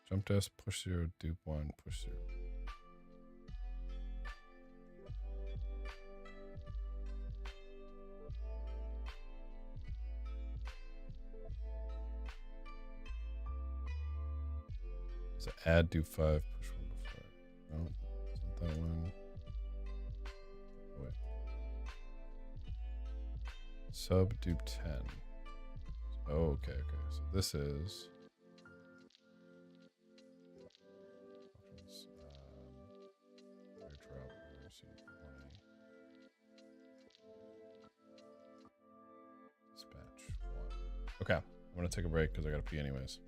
[SPEAKER 1] Jump test. Push 0. Dupe 1. Push 0. So add dupe 5. Push 1 before. No, it's not that one. Wait. Sub dupe 10. Oh, okay, okay. So this is airdropper C20. Dispatch 1. Okay, I'm gonna take a break because I gotta pee anyways.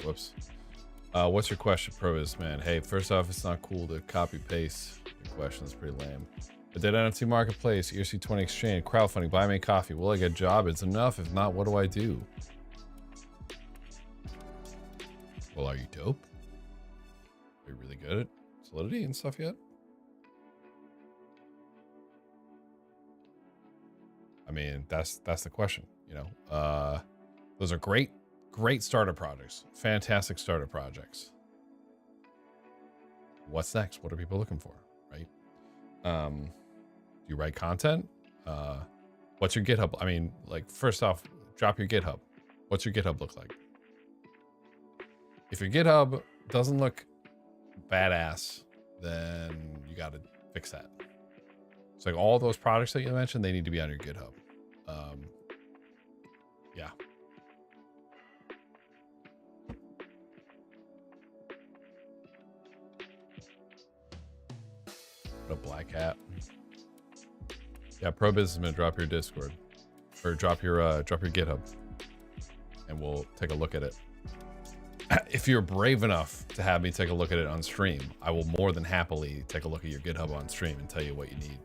[SPEAKER 1] Whoops. What's your question, Provis, man? Hey, first off, it's not cool to copy paste your question. It's pretty lame. But did NFT Marketplace, ERC20 Exchange, crowdfunding, buy me coffee. Will I get a job? It's enough. If not, what do I do? Well, are you dope? Are you really good at Solidity and stuff yet? I mean, that's the question, you know. Those are great starter projects. Fantastic starter projects. What's next? What are people looking for, right? Do you write content? What's your GitHub? I mean, like, first off, drop your GitHub. What's your GitHub look like? If your GitHub doesn't look badass, then you got to fix that. It's like all those products that you mentioned, they need to be on your GitHub. Yeah. Put a black hat. Yeah, Pro Businessman, drop your Discord or drop your GitHub, and we'll take a look at it. If you're brave enough to have me take a look at it on stream, I will more than happily take a look at your GitHub on stream and tell you what you need.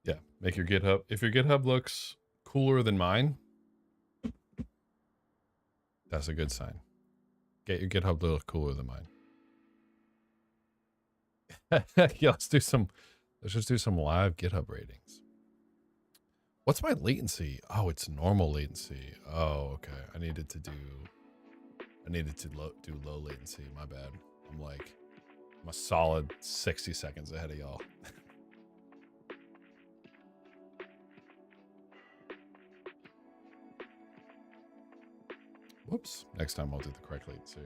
[SPEAKER 1] Yeah, make your GitHub. If your GitHub looks cooler than mine, that's a good sign. Get your GitHub to look cooler than mine. Yeah, let's just do some live GitHub ratings. What's my latency? Oh, it's normal latency. Oh, okay. I needed to do low latency. My bad. I'm a solid 60 seconds ahead of y'all. Whoops. Next time I'll do the correct latency.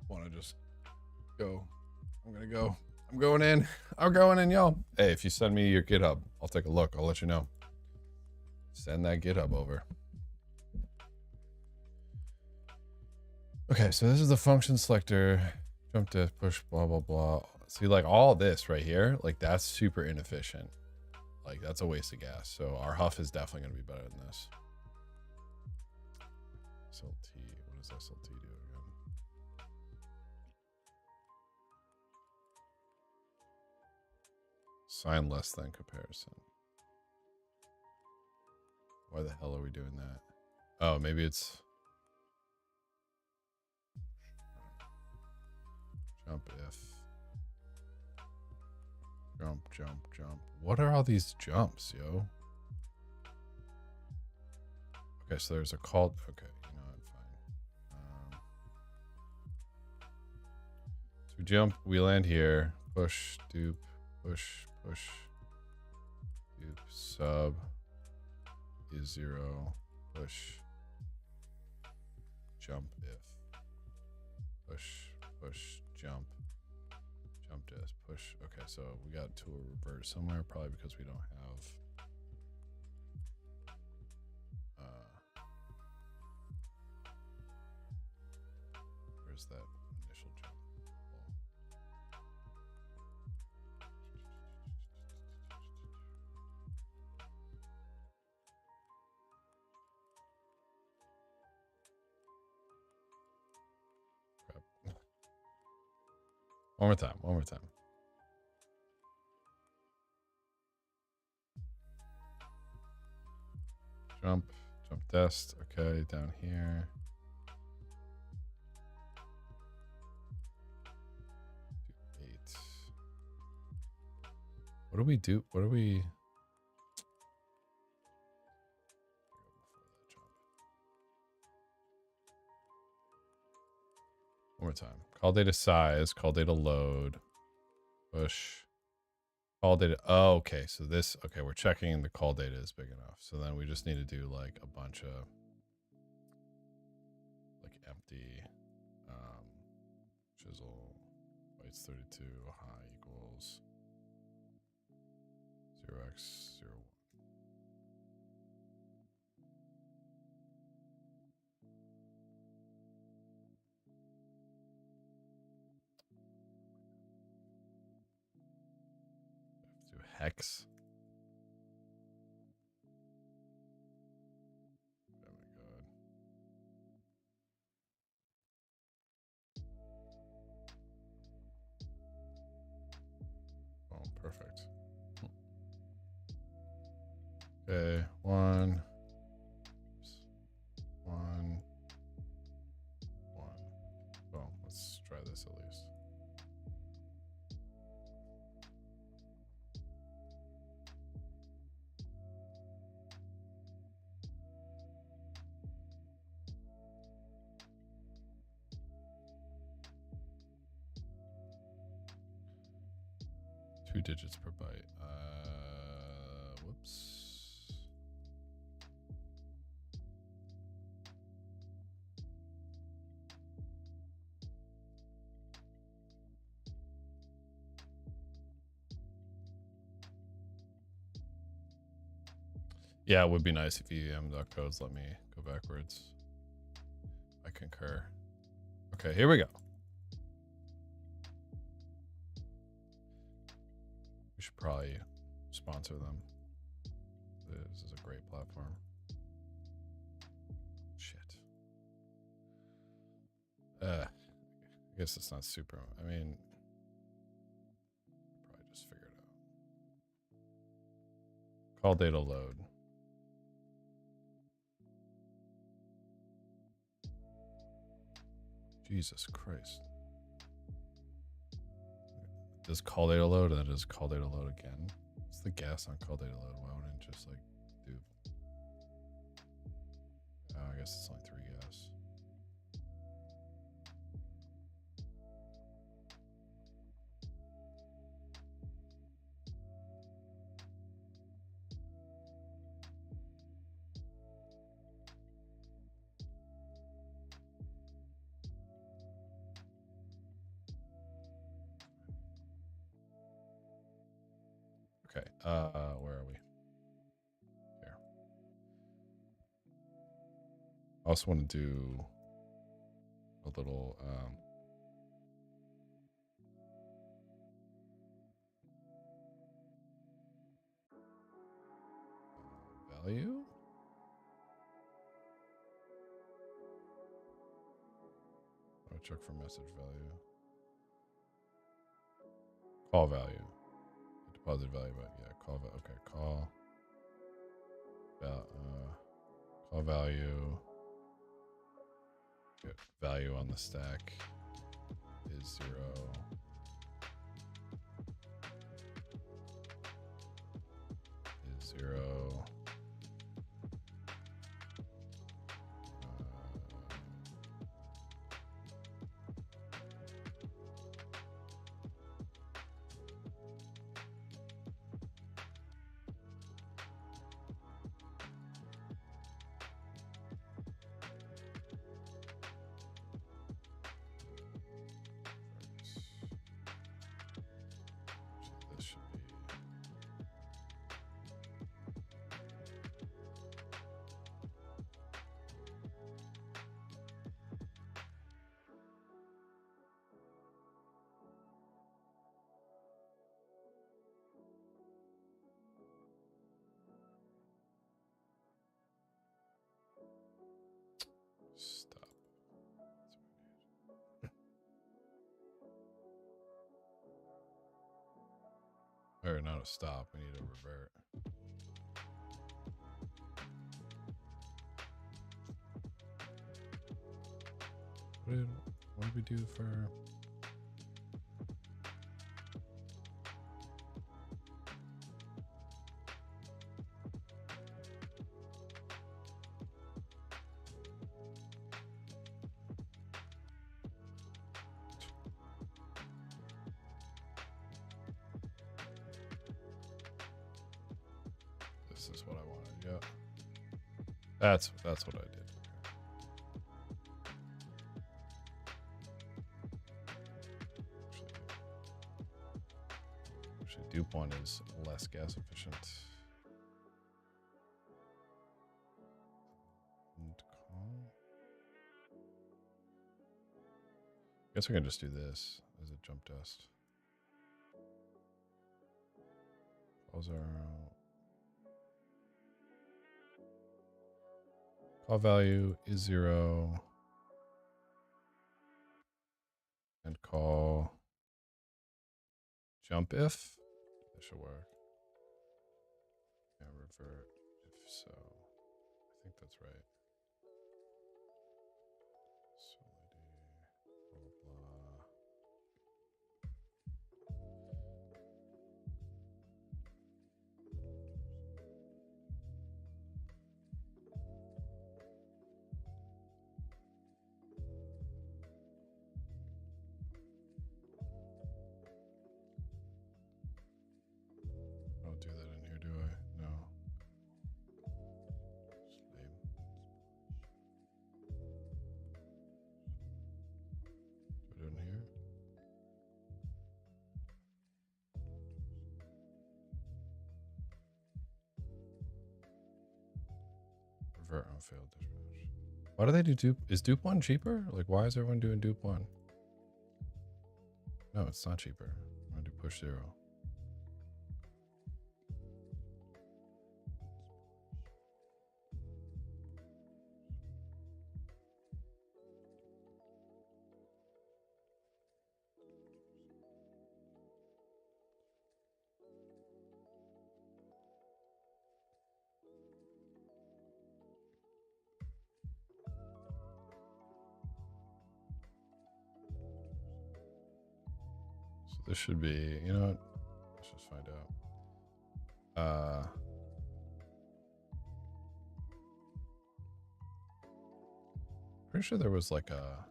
[SPEAKER 1] Want to just go. I'm gonna go. I'm going in. I'm going in, y'all. Hey, if you send me your GitHub, I'll take a look. I'll let you know. Send that GitHub over. Okay, so this is the function selector. Jump diff, push, blah, blah, blah. See, like all this right here, like that's super inefficient. Like that's a waste of gas. So our Huff is definitely gonna be better than this. SLT, what does SLT do again? Sign less than comparison. Why the hell are we doing that? Oh, maybe it's jump if. Jump, jump, jump. What are all these jumps, yo? Okay, so there's a call. Okay, you know what? Fine. So we jump, we land here. Push, dupe, push, push, dupe, sub is 0. Push, jump if. Push, push, jump. Jump disk, push. Okay, so we got to a revert somewhere, probably because we don't have was that initial jump? Crap. One more time. One more time. Jump dest. Okay, down here. Do 8. What do we do? What do we? One more time. Call data size. Call data load. Push. Call data. Oh, okay. So this. Okay, we're checking the call data is big enough. So then we just need to do like a bunch of like empty chisel bytes 32 high equals 0x01. Do hex. Oh my god. Oh, perfect. Okay, 1. 1. Well, let's try this at least. Two digits per byte. Whoops. Yeah, it would be nice if EVM.codes let me go backwards. I concur. Okay, here we go. We should probably sponsor them. This is a great platform. Shit. I guess it's not super. I mean, probably just figure it out. Call data load. Jesus Christ. Does call data load and then does call data load again? What's the gas on call data load? Why wouldn't it just like do? Oh, I guess it's only 3 gas. Okay, where are we? Here. I also want to do a little value. I'll check for message value. Call value. Deposit value, but yeah, call value. Okay, call value. Good. Value on the stack is 0. Is 0. Or not a stop, we need a revert. What did we do for... This is what I wanted, yeah. That's what I did. Actually, dupe one is less gas efficient. And call. I guess we can just do this as a jump test. Calls are call value is 0 and call jump if. That should work. Yeah, revert if so. I think that's right. Solidity, blah, blah, blah. I don't do that in here, do I? No. It's lame. Do I do it in here? Revert on failed dispatch. Why do they do dupe? Is dupe one cheaper? Like, why is everyone doing dupe one? No, it's not cheaper. I'm gonna do push 0. This should be, you know what? Let's just find out. Pretty sure there was like a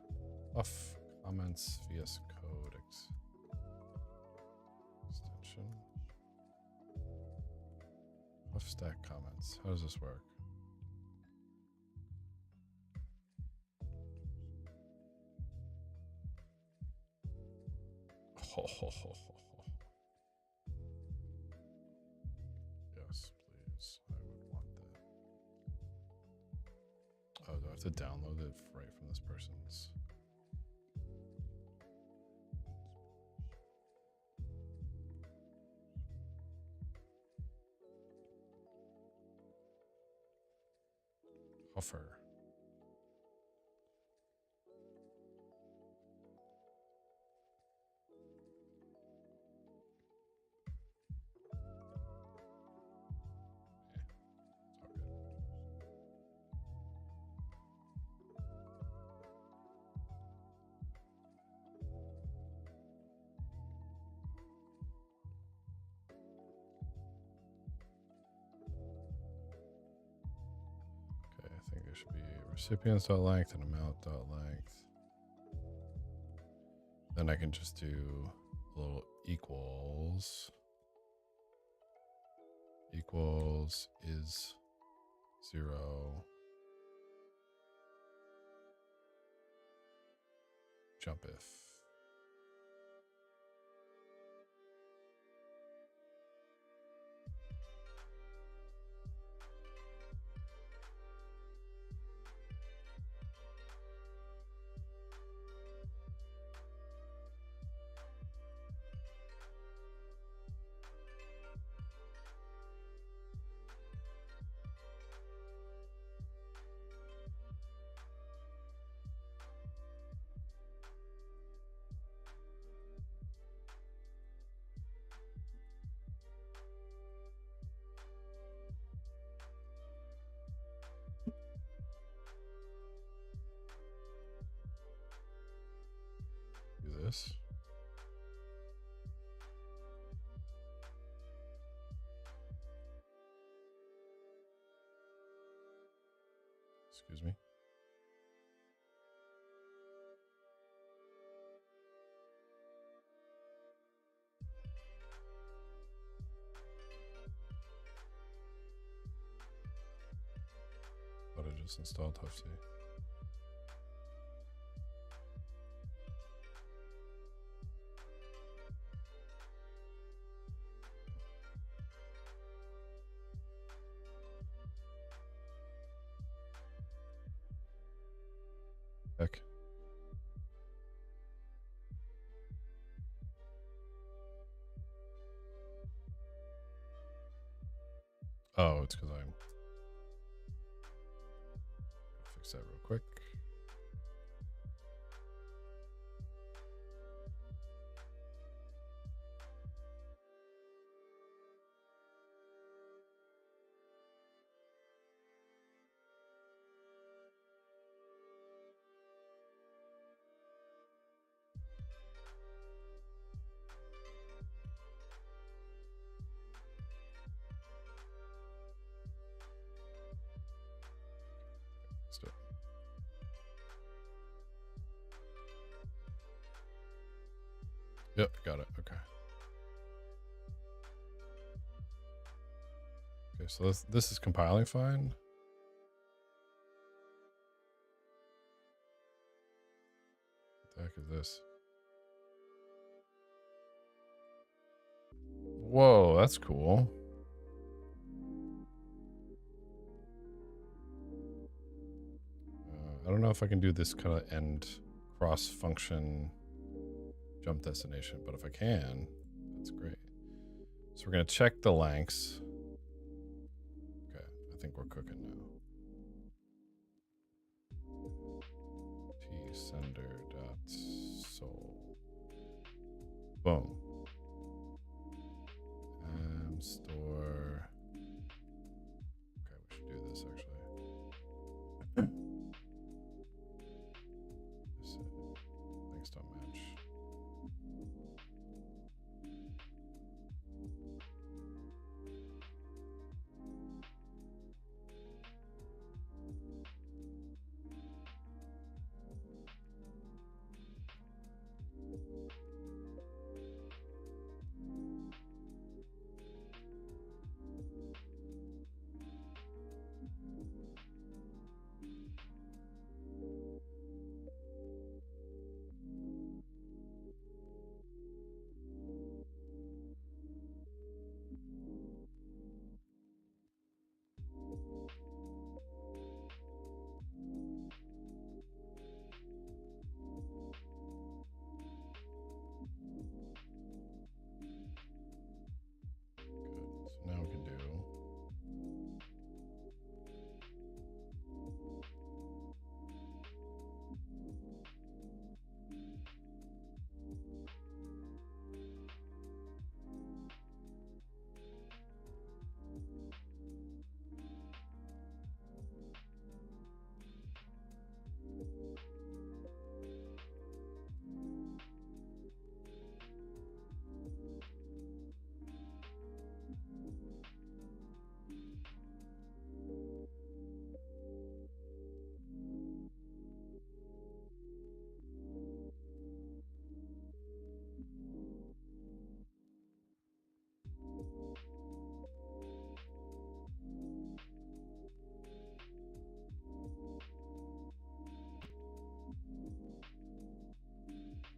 [SPEAKER 1] Huff comments VS Code extension. Huff stack comments. How does this work? Yes, please. I would want that. Oh, do I have to download it right from this person's? Huffer. I think there should be recipients.length and amount.length. Then I can just do a little equals. Equals is 0. Jump if. Excuse me. Thought I just installed Huff. Heck. Oh, it's because I'm fix that real quick. Fixed it. Yep, got it. Okay. Okay, so this is compiling fine. What the heck is this? Whoa, that's cool. I don't know if I can do this kind of end cross function jump destination, but if I can, that's great. So we're going to check the lengths. Okay, I think we're cooking now. tsender.sol. Boom. Store. Okay, we should do this actually. Links don't match. Now we can do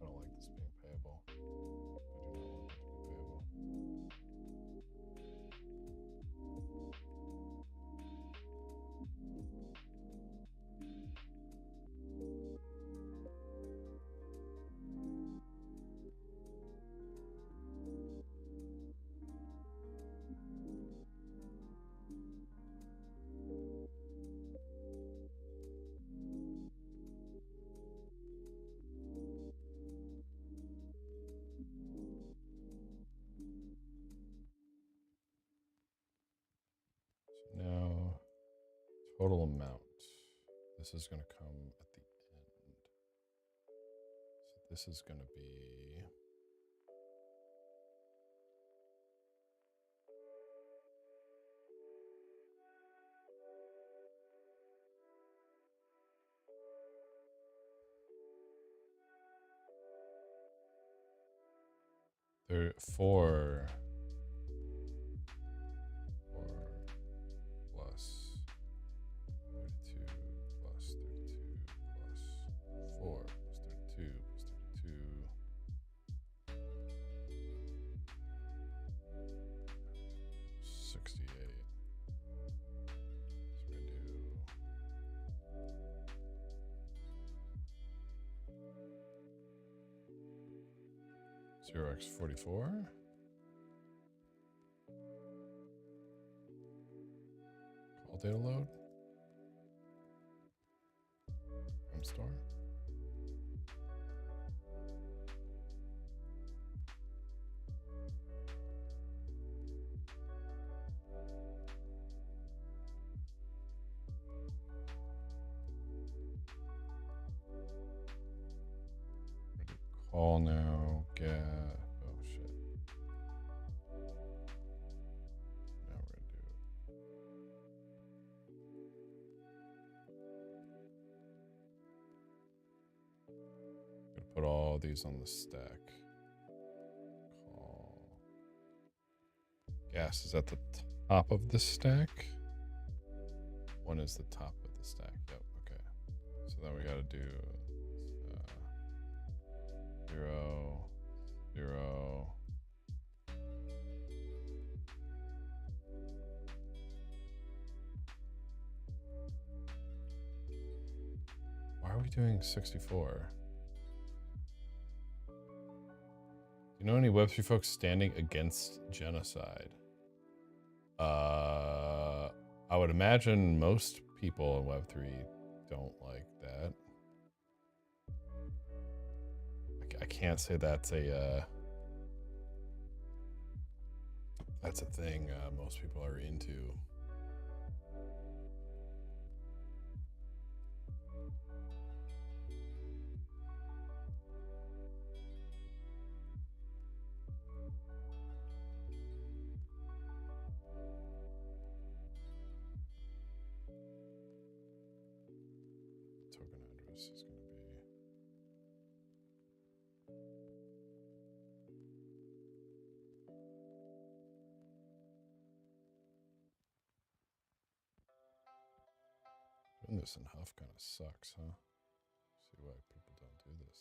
[SPEAKER 1] I don't like this being payable. I do not want it to be payable. So now, total amount. This is going to come at the end. So this is going to be 4 plus 32 plus 32 plus 4 plus 32 plus 32. 68. So we're gonna do 0x44. Call data load. From store. Call now, get, oh shit. Now we're gonna do Gonna put all these on the stack. Call. Gas is at the top of the stack. One is the top of the stack. Yep, okay. So then we gotta do 0, 0. Why are we doing 64? Do you know any Web3 folks standing against genocide? I would imagine most people in Web3 don't like that. I can't say that's a thing most people are into. Token address is going to be doing this in Huff kind of sucks, huh? See why people don't do this.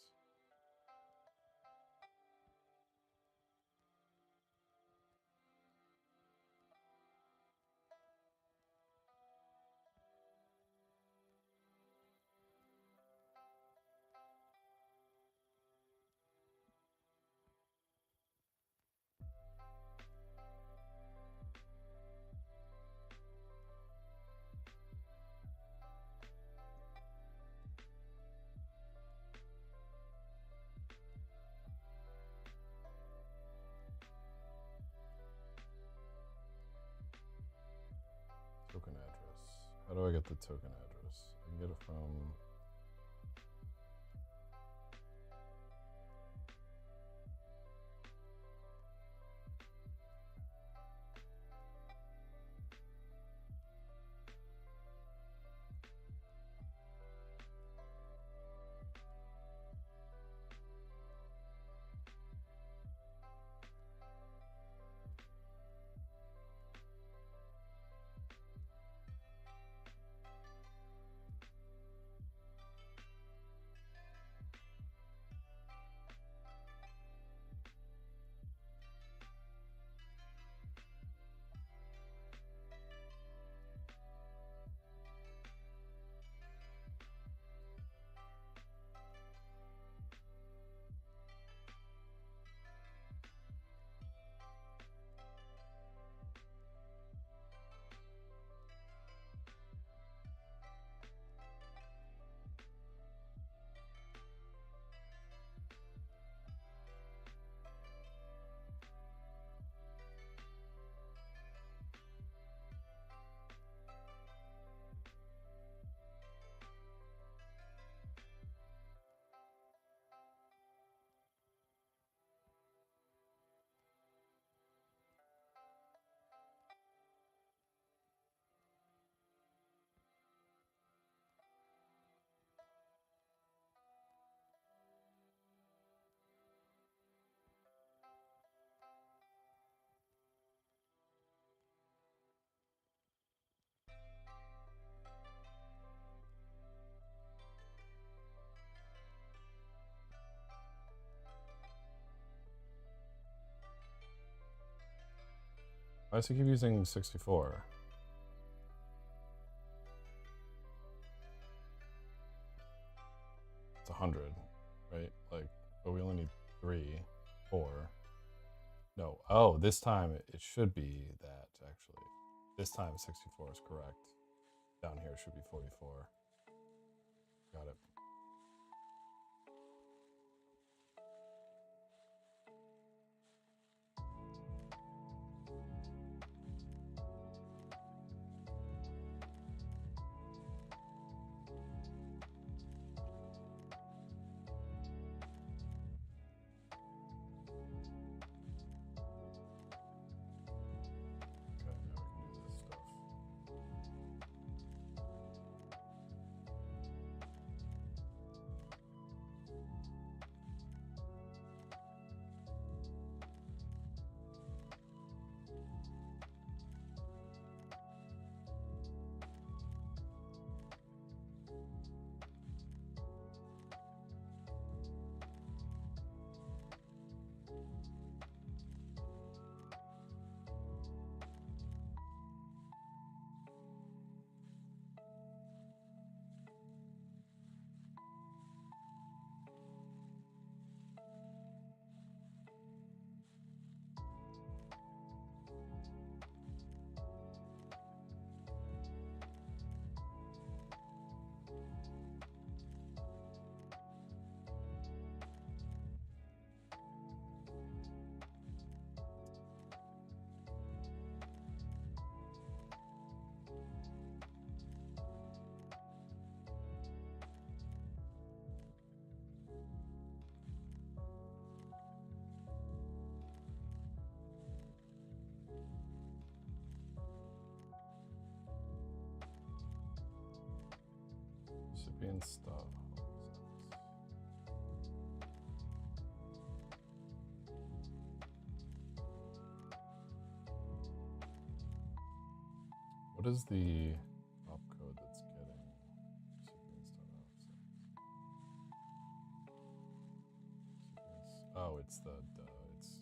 [SPEAKER 1] Token address. How do I get the token address? I can get it from Why does he keep using 64? It's 100, right? Like, but we only need 3, 4. No, oh, this time it should be that, actually. This time 64 is correct. Down here it should be 44. Got it. Recipient stuff. What is the opcode that's getting recipients.offset? Oh, it's the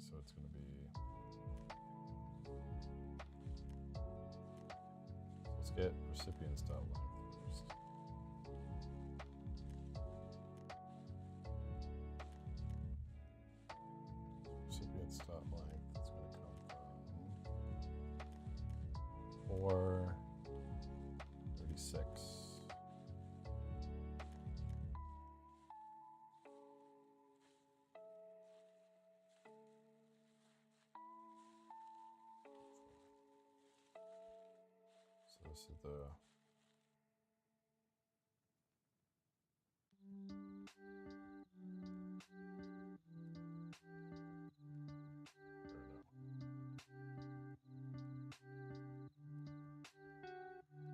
[SPEAKER 1] so it's going to be. Let's get recipients.length first. Recipients.length. It's going to come from 436. So this is the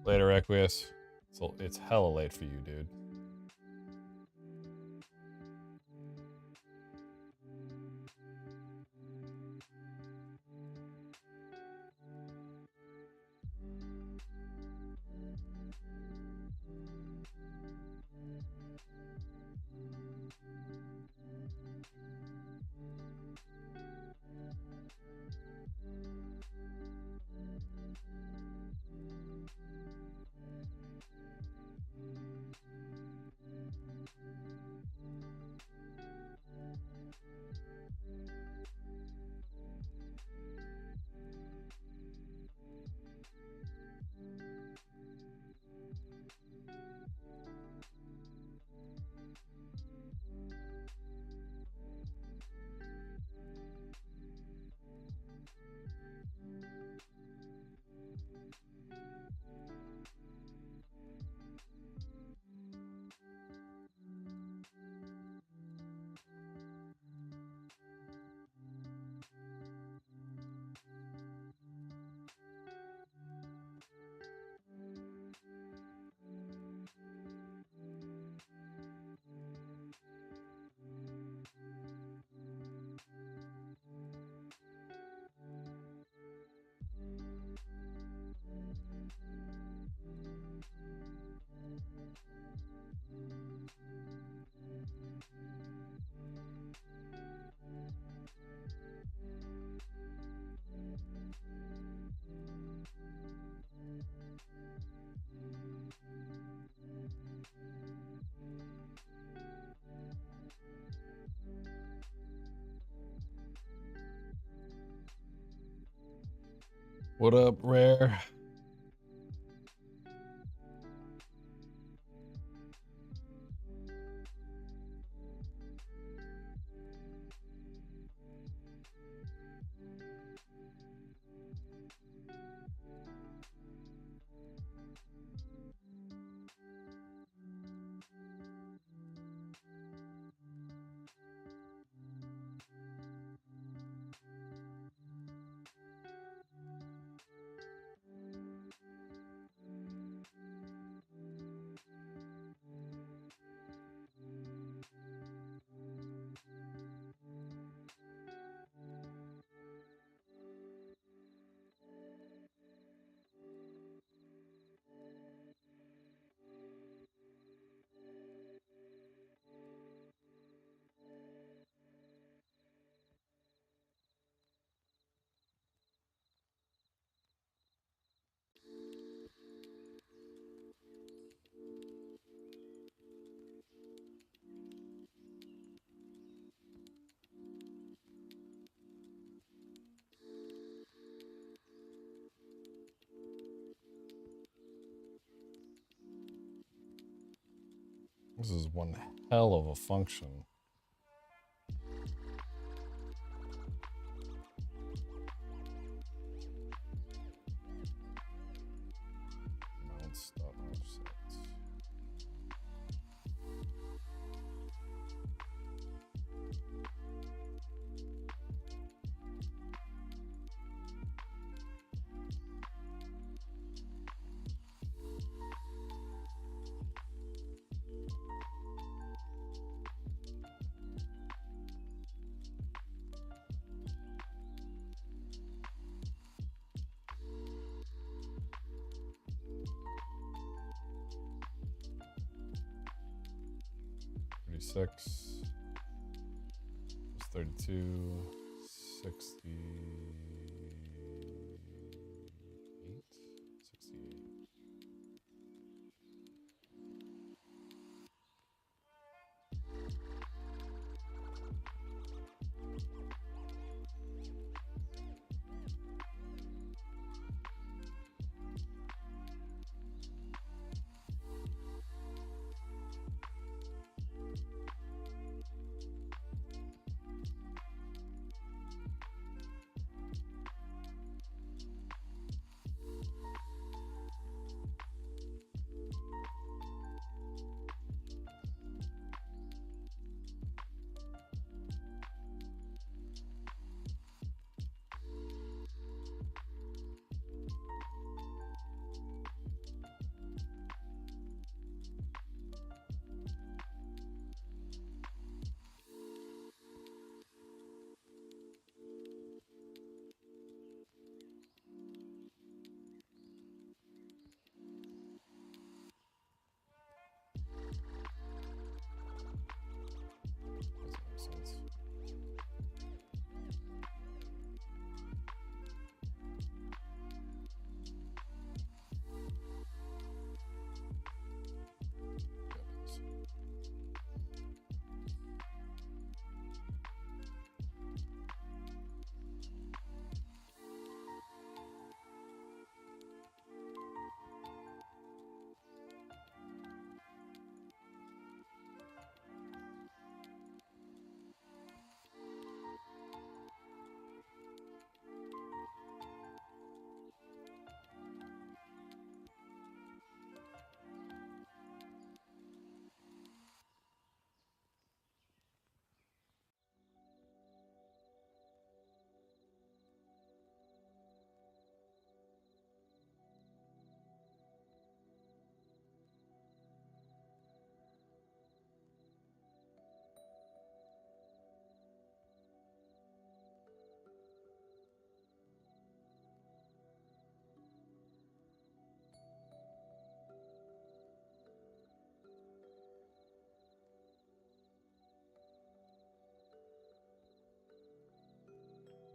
[SPEAKER 1] later, Equius. So it's hella late for you, dude. What up, Rare? This is one hell of a function. Mount stop offset. Six, 32, 68, 68.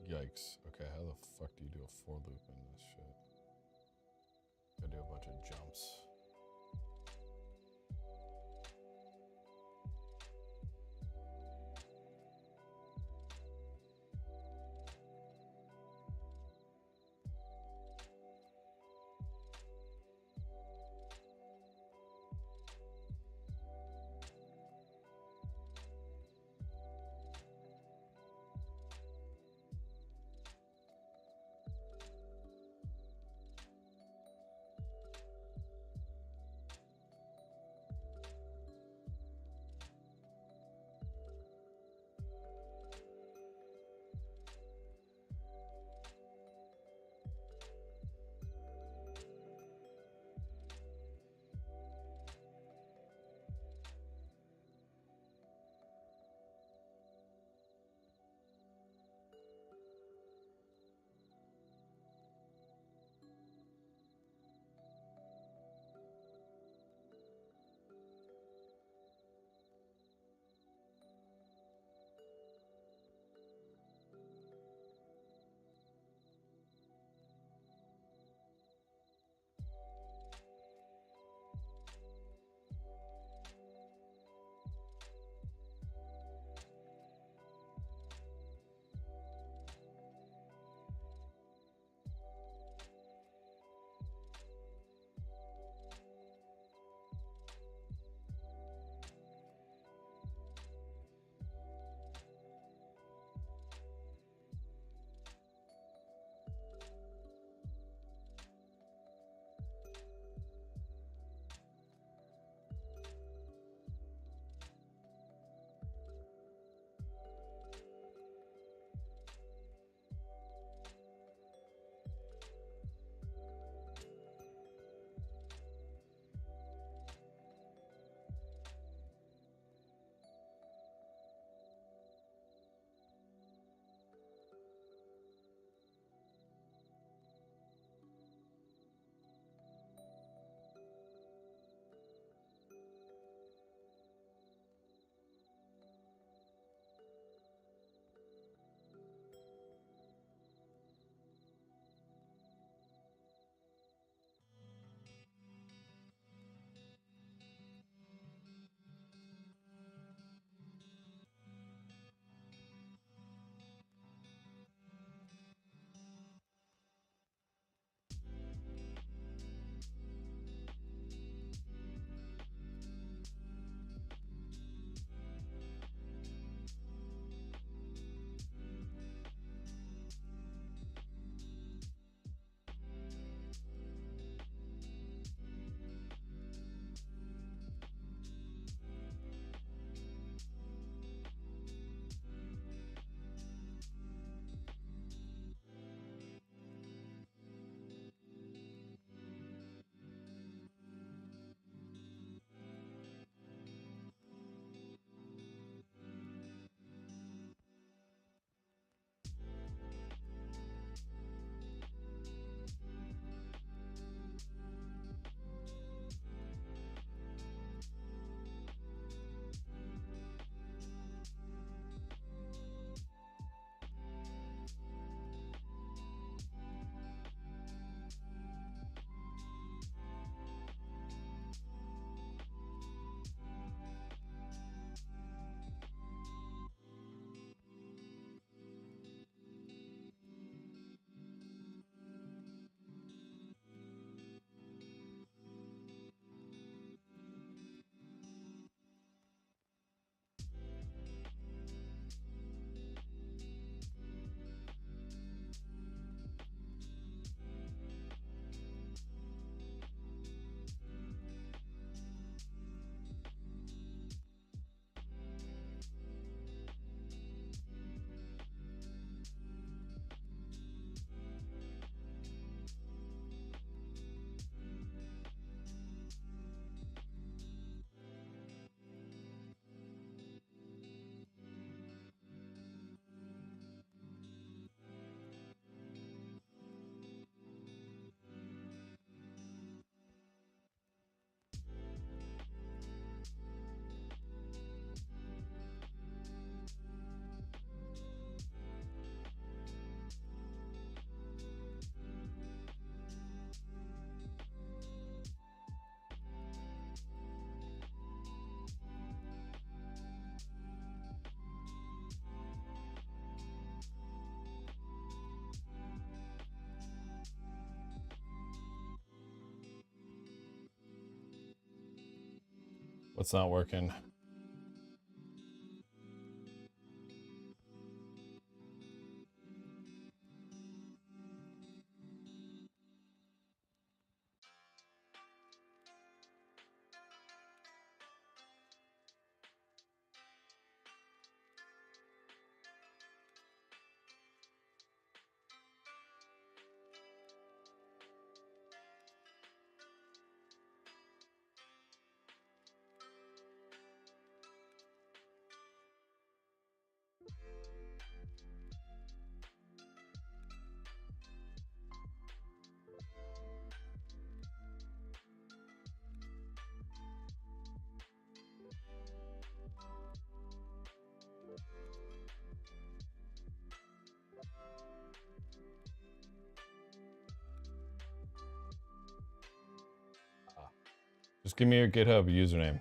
[SPEAKER 1] Yikes. Okay, how the fuck do you do a for loop in this shit? Gotta do a bunch of jumps. What's not working? Just give me your GitHub username.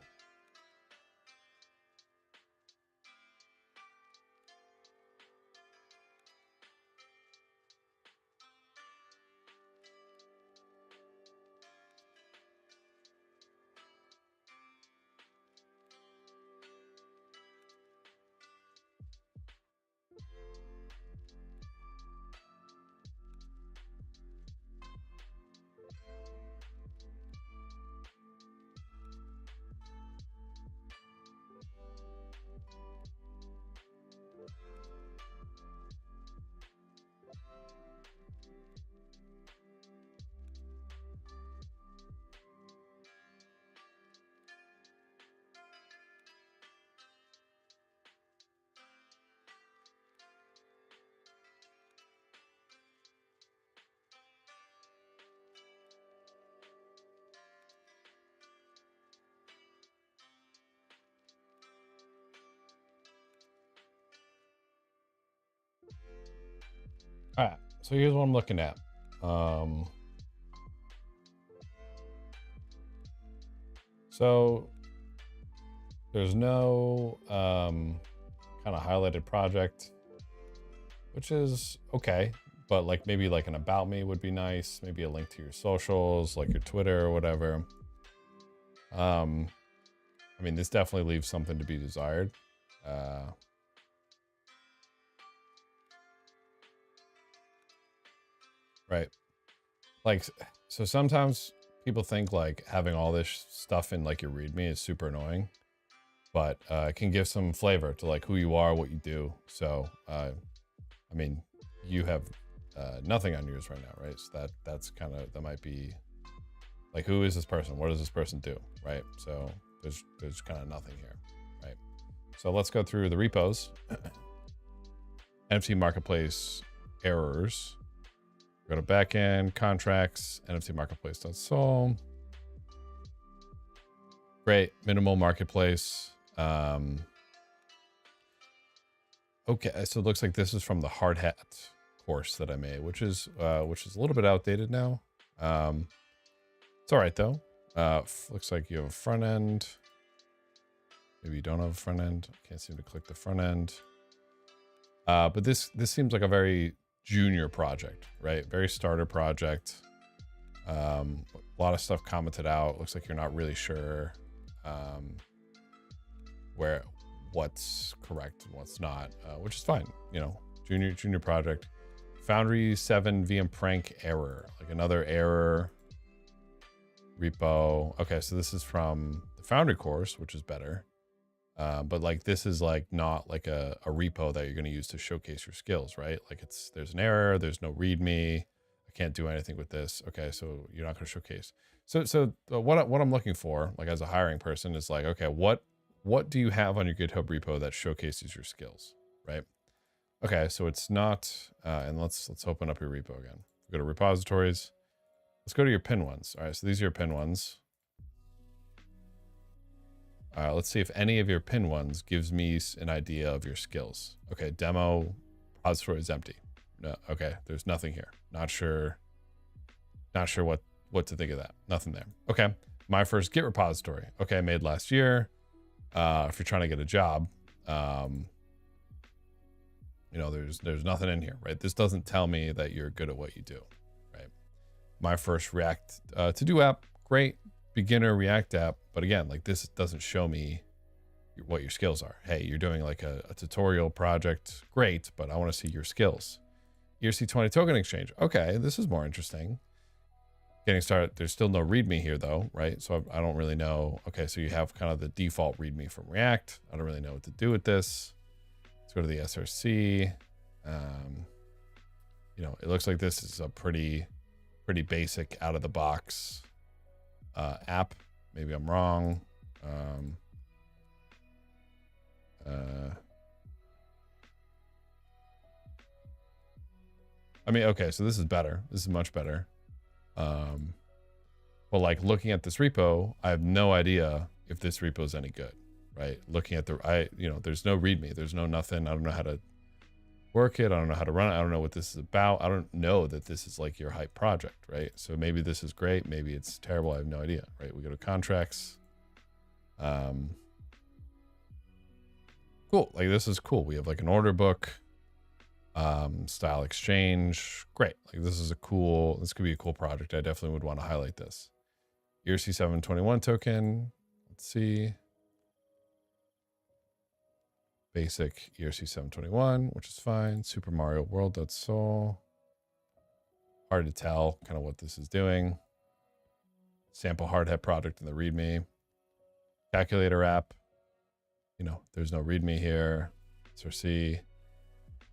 [SPEAKER 1] All right, so here's what I'm looking at. So there's no kind of highlighted project, which is okay, but like maybe like an about me would be nice. Maybe a link to your socials, like your Twitter or whatever. I mean, this definitely leaves something to be desired. Right. Like, so sometimes people think like having all this stuff in like your README is super annoying, but it can give some flavor to like who you are, what you do. So, I mean, you have nothing on yours right now, right? So that's kind of, that might be like, who is this person? What does this person do, right? So there's kind of nothing here, right? So let's go through the repos. NFT marketplace errors. Go to backend, contracts, NFT marketplace.sol. Great, minimal marketplace. Okay, so it looks like this is from the hard hat course that I made, which is a little bit outdated now. It's all right though. Looks like you have a front end. Maybe you don't have a front end. I can't seem to click the front end. But this seems like a very junior project, right? Very starter project. A lot of stuff commented out. Looks like you're not really sure what's correct and what's not, which is fine. You know, junior project. Foundry 7 VM prank error, like another error. Repo. Okay, so this is from the Foundry course, which is better. But like this is like not like a repo that you're going to use to showcase your skills, right? Like there's an error, there's no README, I can't do anything with this. Okay, so you're not going to showcase. So what I'm looking for, like as a hiring person, is like, okay, what do you have on your GitHub repo that showcases your skills, right? Okay, so it's not, and let's open up your repo again. Go to repositories. Let's go to your pin ones. All right, so these are your pin ones. Let's see if any of your pin ones gives me an idea of your skills. Okay, demo repository is empty. No, okay, there's nothing here. Not sure what to think of that. Nothing there. Okay, my first Git repository. Okay, made last year. If you're trying to get a job, you know, there's nothing in here, right? This doesn't tell me that you're good at what you do, right? My first React to-do app, great. beginner React app, but again, like this doesn't show me what your skills are. Hey, you're doing like a tutorial project, great, but I want to see your skills. ERC20 token exchange. Okay, this is more interesting. Getting started. There's still no README here though, right? So I don't really know. Okay, so you have kind of the default README from React. I don't really know what to do with this. Let's go to the SRC. You know, it looks like this is a pretty basic out of the box app. Maybe I'm wrong. I mean, okay, so this is better. This is much better. But like looking at this repo, I have no idea if this repo is any good, right? Looking at you know, there's no README, there's no nothing. I don't know how to work it. I don't know how to run it. I don't know what this is about. I don't know that this is like your hype project, right? So maybe this is great. Maybe it's terrible. I have no idea, right? We go to contracts. Cool. Like this is cool. We have like an order book, style exchange. Great. Like this could be a cool project. I definitely would want to highlight this. ERC721 token. Let's see. Basic ERC721, which is fine. Super Mario World.sol. Hard to tell kind of what this is doing. Sample hardhat project in the README. Calculator app. You know, there's no README here. SRC.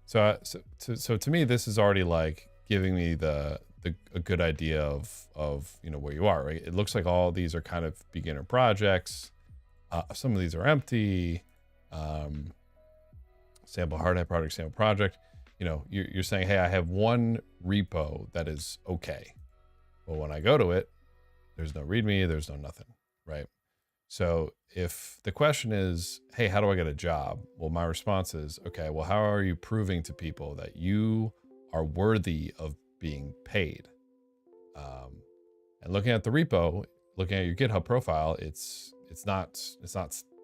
[SPEAKER 1] So to me, this is already like giving me a good idea of you know where you are, right? It looks like all these are kind of beginner projects. Some of these are empty. Sample hardhat project, sample project. You know, you're saying, hey, I have one repo that is okay. But when I go to it, there's no README, there's no nothing, right? So if the question is, hey, how do I get a job? Well, my response is, okay, well, how are you proving to people that you are worthy of being paid? And looking at the repo, looking at your GitHub profile, it's not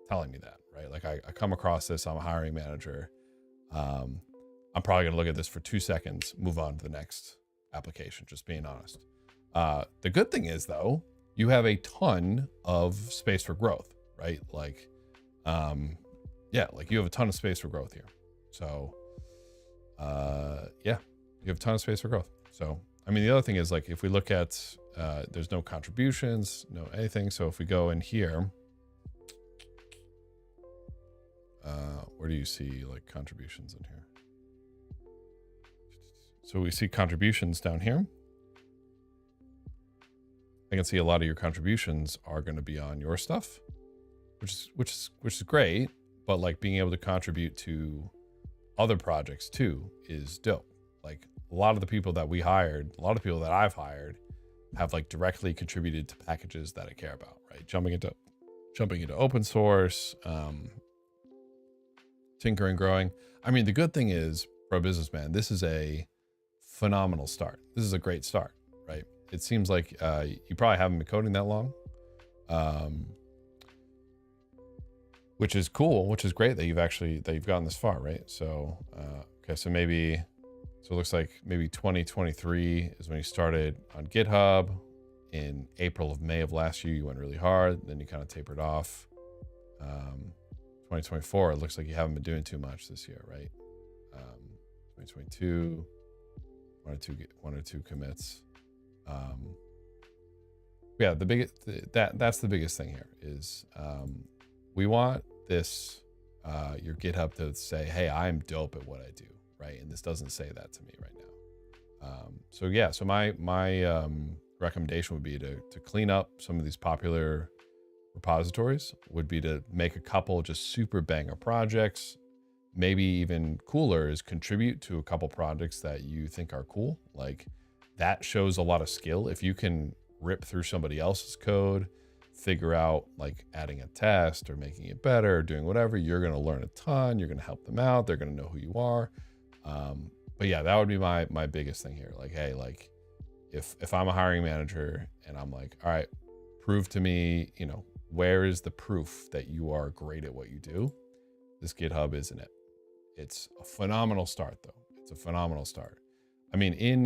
[SPEAKER 1] telling me that, right? Like I come across this, I'm a hiring manager. I'm probably gonna look at this for 2 seconds, move on to the next application, just being honest. The good thing is though, you have a ton of space for growth, right? Like, yeah, like you have a ton of space for growth here. So, yeah, you have a ton of space for growth. So, I mean, the other thing is like, if we look at, there's no contributions, no anything. So if we go in here, where do you see like contributions in here? So we see contributions down here. I can see a lot of your contributions are going to be on your stuff, which is great. But like being able to contribute to other projects too is dope. Like a lot of the people that we hired, a lot of people that I've hired have like directly contributed to packages that I care about, right? Jumping into open source, tinkering, growing. I mean, the good thing is, pro businessman, this is a phenomenal start. This is a great start, right? It seems like you probably haven't been coding that long, which is cool, which is great that you've gotten this far, right? So, okay, so maybe, so it looks like maybe 2023 is when you started on GitHub. In April of May of last year, you went really hard, then you kind of tapered off. 2024, it looks like you haven't been doing too much this year, right? 2022, one or two commits. Yeah, that's the biggest thing here is we want this your GitHub to say, hey, I'm dope at what I do, right? And this doesn't say that to me right now. So yeah, so my recommendation would be to clean up some of these popular repositories, would be to make a couple just super banger projects. Maybe even cooler is contribute to a couple projects that you think are cool. Like that shows a lot of skill. If you can rip through somebody else's code, figure out like adding a test or making it better or doing whatever, you're going to learn a ton. You're going to help them out. They're going to know who you are. But yeah, that would be my biggest thing here. Like, hey, like if I'm a hiring manager and I'm like, all right, prove to me, you know, where is the proof that you are great at what you do? This GitHub isn't it. It's a phenomenal start though. It's a phenomenal start. I mean, in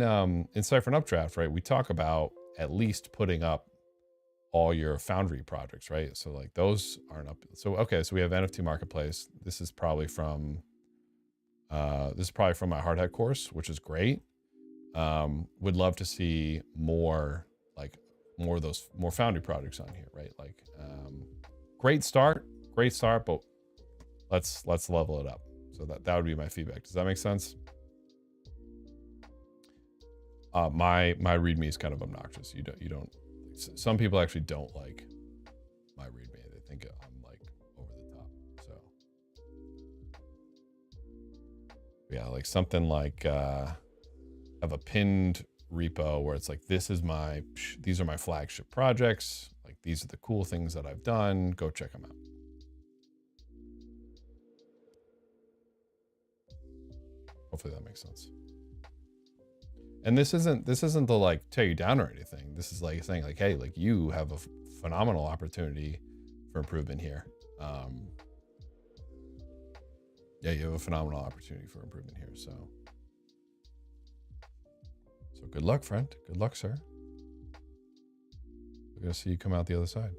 [SPEAKER 1] Cypher and Updraft, right, we talk about at least putting up all your Foundry projects, right? So like those aren't up. So okay, so we have NFT Marketplace. This is probably from my hard hat course, which is great. Would love to see more of those more Foundry projects on here, right? Like great start, but let's level it up. So that would be my feedback. Does that make sense? My README is kind of obnoxious. You don't. Some people actually don't like my README. They think I'm like over the top. So yeah, like something like have a pinned repo where it's like, these are my flagship projects. Like these are the cool things that I've done. Go check them out. Hopefully that makes sense. And this isn't to like tear you down or anything. This is like saying like, hey, like you have a phenomenal opportunity for improvement here. Yeah, you have a phenomenal opportunity for improvement here. So good luck, friend. Good luck, sir. We're gonna see you come out the other side.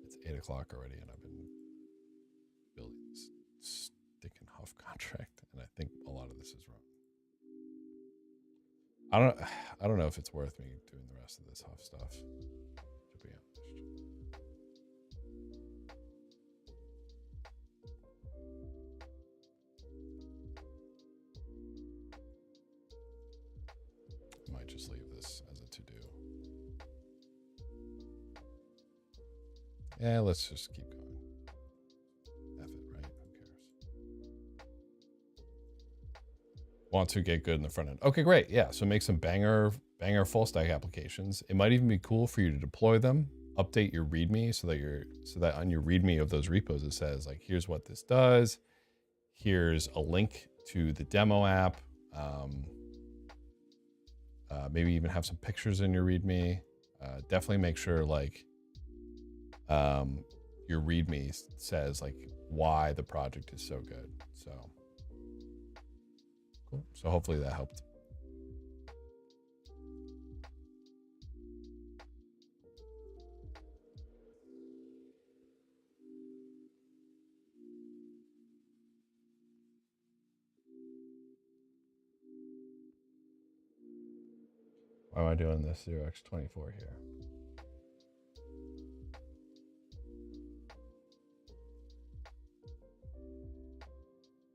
[SPEAKER 1] It's 8 o'clock already, and I've been building this sticking Huff contract, and I think a lot of this is wrong. I don't know if it's worth me doing the rest of this Huff stuff, to be honest. I might just leave this as a to-do. Yeah, let's just keep going. F it, right? Who cares? Want to get good in the front end. Okay, great. Yeah, so make some banger full stack applications. It might even be cool for you to deploy them, update your README so that on your README of those repos it says like, here's what this does. Here's a link to the demo app. Maybe even have some pictures in your README. Definitely make sure like your README says like why the project is so good. So cool. So hopefully that helped. Why am I doing this 0x24 here?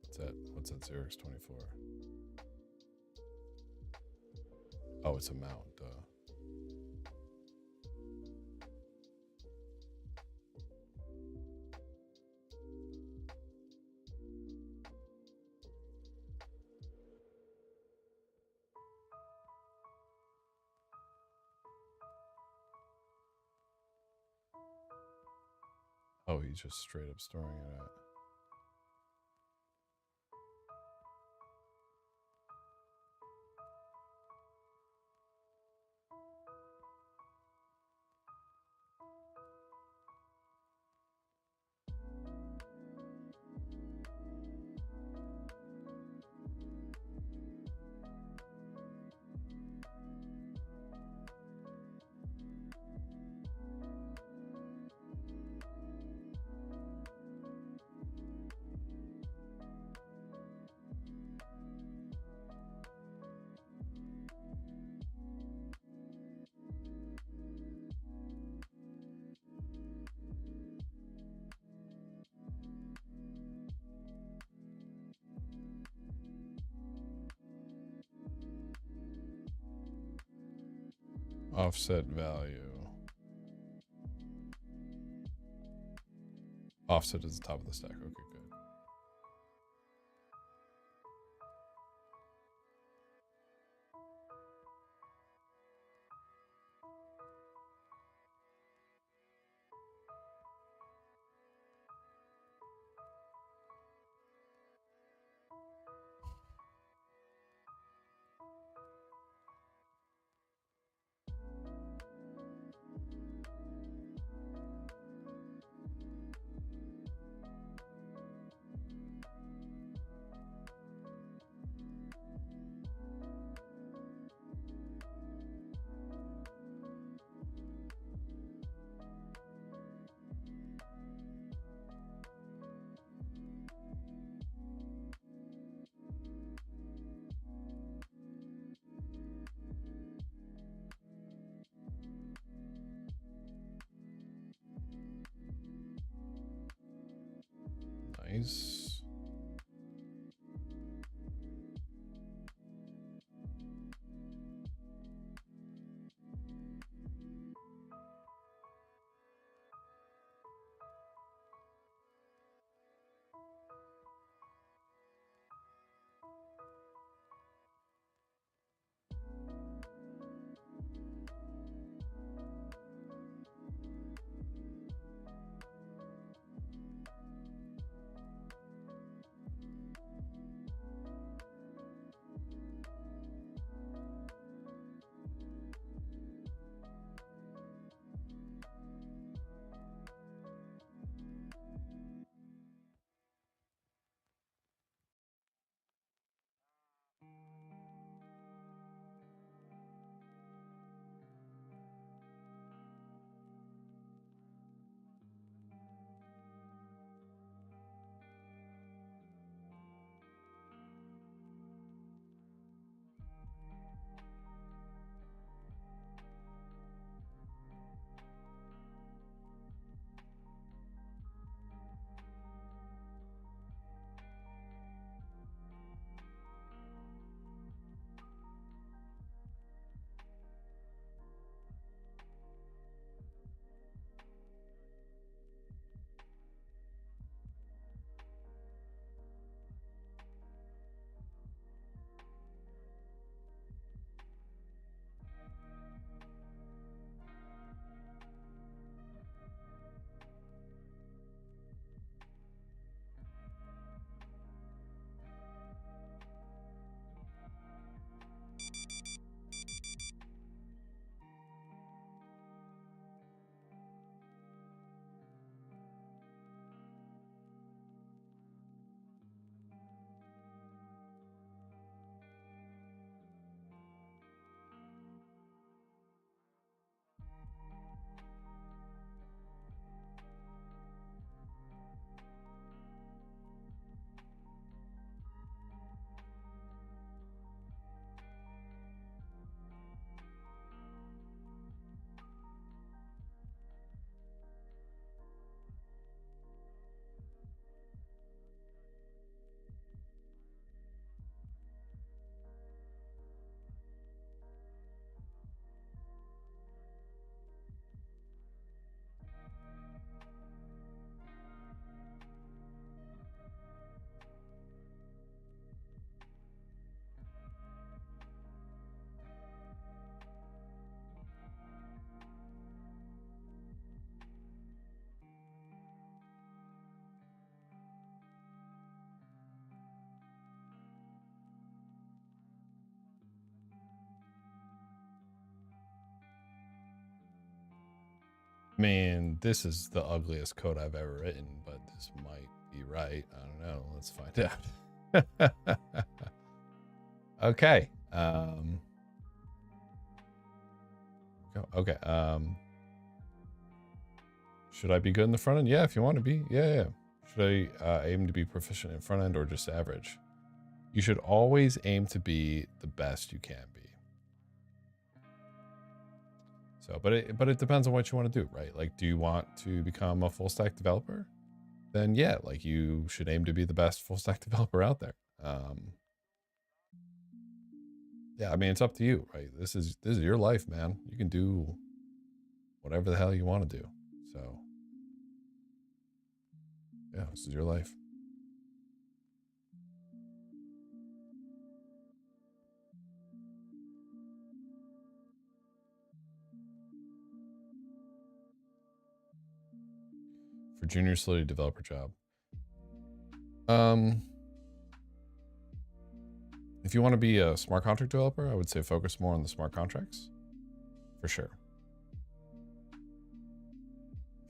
[SPEAKER 1] What's that 0x24? Oh, it's a mount. Oh, he's just straight up storing it at. Offset value. Offset is the top of the stack. Okay, good. noise. I mean, this is the ugliest code I've ever written, but this might be right. I don't know. Let's find out. Okay. Okay. Should I be good in the front end? Yeah, if you want to be. Yeah. Should I aim to be proficient in front end or just average? You should always aim to be the best you can be. So, but it depends on what you want to do, right? Like, do you want to become a full stack developer? Then yeah, like you should aim to be the best full stack developer out there. Yeah, I mean, it's up to you, right? This is your life, man. You can do whatever the hell you want to do. So yeah, this is your life. For junior slowly developer job. If you want to be a smart contract developer, I would say focus more on the smart contracts. For sure.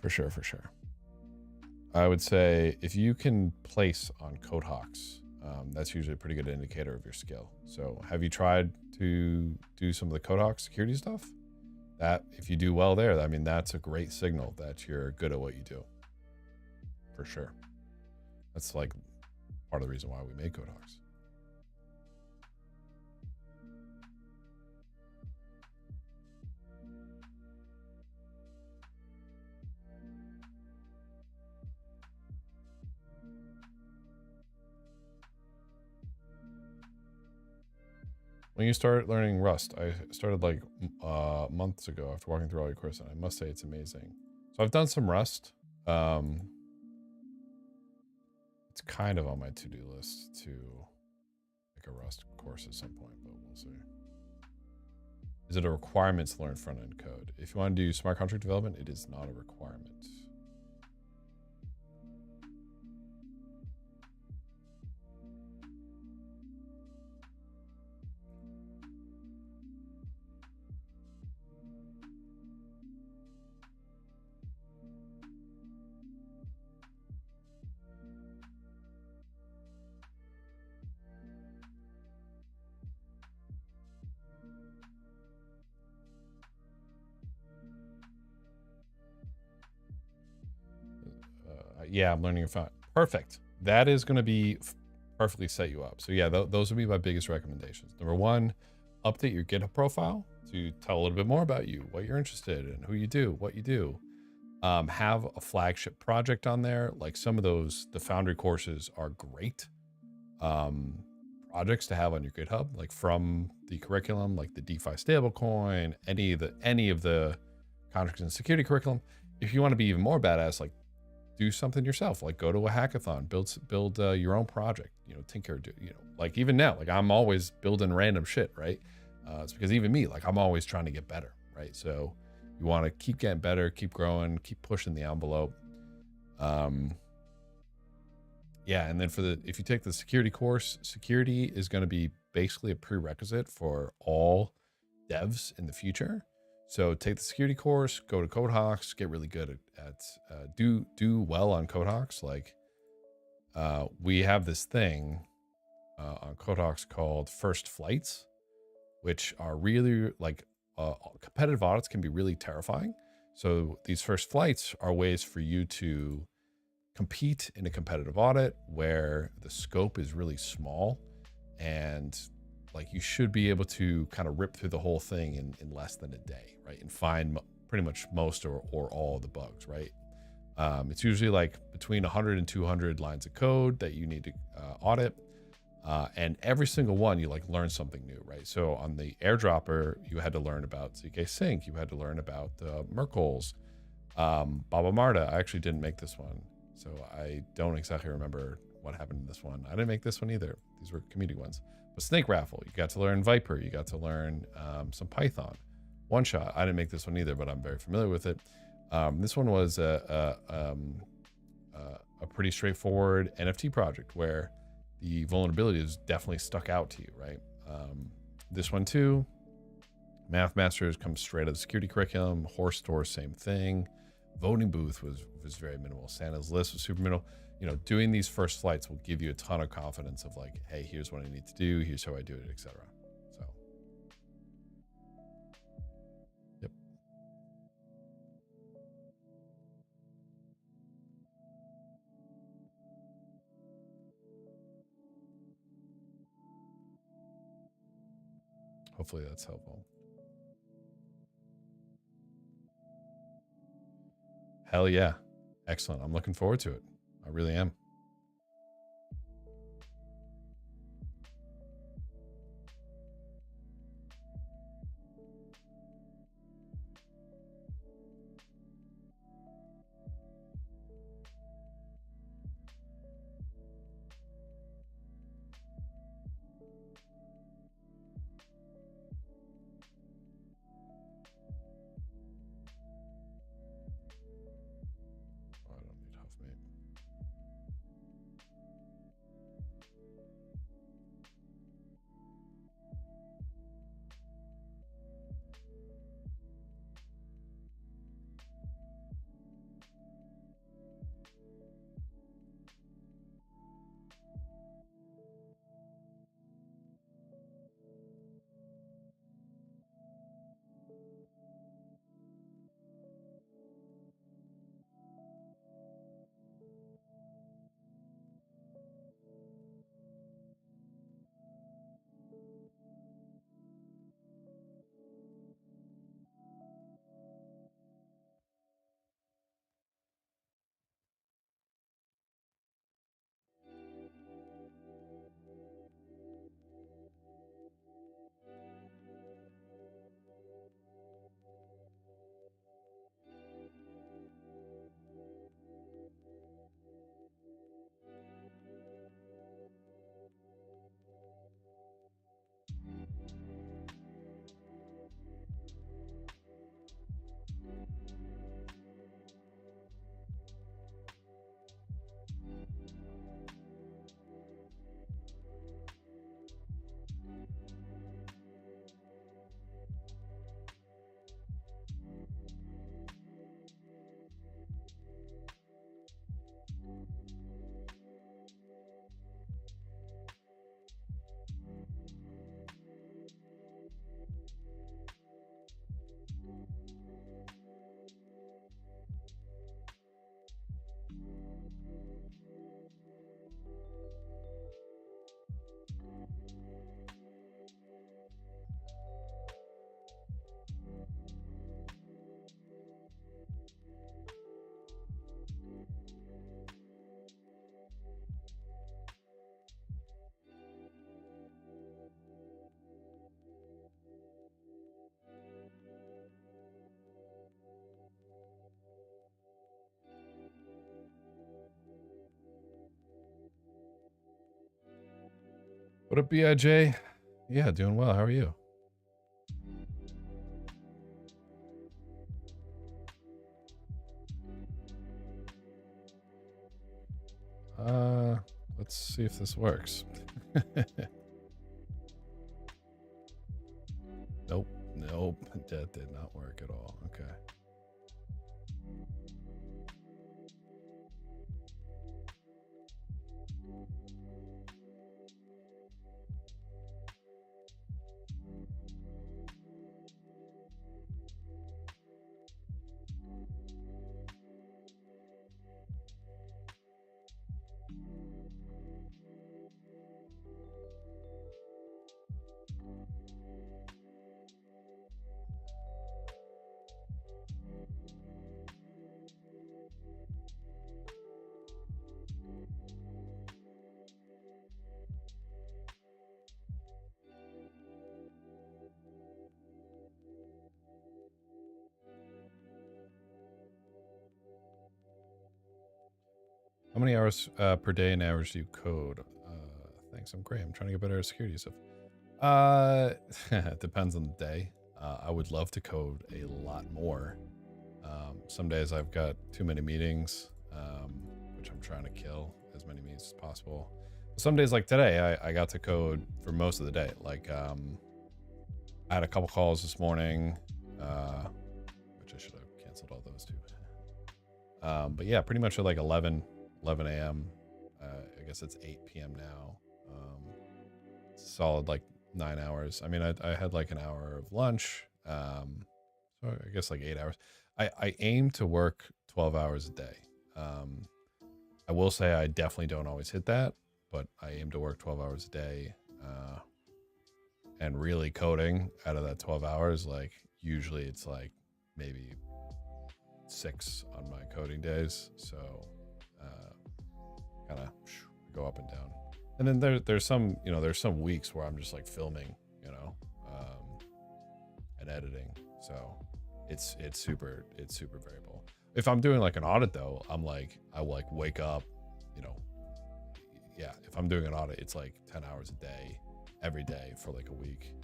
[SPEAKER 1] For sure. I would say if you can place on CodeHawks, that's usually a pretty good indicator of your skill. So have you tried to do some of the CodeHawk security stuff? That if you do well there, I mean, that's a great signal that you're good at what you do. For sure. That's like part of the reason why we make CodeHawks. When you start learning Rust, I started like months ago after walking through all your courses, and I must say it's amazing. So I've done some Rust. It's kind of on my to-do list to make a Rust course at some point, but we'll see. Is it a requirement to learn front-end code? If you want to do smart contract development, it is not a requirement. Yeah, I'm learning your font. Perfect. That is going to be perfectly set you up. So yeah, those would be my biggest recommendations. Number one, update your GitHub profile to tell a little bit more about you, what you're interested in, who you do, what you do. Have a flagship project on there. Like some of those, the Foundry courses are great projects to have on your GitHub, like from the curriculum, like the DeFi stablecoin, any of the contracts and security curriculum. If you want to be even more badass, like do something yourself, like go to a hackathon, build your own project, tinker, like even now, like I'm always building random shit, right? It's because even me, like I'm always trying to get better, right? So you want to keep getting better, keep growing, keep pushing the envelope. Yeah, and then if you take the security course, security is going to be basically a prerequisite for all devs in the future. So take the security course, go to CodeHawks, get really good at do well on CodeHawks. Like we have this thing on CodeHawks called first flights, which are really like competitive audits can be really terrifying. So these first flights are ways for you to compete in a competitive audit where the scope is really small, and like you should be able to kind of rip through the whole thing in less than a day, right? And find pretty much most or all of the bugs, right? It's usually like between 100 and 200 lines of code that you need to audit. And every single one, you like learn something new, right? So on the airdropper, you had to learn about ZKsync. You had to learn about Merkles, Baba Marta. I actually didn't make this one, so I don't exactly remember what happened in this one. I didn't make this one either. These were community ones. But Snake Raffle, you got to learn Viper. You got to learn some Python. One Shot, I didn't make this one either, but I'm very familiar with it. This one was a pretty straightforward NFT project where the vulnerability is definitely stuck out to you, right? This one too, Math Masters comes straight out of the security curriculum. Horse Store, same thing. Voting Booth was very minimal. Santa's List was super minimal. Doing these first flights will give you a ton of confidence of like, hey, here's what I need to do. Here's how I do it, etc. So, yep. Hopefully that's helpful. Hell yeah. Excellent. I'm looking forward to it. I really am. Oh, I don't need Huff, mate. What up, BIJ? Yeah, doing well. How are you? Let's see if this works. Nope, that did not work at all. Okay. How many hours per day and average do you code? Thanks, I'm great. I'm trying to get better at security stuff. It depends on the day. I would love to code a lot more. Some days I've got too many meetings, which I'm trying to kill as many meetings as possible. Some days like today, I got to code for most of the day. Like I had a couple calls this morning, which I should have canceled all those too. But yeah, pretty much at like 11 a.m. I guess it's 8 p.m. now. Solid like 9 hours. I mean, I had like an hour of lunch. So I guess like 8 hours. I aim to work 12 hours a day. I will say I definitely don't always hit that, but I aim to work 12 hours a day. And really coding out of that 12 hours, like usually it's like maybe 6 on my coding days. So kind of go up and down. And then there's some, there's some weeks where I'm just like filming, and editing. So it's super variable. If I'm doing like an audit though, I will like wake up, yeah, if I'm doing an audit, it's like 10 hours a day, every day for like a week.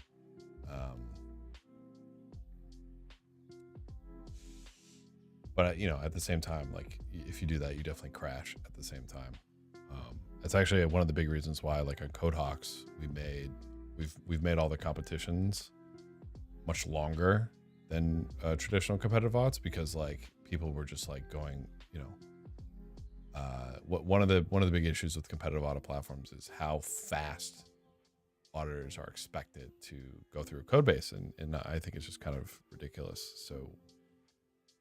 [SPEAKER 1] But at the same time, like if you do that, you definitely crash at the same time. It's actually one of the big reasons why, like on CodeHawks, we've made all the competitions much longer than traditional competitive auds, because like people were just like going, one of the big issues with competitive audit platforms is how fast auditors are expected to go through a code base, and I think it's just kind of ridiculous. So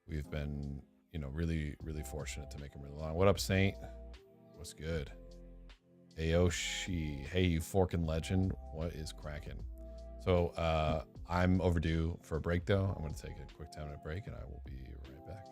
[SPEAKER 1] we've been, really fortunate to make them really long. What up, Saint? What's good? Aoshi, hey, you forking legend, what is cracking? So I'm overdue for a break though. I'm going to take a quick 10-minute break and I will be right back.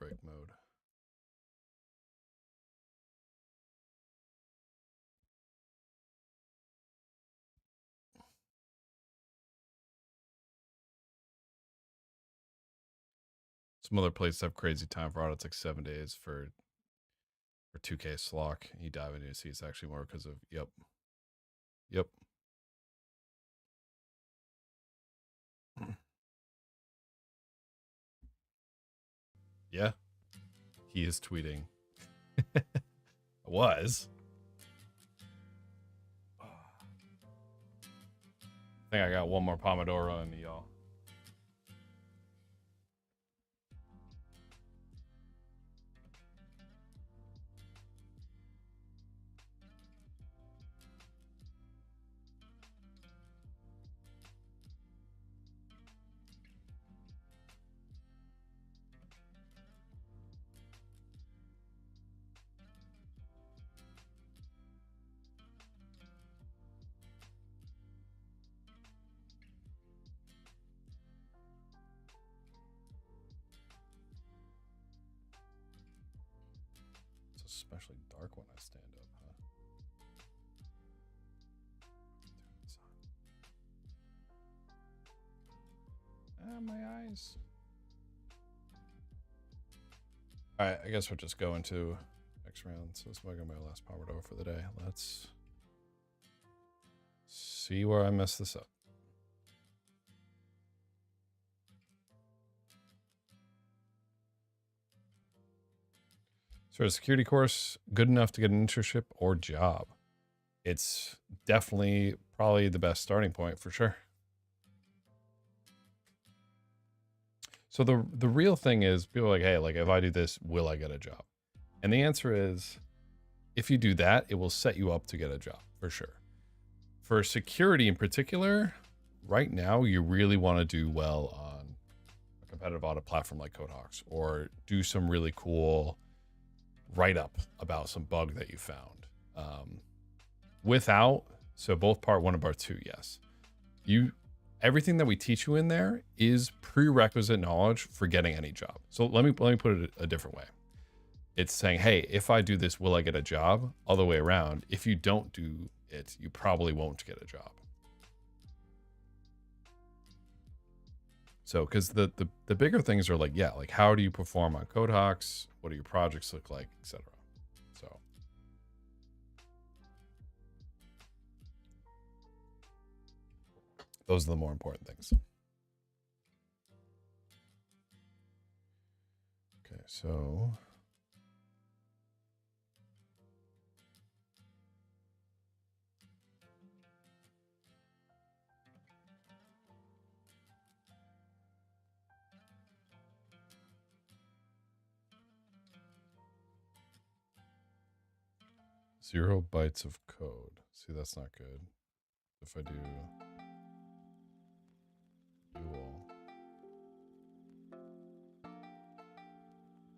[SPEAKER 1] jailbreak mode. Some other places have crazy time for audits, like 7 days for 2K Slock. You dive into it, see it's actually more because of, yep. Yeah, he is tweeting. Was. I think I got one more Pomodoro in me, y'all. It's especially dark when I stand up, huh? Ah, my eyes. All right, I guess we'll just go into next round. So this might be my last Pomodoro for the day. Let's see where I messed this up. So a security course, good enough to get an internship or job. It's definitely probably the best starting point for sure. So the real thing is people are like, hey, like if I do this, will I get a job? And the answer is, if you do that, it will set you up to get a job for sure. For security in particular, right now, you really want to do well on a competitive audit platform like CodeHawks, or do some really cool write-up about some bug that you found. So both part 1 and part 2, yes. Everything that we teach you in there is prerequisite knowledge for getting any job. So let me put it a different way. It's saying, hey, if I do this, will I get a job? Other way around, if you don't do it, you probably won't get a job. So, because the bigger things are like, yeah, like how do you perform on CodeHawks? What do your projects look like, etc. So, those are the more important things. Okay, so. Zero bytes of code. See, that's not good. If I do dual,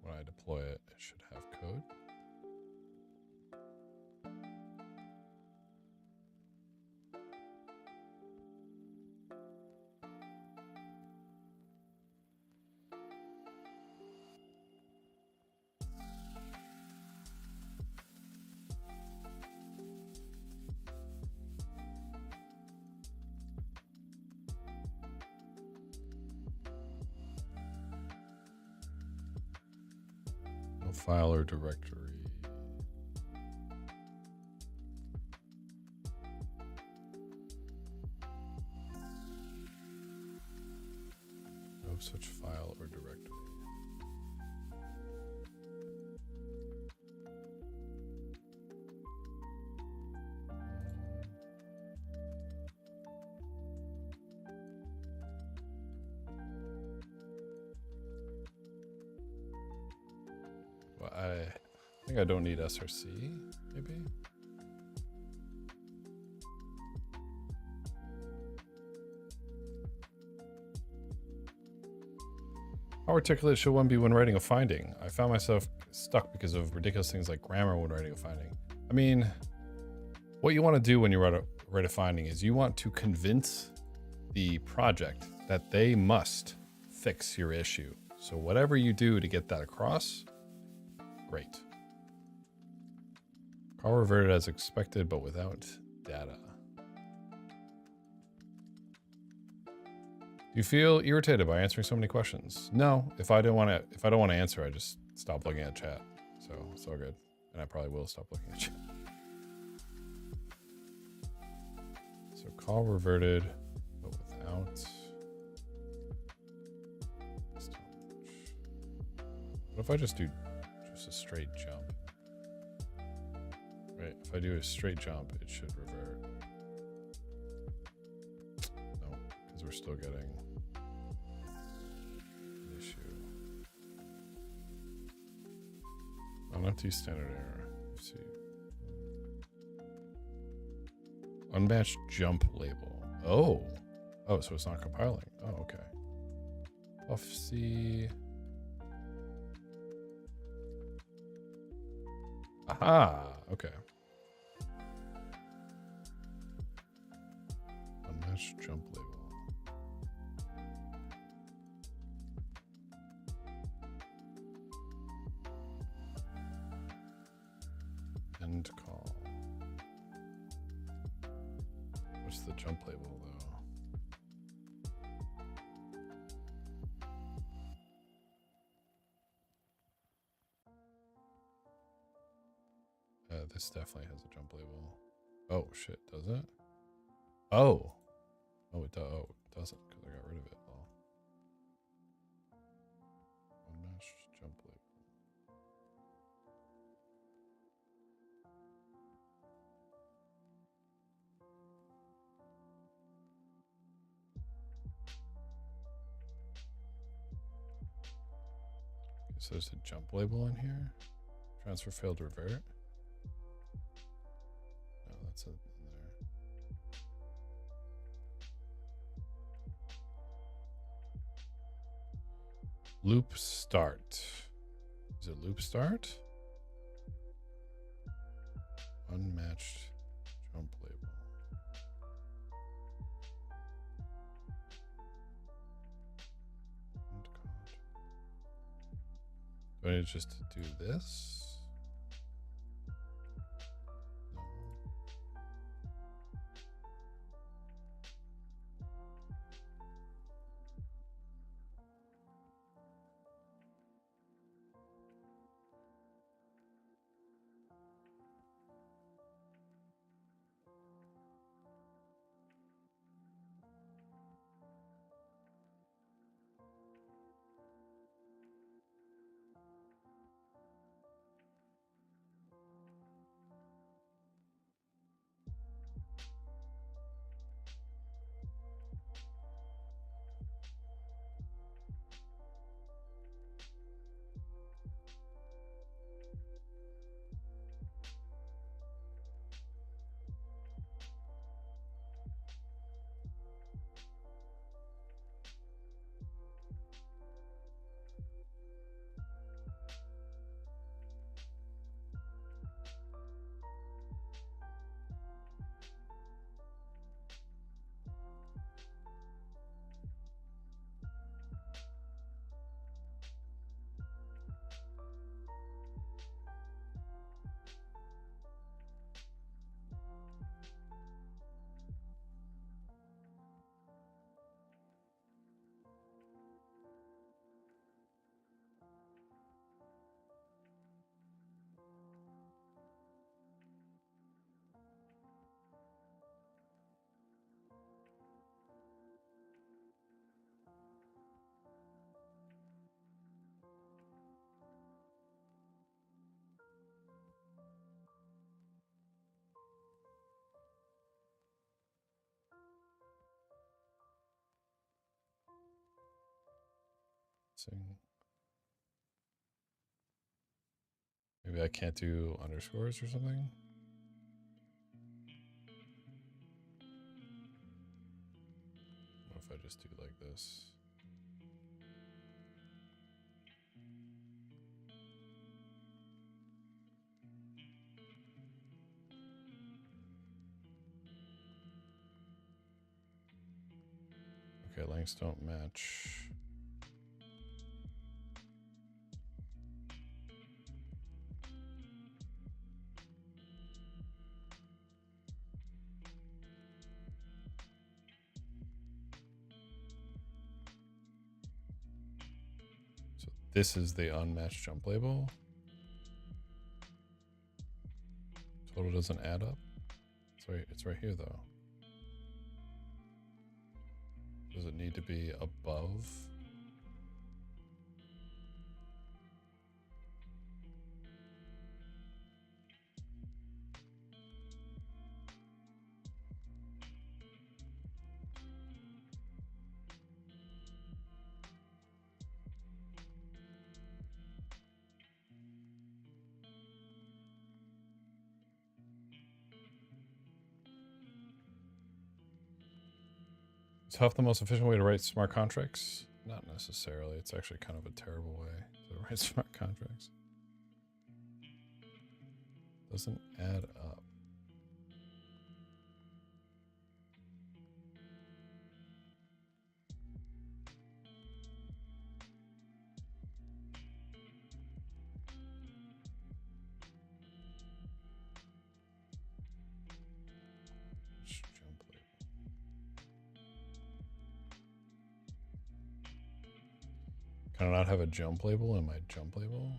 [SPEAKER 1] when I deploy it, it should have code. File or directory. No such file or directory. I think I don't need SRC, maybe. How articulate should one be when writing a finding? I found myself stuck because of ridiculous things like grammar when writing a finding. I mean, what you want to do when you write a finding is you want to convince the project that they must fix your issue. So whatever you do to get that across, great. Call reverted as expected, but without data. Do you feel irritated by answering so many questions? No, if I don't want to answer, I just stop looking at chat. So it's all good. And I probably will stop looking at chat. So call reverted, but without. What if I just do just a straight jump? Right, if I do a straight jump, it should revert. No, because we're still getting an issue. Oh, not too standard error. Let's see. Unmatched jump label. Oh. Oh, so it's not compiling. Oh, okay. Huff C. Aha. Okay. Unmatched jump label. End call. What's the jump label though? This definitely has a jump label. Oh shit, does it? Oh. Oh, it does. Oh, it doesn't because I got rid of it. Oh. Unmatched jump label. Okay, so there's a jump label in here. Transfer failed revert. No, that's it in there. Loop start. Is it loop start? Unmatched jump label. End code. Do I need just to do this? No. Maybe I can't do underscores or something. What if I just do like this? Okay, lengths don't match. this is the unmatched jump label. Total doesn't add up. It's right here though. Does it need to be above? Is Huff the most efficient way to write smart contracts? Not necessarily. It's actually kind of a terrible way to write smart contracts. Doesn't add up. Can I not have a jump label in my jump label?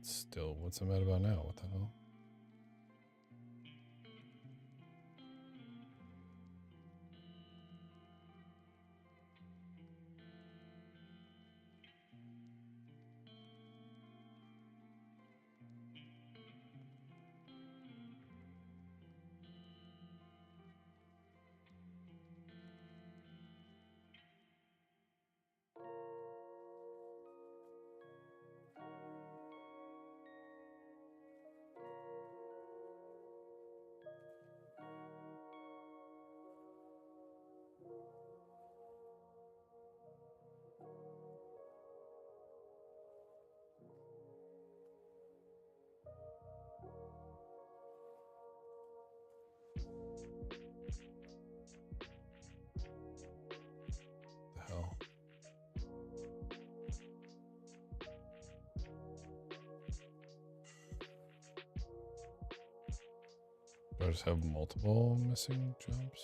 [SPEAKER 1] Still, what's it mad about now? What the hell? Do I just have multiple missing jumps?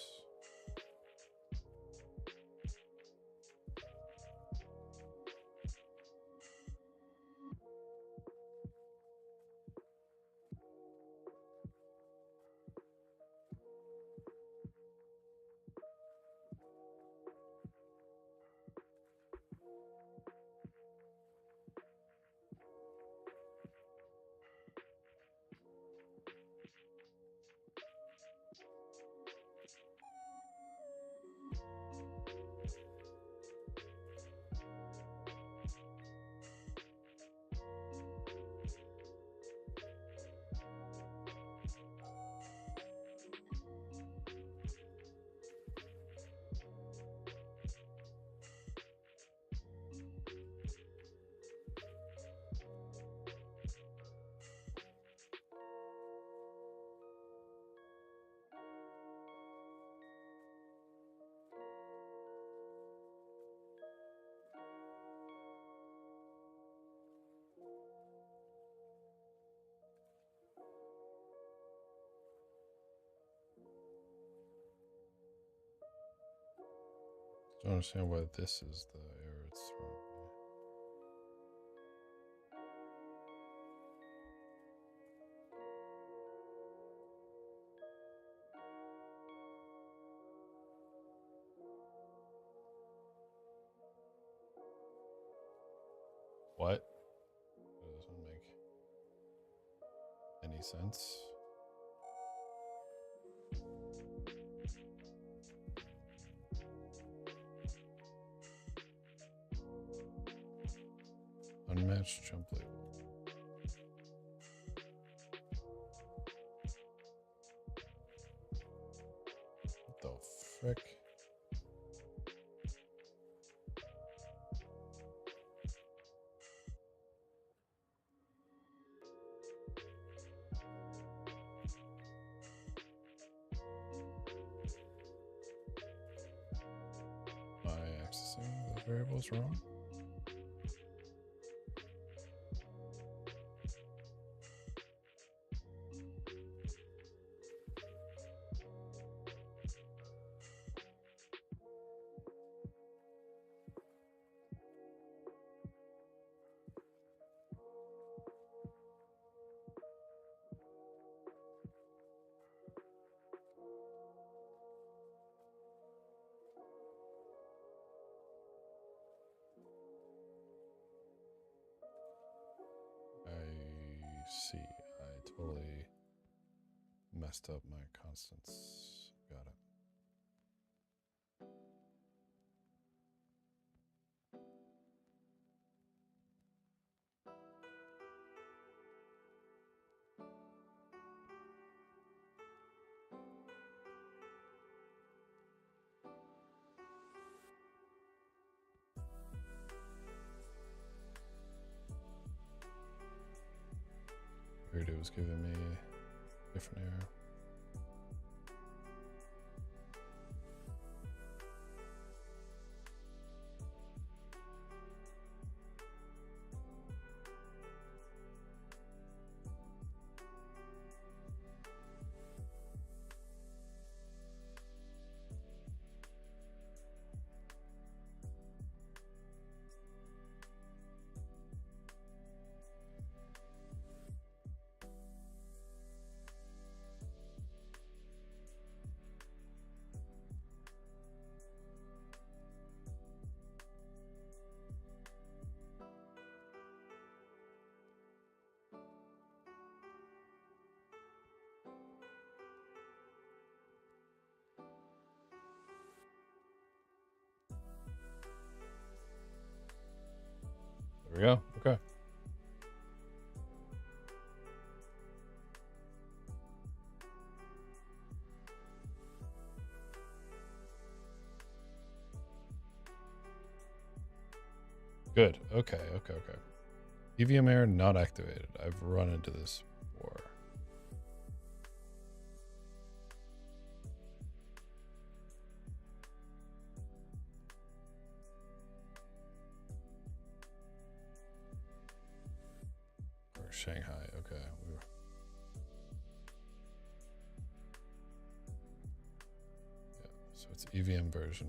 [SPEAKER 1] Don't understand why this is the error it's throwing me. What? That doesn't make any sense. Unmatched jump label. What the frick? Am I accessing the variables wrong? I see. I totally messed up my constants. Got it. Weird, it was giving me a different error. There we go. Okay. Good. Okay. EVM error not activated. I've run into this before. Or Shanghai. Okay. Yeah. So it's EVM version.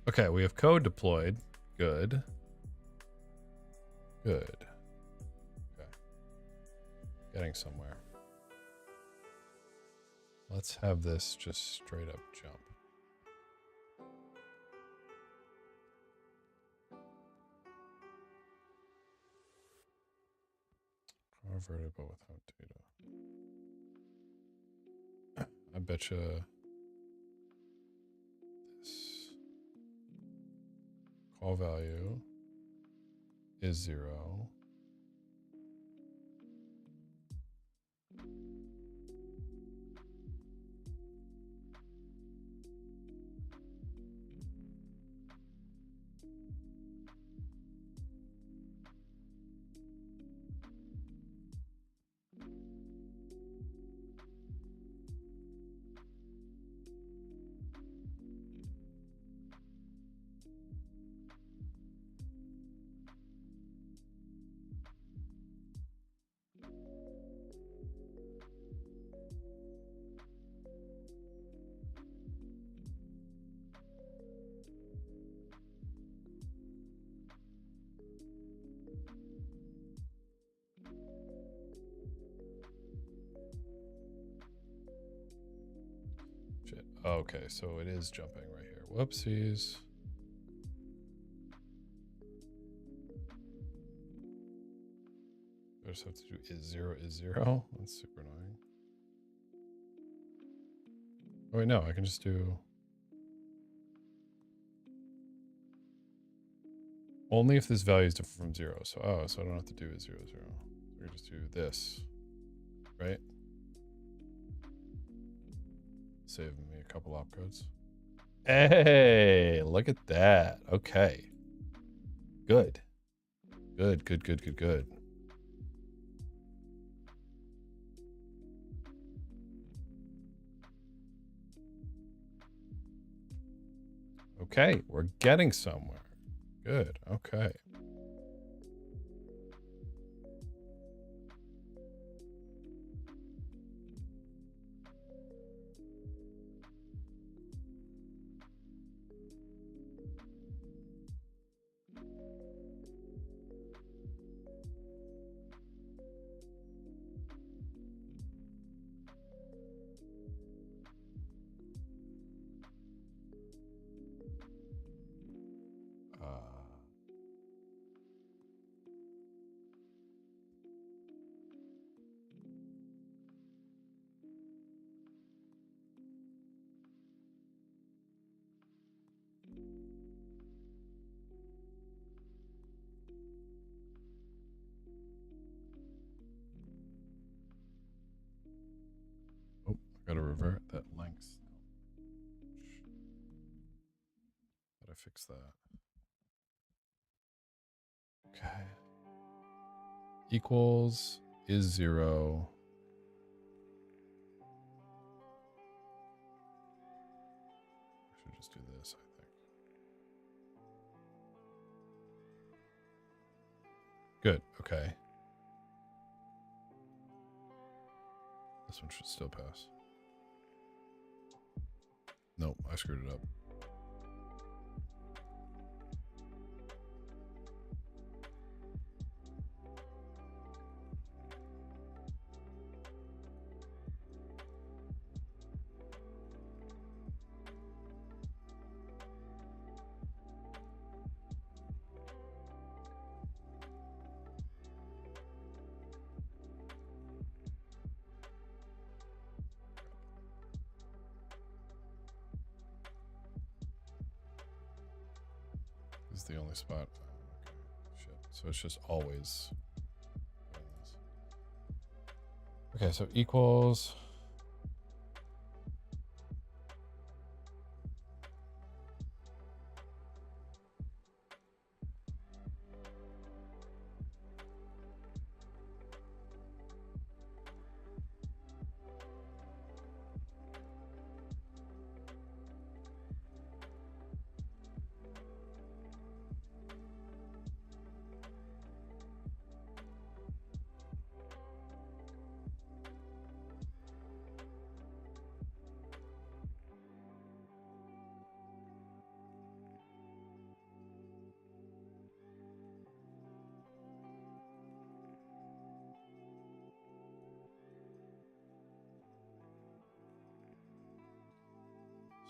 [SPEAKER 1] Okay, we have code deployed. Good. Okay. Getting somewhere. Let's have this just straight up jump. Converted but without data. I betcha this call value is 0. Shit. Okay, so it is jumping right here. Whoopsies. I just have to do is 0 is 0. That's super annoying. Oh wait, no, I can just do only if this value is different from 0. So so I don't have to do is 0 0. So I just do this, right? Save me a couple opcodes. Hey, look at that. Okay. Good. Good, good, good, good, good. Okay, we're getting somewhere. Good, okay. Oh, I gotta revert that length. Gotta fix that. Okay. Equals is 0. I should just do this, I think. Good, okay. This one should still pass. Nope, I screwed it up. This is the only spot. Okay, shit. So it's just always. Okay, so equals.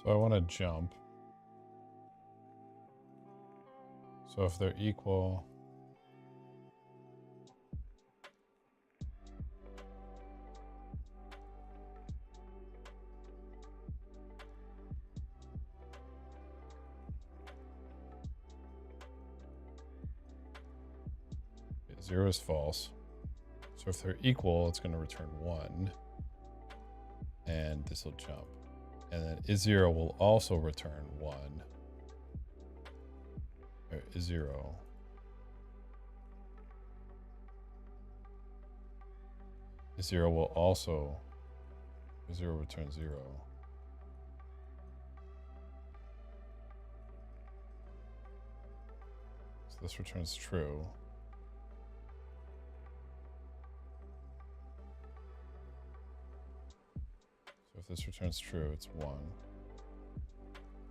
[SPEAKER 1] So I want to jump. So if they're equal. 0 is false. So if they're equal, it's going to return 1. And this will jump. And then is0 will also return 1. Or is0. Is0 will also, is0 return 0. So this returns true. So if this returns true, it's 1.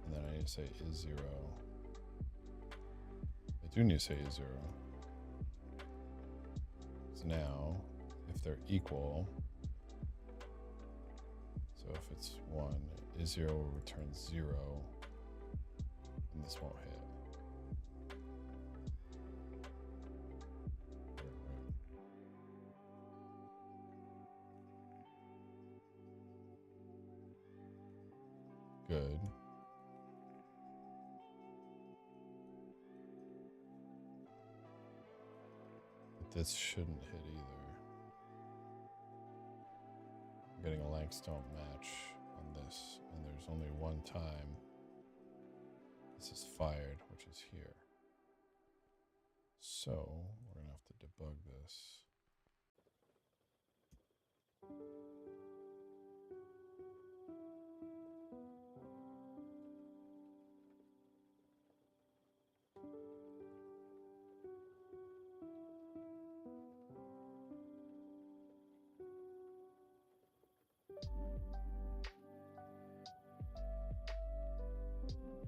[SPEAKER 1] And then I need to say is0. I do need to say is0. So now, if they're equal, so if it's 1, is0 will return 0, and this won't hit. Good. But this shouldn't hit either. I'm getting a lengths don't match on this, and there's only one time this is fired, which is here. So we're gonna have to debug this.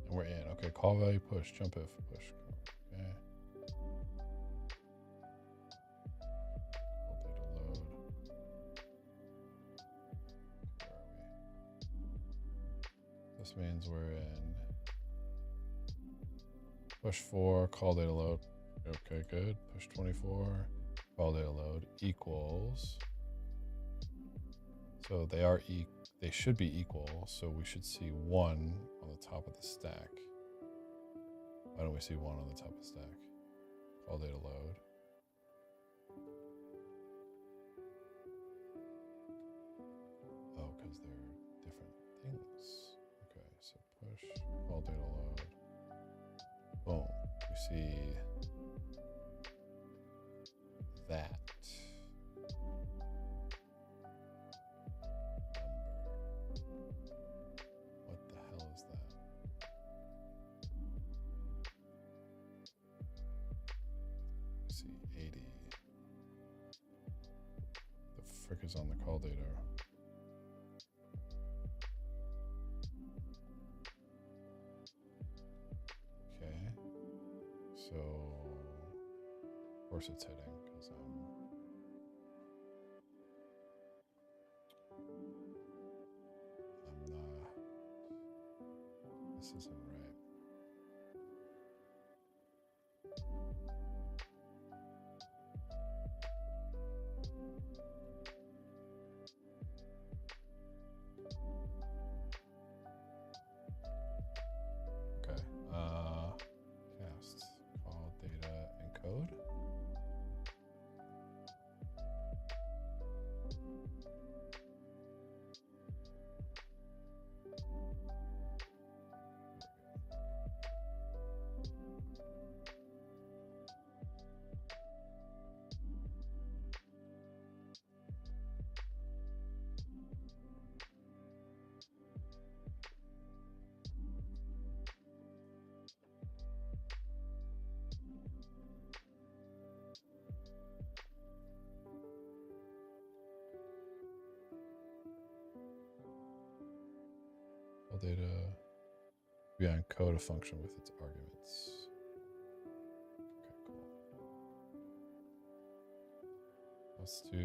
[SPEAKER 1] And we're in. Okay, call value push, jump if push. Okay. Call data load. Where are we? This means we're in push 4, call data load. Okay, good. Push 24, call data load equals. So they should be equal, so we should see 1 on the top of the stack. Why don't we see 1 on the top of the stack? Call data load. Oh, because they're different things. Okay, so push, call data load. Boom. We see that. Frick is on the call data. Okay, so of course it's hitting because I'm not. This isn't right. Cast call data encode. Data we encode a function with its arguments. Okay, cool. Let's do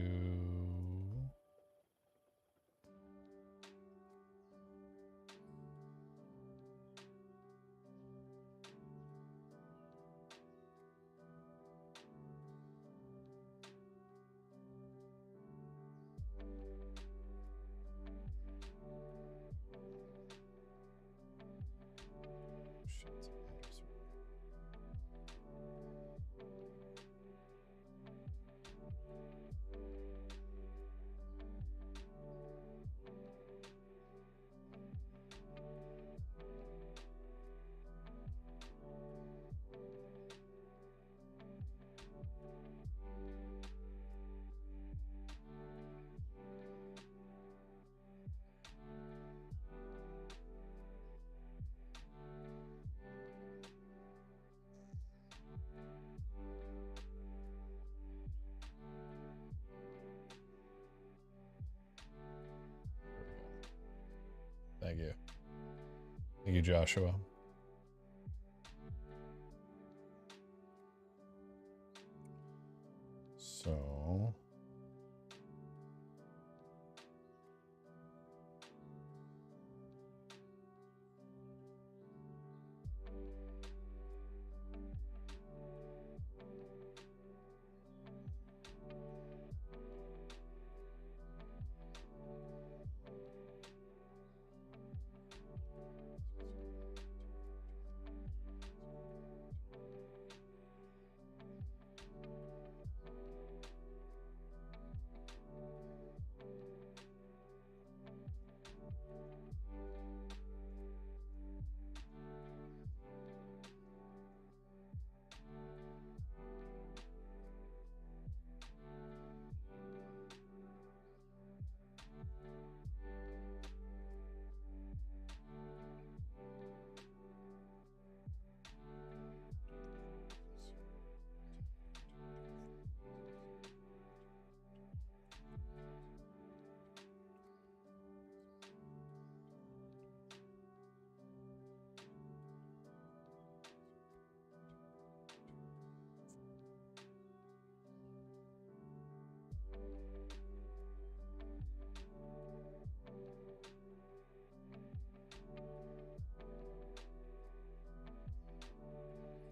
[SPEAKER 1] Thank you. Thank you, Joshua. So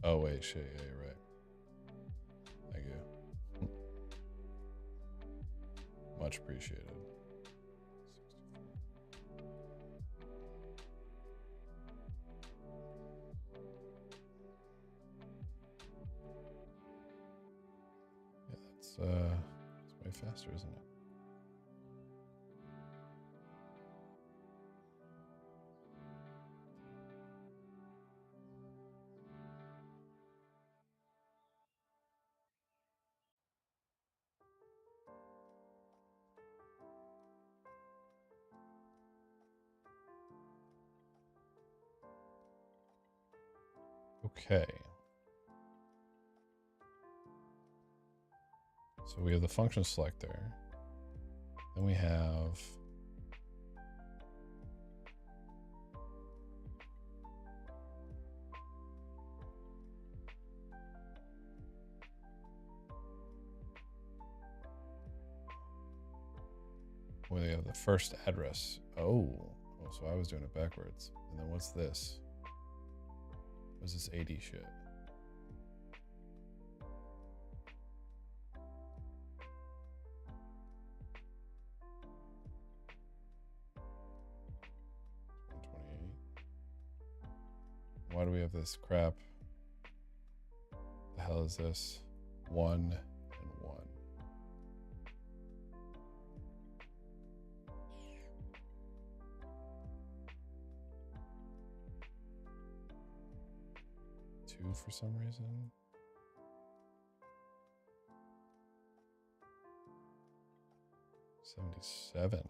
[SPEAKER 1] oh wait, shit, yeah, you're right. Thank you. Much appreciated. Yeah, that's way faster, isn't it? Okay. So we have the function selector. Then we have the first address. Oh, so I was doing it backwards. And then what's this? What's this 80 shit? Why do we have this crap? The hell is this? 1 and 1. Two for some reason. $77.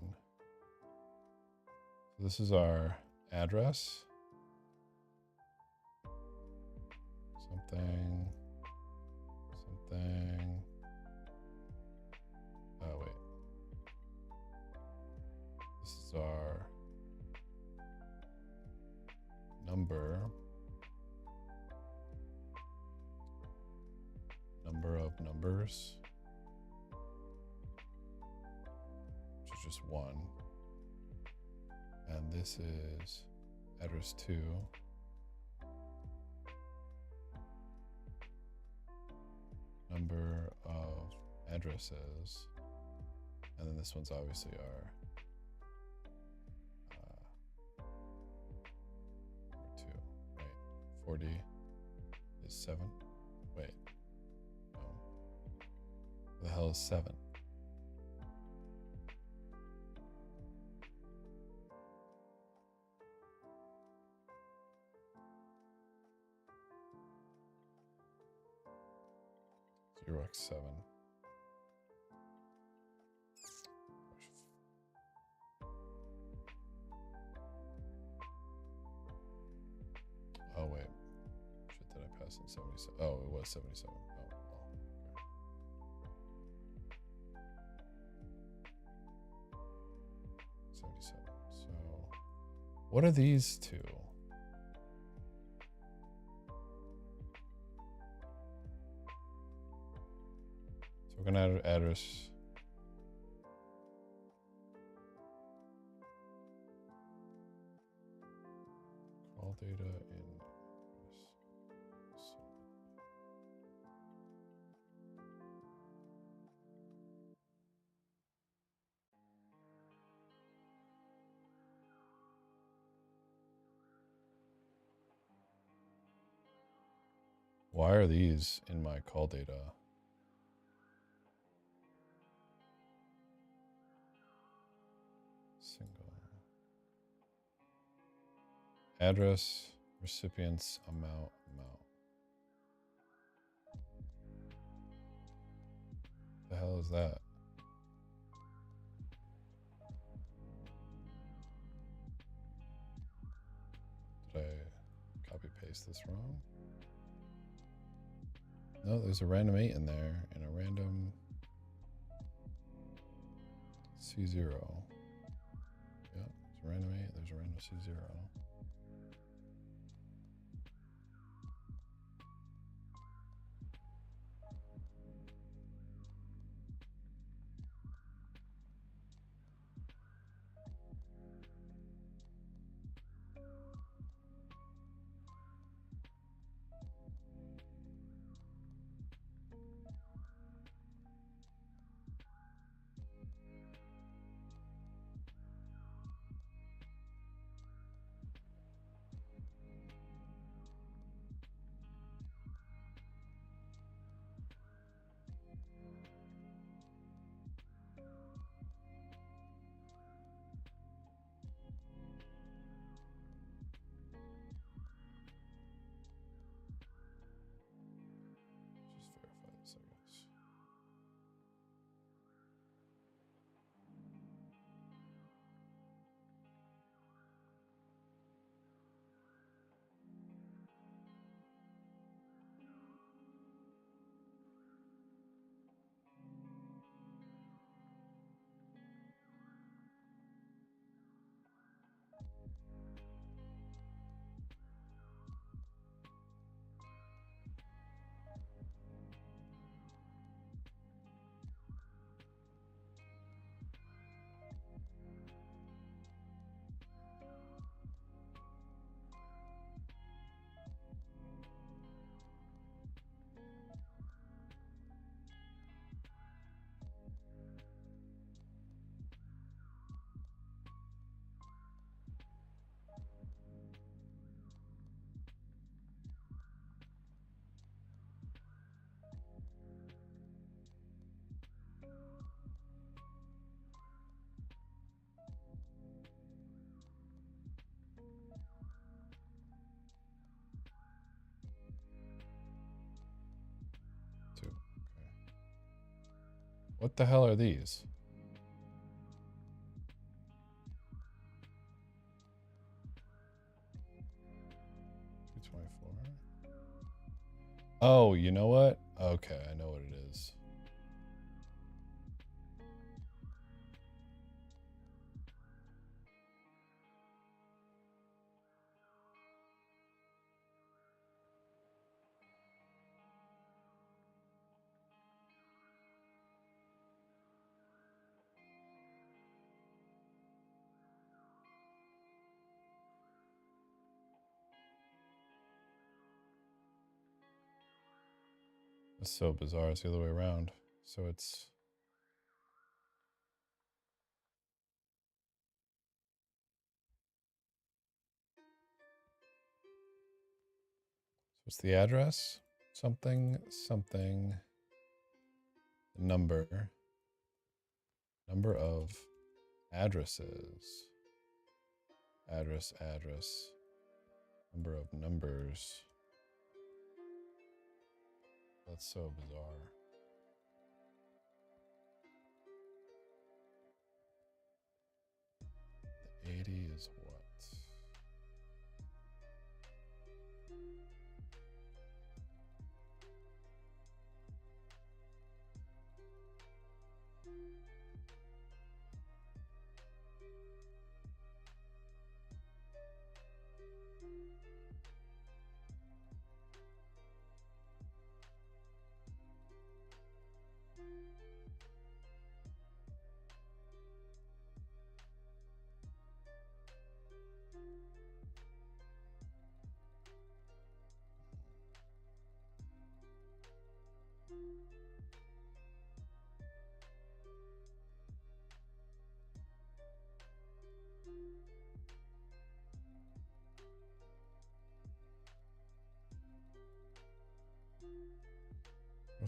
[SPEAKER 1] So this is our address. Something. Oh, wait. This is our number of numbers, which is just 1. And this is address 2. Number of addresses, and then this one's obviously our number 2, right? 40 is 7. Wait, no. What the hell is 7? X 7. Oh wait, shit! Did I pass in 77? Oh, it was 77. Oh, well, okay. 77. So What are these two? So we're gonna add address. Call data in. Why are these in my call data? Single. Address, recipients, amount. The hell is that? Did I copy paste this wrong? No, there's a random 8 in there and a random C0. Yeah, there's a random 8, there's a random C0. What the hell are these? Oh, you know what? Okay, I know what it is. It's so bizarre. It's the other way around. So it's... What's the address? Something, something, number of addresses, address, number of numbers. That's so bizarre. The 80 is what?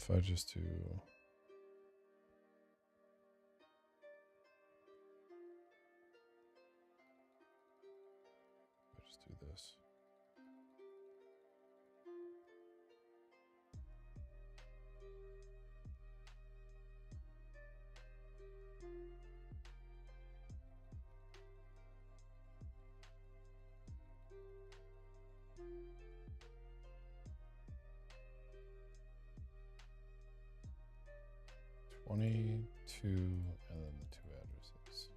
[SPEAKER 1] If I just do this. $22 and then the 2 addresses.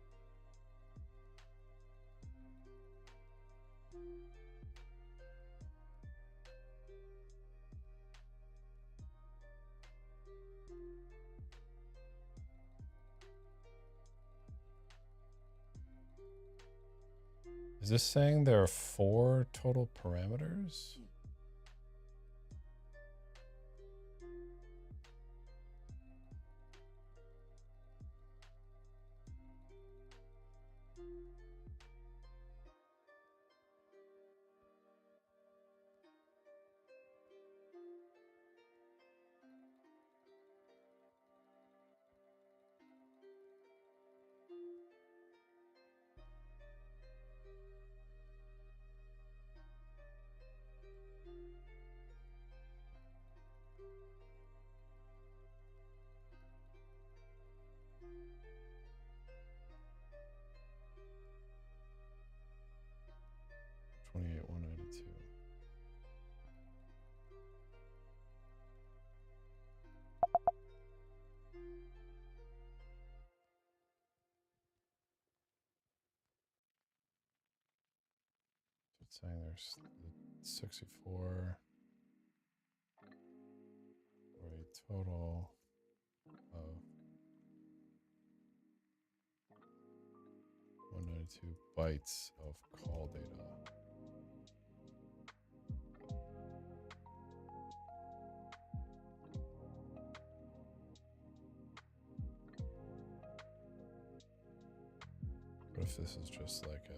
[SPEAKER 1] Is this saying there are 4 total parameters? $28,192. So it's saying there's 64 for a total of 192 bytes of call data. What if this is just like a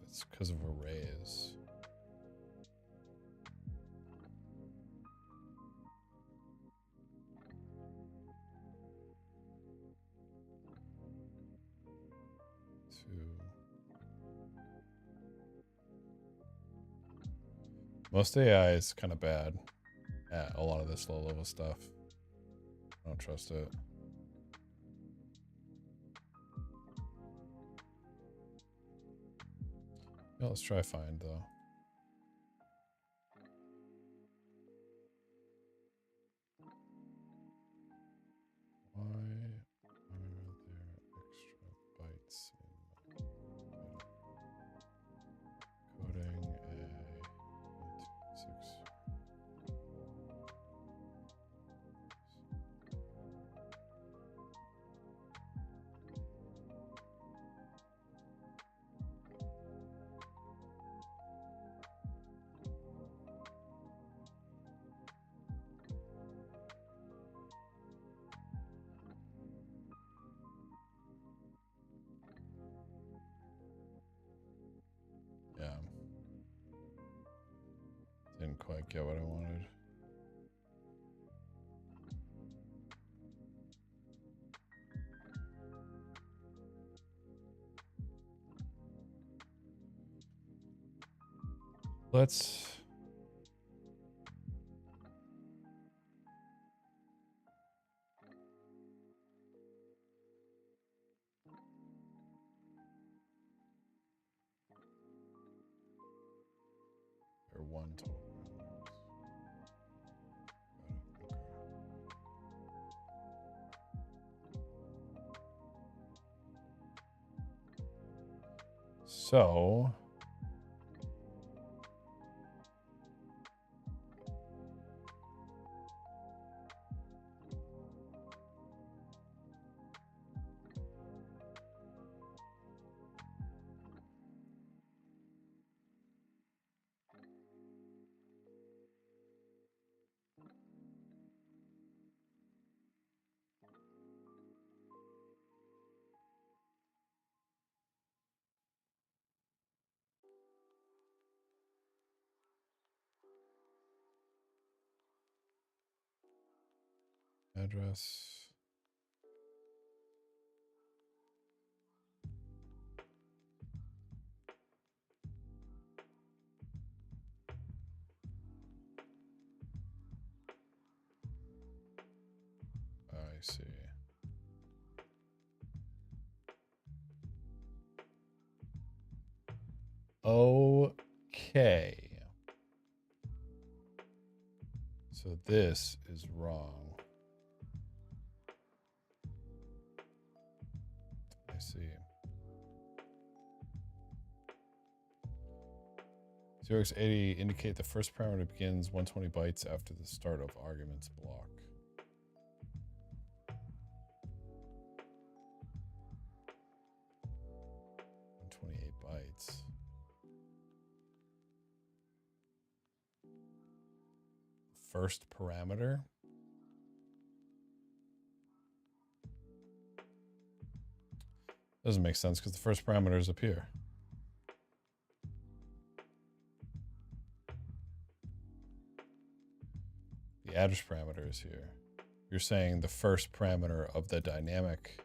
[SPEAKER 1] it's because of arrays. Most AI is kind of bad at a lot of this low level stuff. I don't trust it. Yeah, let's try find though. Why are there extra bytes in coding a 6? Yeah. Didn't quite get what I wanted. Let's or one total. So address. I see. Okay. So this is wrong. I see. 0x80 indicate the first parameter begins 120 bytes after the start of arguments block. 128 bytes. First parameter. Doesn't make sense because the first parameter is up here. The address parameter is here. You're saying the first parameter of the dynamic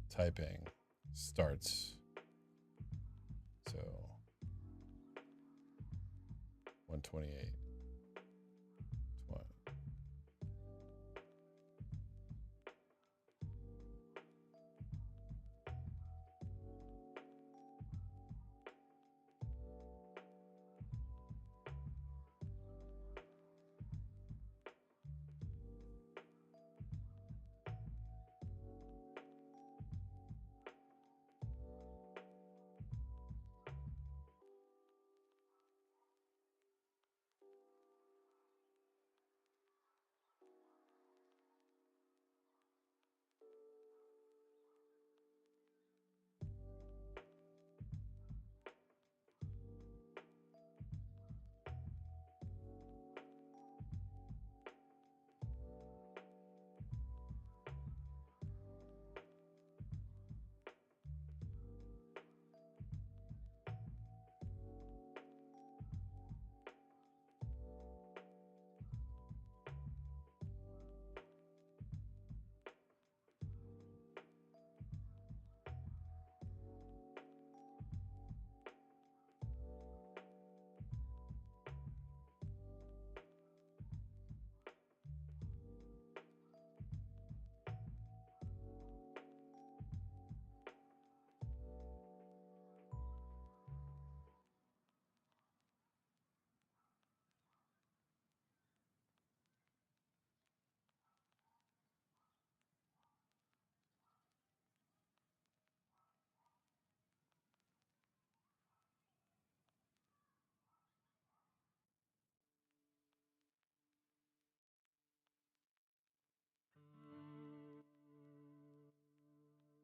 [SPEAKER 1] typing starts. So 128.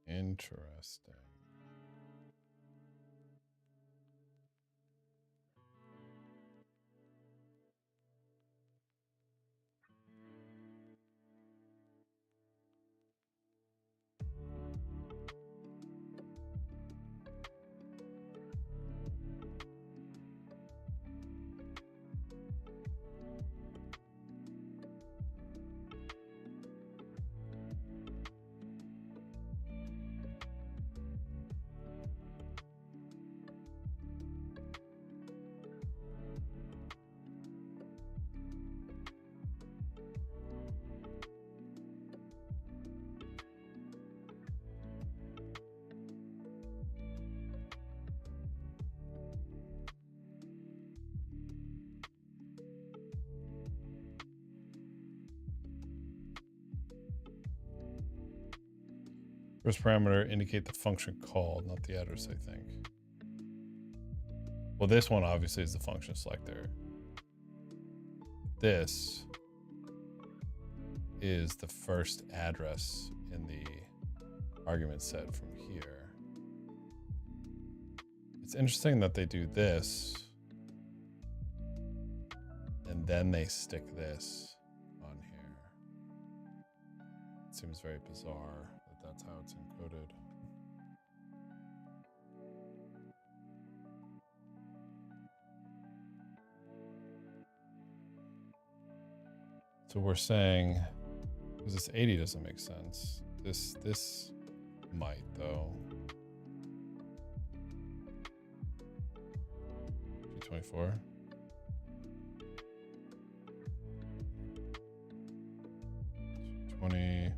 [SPEAKER 1] Interesting. First parameter indicate the function called, not the address, I think. Well, this one obviously is the function selector. This is the first address in the argument set from here. It's interesting that they do this and then they stick this on here. It seems very bizarre that that's how it's encoded. So we're saying Because this 80 doesn't make sense. This might though. 224. 20.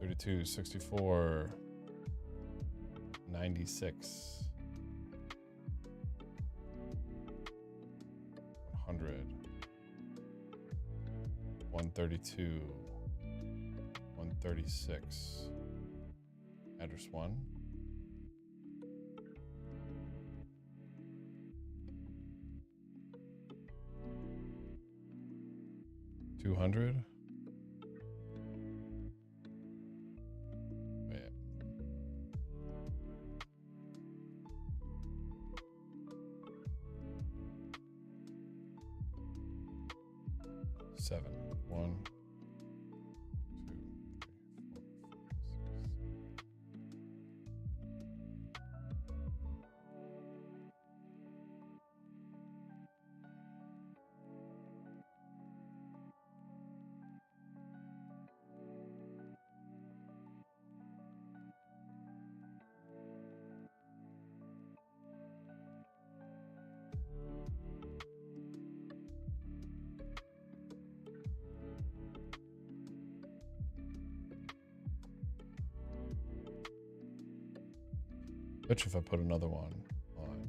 [SPEAKER 1] 32, 64, 96, 100, 132, 136, address 1, 200. Wait. 7, 1, 2, 3, 4, 5, 6. Bet you if I put another one on.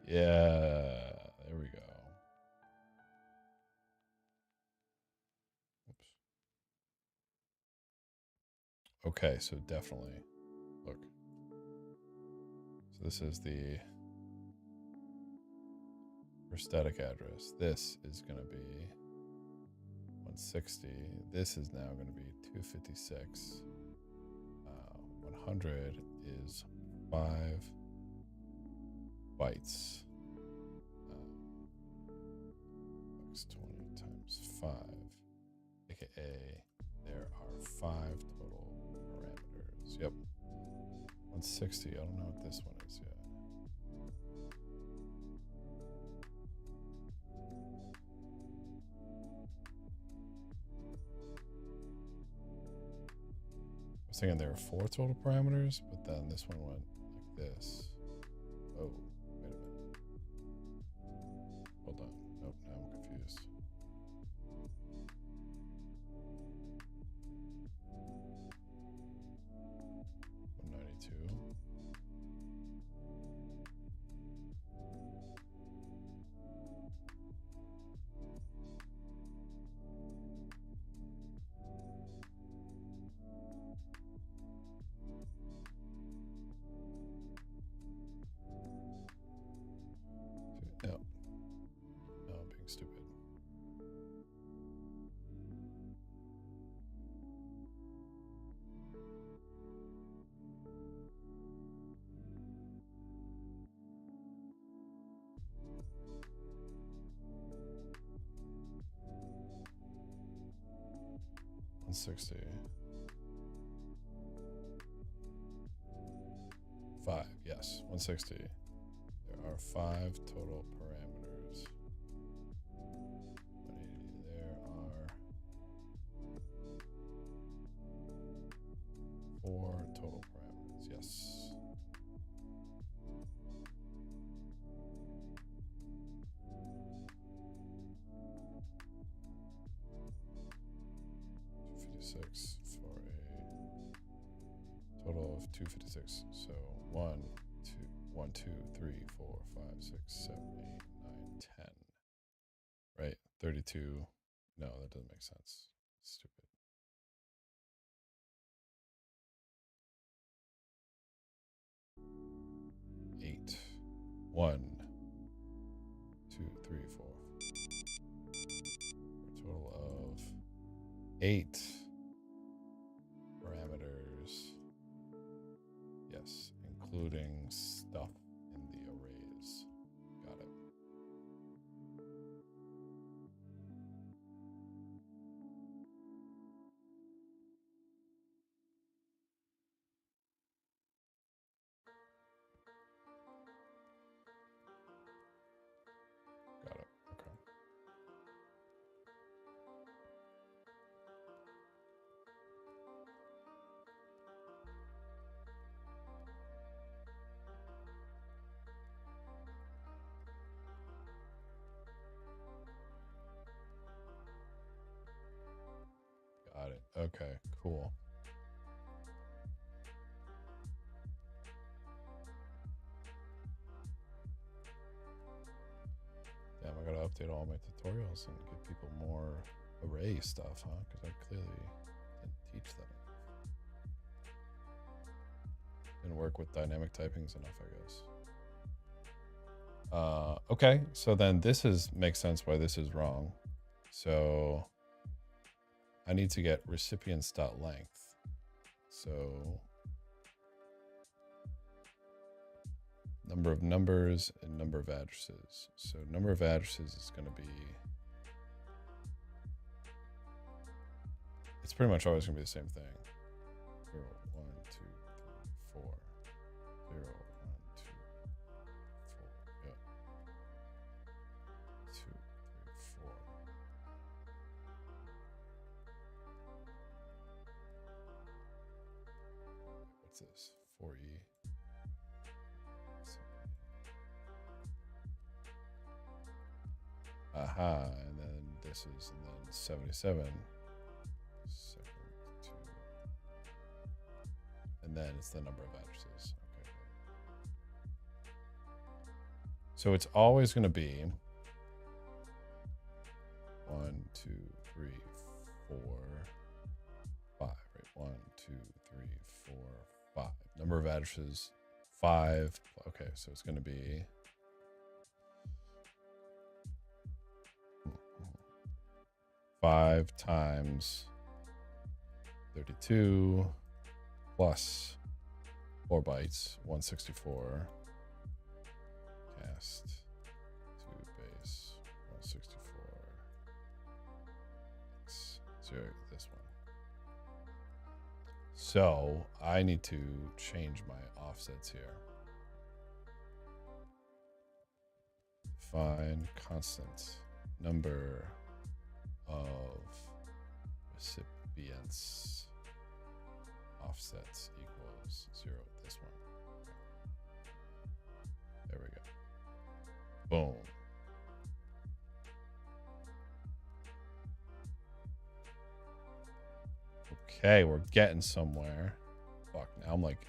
[SPEAKER 1] Yeah, there we go. Oops. Okay, so definitely, look. So this is the for static address. This is going to be 160. This is now going to be 256. 100 is 5 bytes. X 20 times 5, aka there are 5 total parameters. Yep. 160. I don't know what this one is yet. I was thinking there were 4 total parameters, but then this one went like this. Oh, wait a minute. Hold on. Nope, now I'm confused. No. No, I'm being stupid. $160. 5, yes, 160. There are 5 total parameters. 180. There are 4 total parameters. Yes. $256 for a total of 256. So 1, 2, 1, 2, 3, 4, 5, 6, 7, 8, 9, 10. Right? 32. No, that doesn't make sense. Stupid. Eight. 1, 8 parameters. Yes, including stuff in the arrays. Got it. Got it. Okay. Got it. Okay, cool. Damn, I gotta update all my tutorials and give people more array stuff, huh? Because I clearly didn't teach that. Didn't work with dynamic typings enough, I guess. Okay, so then this makes sense why this is wrong. So I need to get recipients.length. So number of numbers and number of addresses. So number of addresses is going to be, it's pretty much always going to be the same thing. 0, 1, 2, 3, 4. 0, 1, 2, 4. Yep. 2, 3, 4. What's this? 4E. Aha, and then this is, and then 77. Second, 2. And then it's the number of addresses. Okay. So it's always going to be 1, 2, 3, 4, 5, right? 1, 2, 3, 4, 5. Number of addresses, 5. Okay, so it's going to be 5 times 32 plus 4 bytes, 164. Cast to base 164. Zero, this one. So I need to change my offsets here. Define constant number of recipients offsets equals 0. This one. Okay. There we go. Boom. Okay, we're getting somewhere. Fuck, now I'm like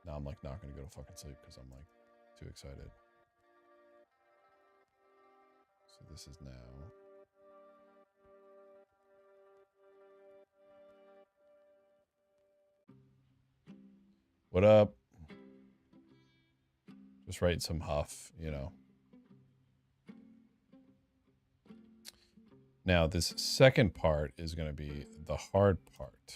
[SPEAKER 1] not gonna go to fucking sleep because I'm like too excited. So this is now. What up? Just writing some Huff, you know. Now, this second part is going to be the hard part.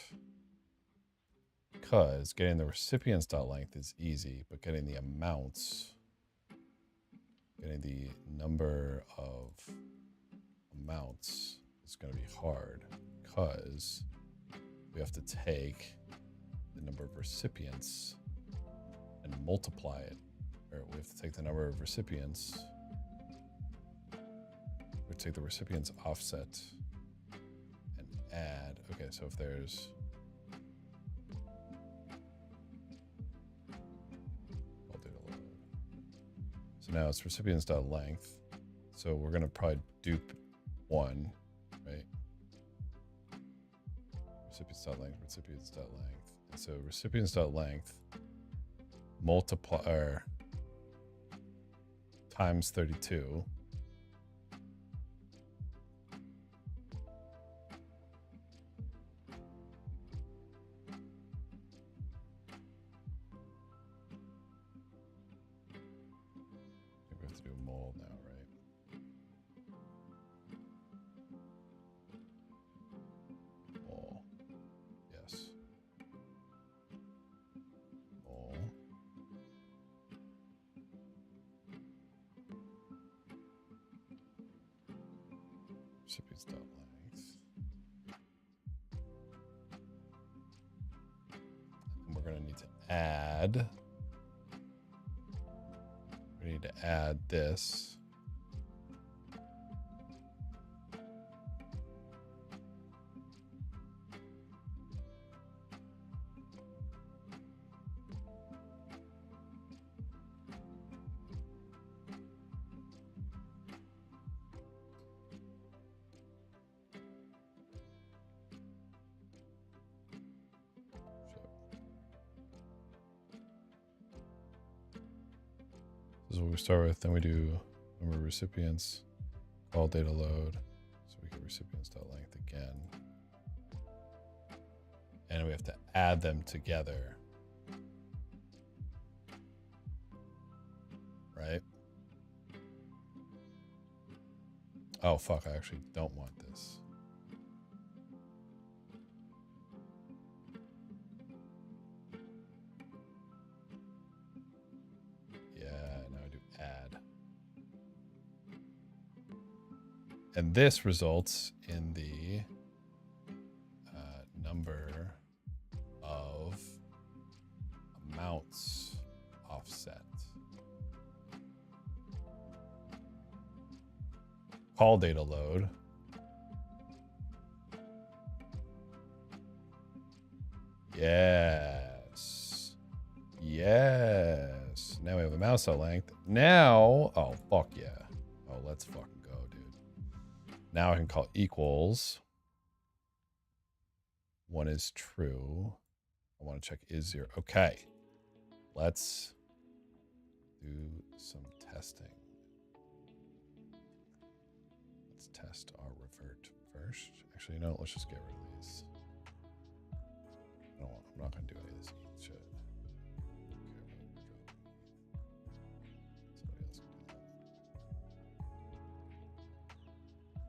[SPEAKER 1] Because getting the recipients.length is easy, but getting the amounts, getting the number of amounts is going to be hard. Because we have to take the number of recipients and multiply it. Or we have to take the number of recipients. We take the recipient's offset and add. Okay, so if there's, I'll do it a little. So now it's recipients.length. So we're gonna probably dupe 1, right? Recipients.length, recipients.length. And so recipients.length multiply or times 32. recipients.length. And we're going to need to add. We need to add this. This is what we start with. Then we do number of recipients, call data load. So we get recipients.length again. And we have to add them together. Right? Oh, fuck. I actually don't want this. And this results in the number of amounts offset. Call data load. Yes. Yes. Now we have amounts length. Now, oh, fuck yeah. Oh, let's fucking go, dude. Now I can call equals. One is true. I want to check is 0. Okay. Let's do some testing. Let's test our revert first. Actually, no, let's just get rid of these. I'm not going to do any of this shit. Okay, somebody else can do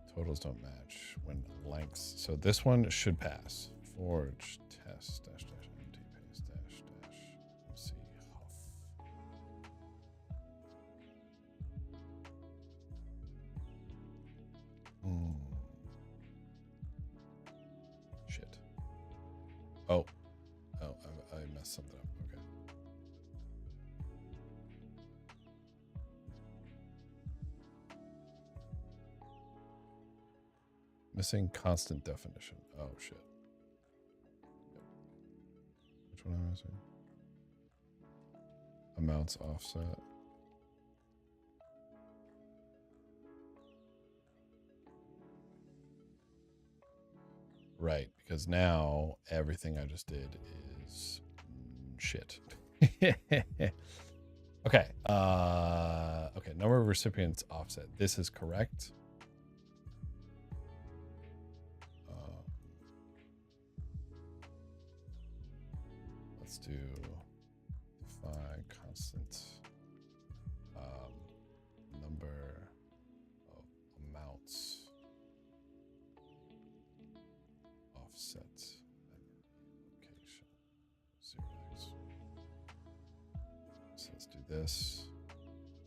[SPEAKER 1] that. Totals don't match when lengths. So this one should pass. Forge test dash dash empty paste dash dash MC Huff. Shit. Oh, I messed something up. Okay. Missing constant definition. Oh shit. Which one am I missing? Amounts offset. Right, because now everything I just did is shit. Okay. Okay, number of recipients offset. This is correct. Let's do define constant number of amounts offset location 0x. So let's do this,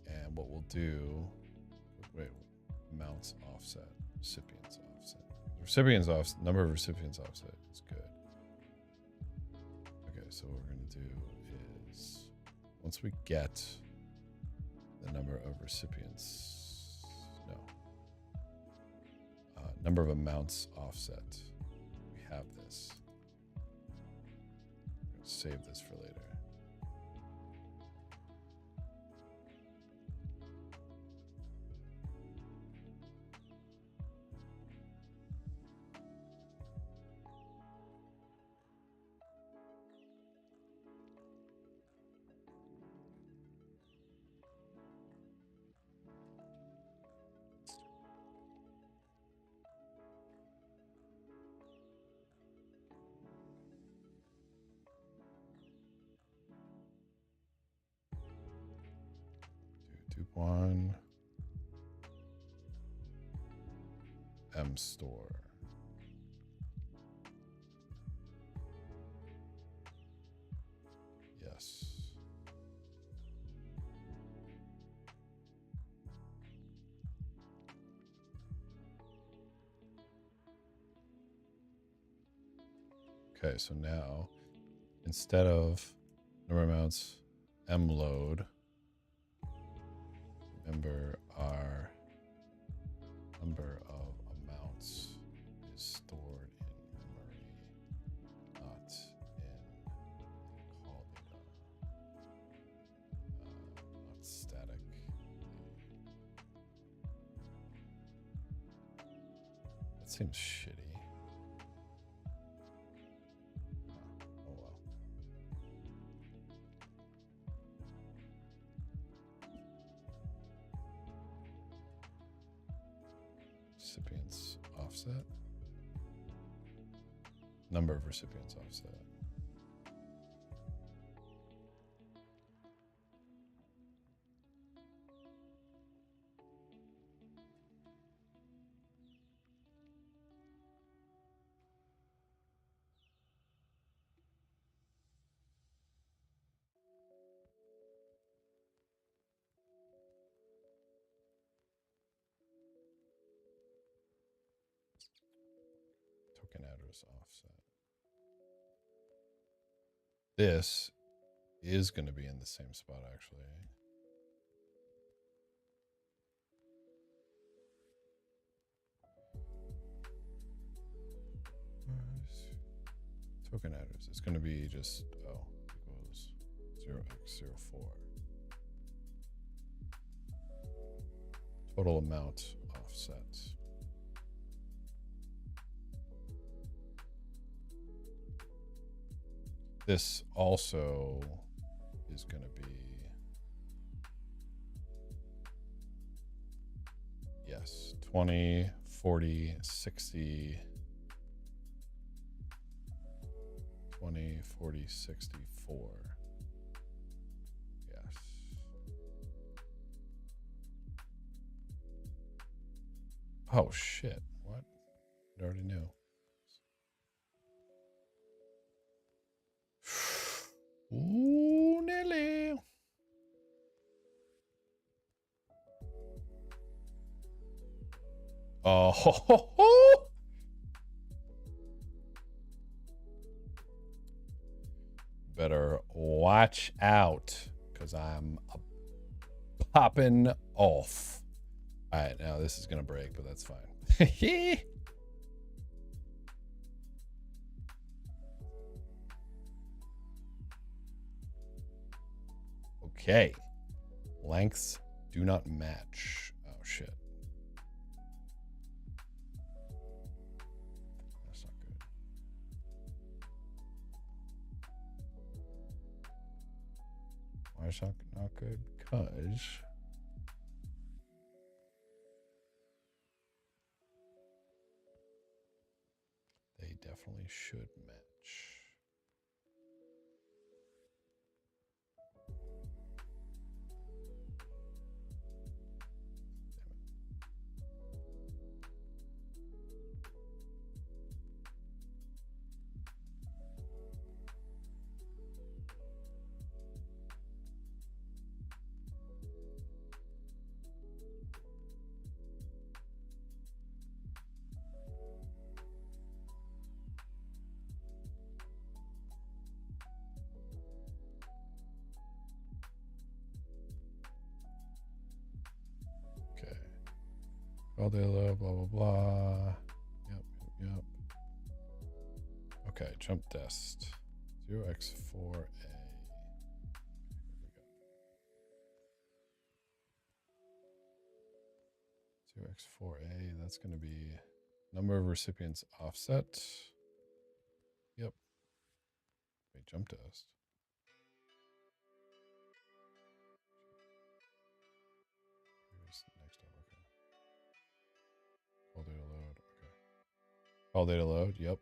[SPEAKER 1] and what we'll do, wait, amounts offset, recipients offset. Recipients offset, number of recipients offset is good. So what we're going to do is, once we get the number of recipients, number of amounts offset, we have this. I'm going to save this for later. One M store. Yes. Okay, so now instead of number of amounts mload, remember our number of amounts is stored in memory, not in call data, not static. That seems shitty. Oh well. Recipients offset. Number of recipients offset. Token address offset. This is going to be in the same spot actually. Token address. It's going to be just equals 0x04. Total amount offset. This also is going to be, yes, 20, 40, 60, 20, 40, 64. Yes. Oh, shit. What? I already knew. Ooh, Nelly. Oh, ho, ho, ho. Better watch out because I'm popping off. All right, now this is going to break, but that's fine. Okay. Lengths do not match. Oh, shit. That's not good. Why is that not good? Because they definitely should match. All day low, blah, blah, blah. Yep. Okay, jump test. 0x4a. 0x4a, that's going to be number of recipients offset. Yep. Wait, jump test. Next up, okay. All data load, okay. All data load, yep.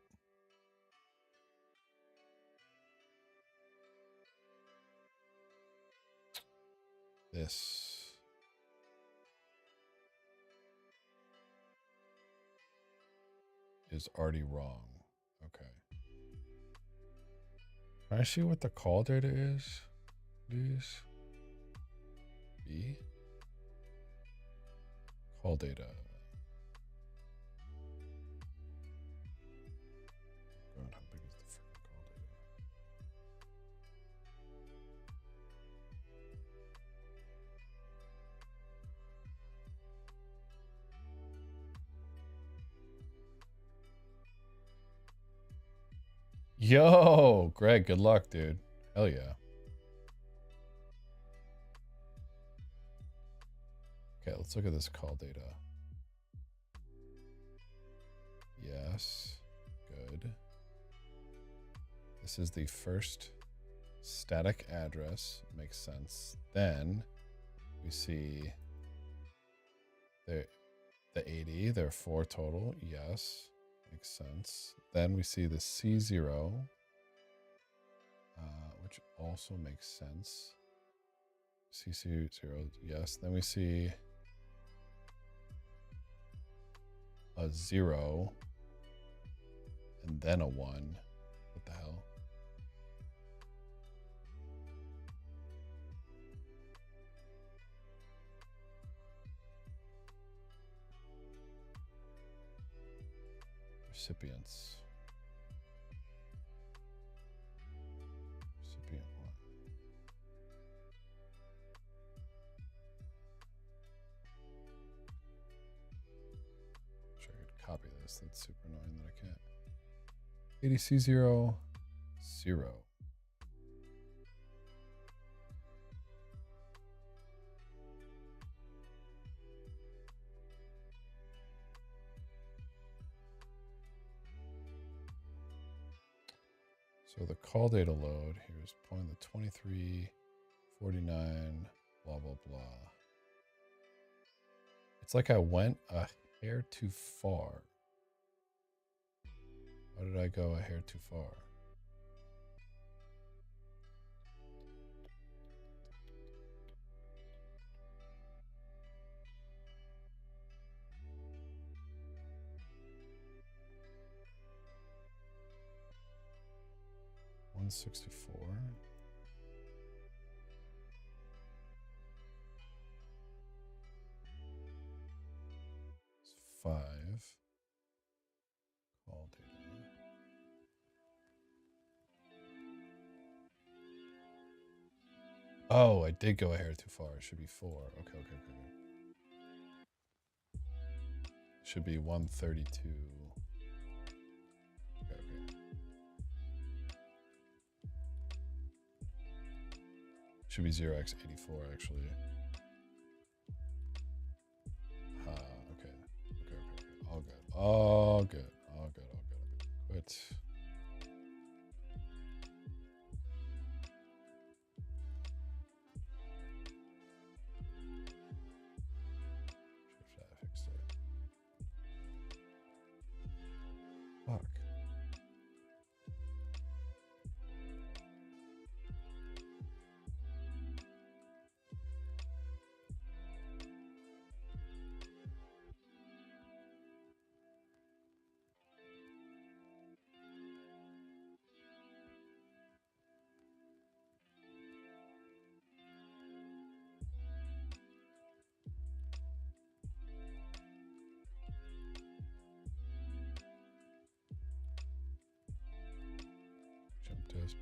[SPEAKER 1] This is already wrong. Okay. Can I see what the call data is, please? B? Call data. God, how big is the Yo, Greg, good luck, dude. Hell yeah. Okay, let's look at this call data. Yes, good. This is the first static address, makes sense. Then we see the 80, there are 4 total, yes, makes sense. Then we see the C0, which also makes sense. CC0, yes. Then we see a 0 and then a 1. What the hell? Recipients. Recipient 1. Sure, I could copy this. That's super annoying that I can't. 80C0, 0. So the call data load here is pointing to 2349, blah, blah, blah. It's like I went a hair too far. Why did I go a hair too far? $164. It's 5. Call data. Oh, I did go a hair too far. It should be 4. Okay. Should be 132. Okay. Should be 0x84 actually. Okay. All good. Quit. Should have fixed it. Fuck.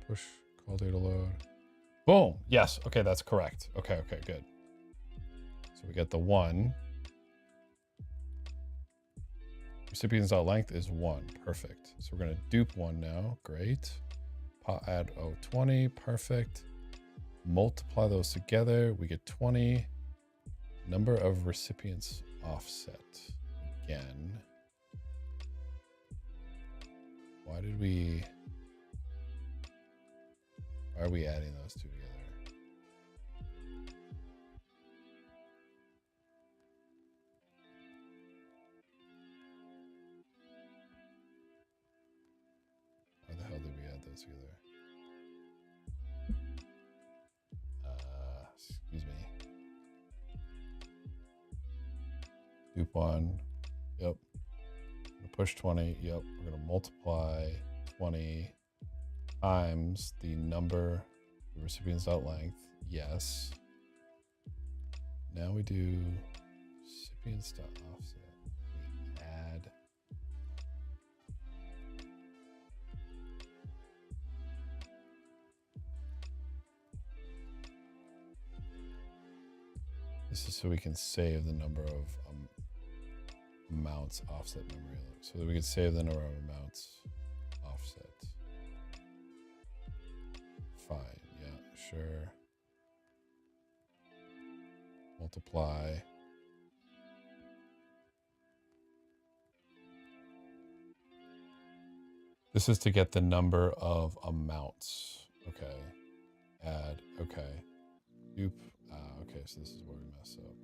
[SPEAKER 1] Push call data load. Boom. Yes. Okay, that's correct. Okay, good. So we get the 1. Recipients.length is 1. Perfect. So we're going to dupe 1 now. Great. Add 20. Perfect. Multiply those together. We get 20. Number of recipients offset. Again. Why are we adding those two together? Why the hell did we add those together? Excuse me. Dupe 1. Yep. Push 20. Yep. We're going to multiply 20 times the number of recipients.length. Yes. Now we do recipients.offset. We add. This is so we can save the number of amounts offset memory, so that we can save the number of amounts offset. fine. Yeah, sure. Multiply. This is to get the number of amounts. Okay. Add. Okay. Oop. Okay, so this is where we mess up.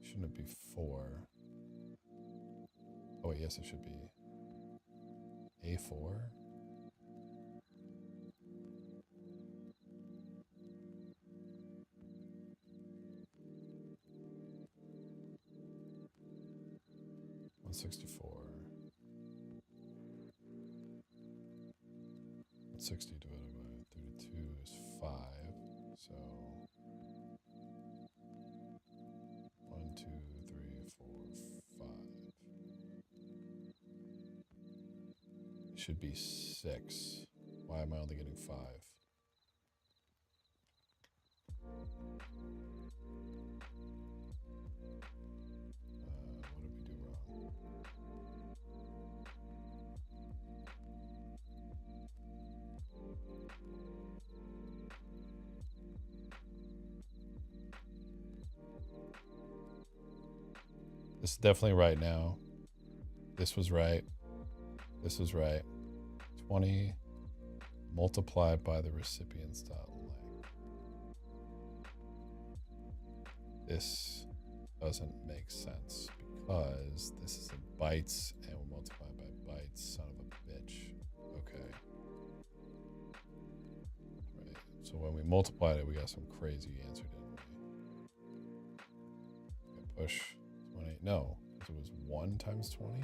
[SPEAKER 1] Shouldn't it be 4? Oh, wait, yes, it should be A4. $164. 160 divided by 32 is 5. So 1, 2, 3, 4, 5. It should be 6. Why am I only getting 5? What did we do wrong? This is definitely right now. This was right. This was right. 20 multiplied by the recipient's dot length. This doesn't make sense because this is in bytes and we're multiplied by bytes. Son of a bitch. Okay. Right. So when we multiplied it, we got some crazy answer, didn't we? Okay, push 20. No, because it was 1 times 20.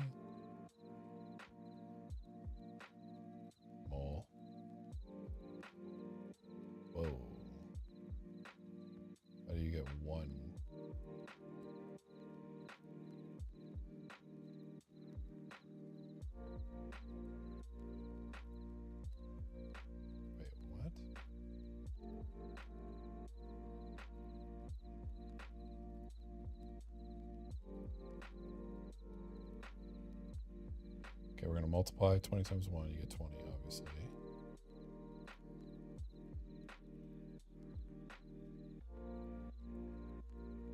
[SPEAKER 1] Mole. Whoa. How do you get 1? Wait, what? Okay, we're going to multiply 20 times 1. You get 20, obviously.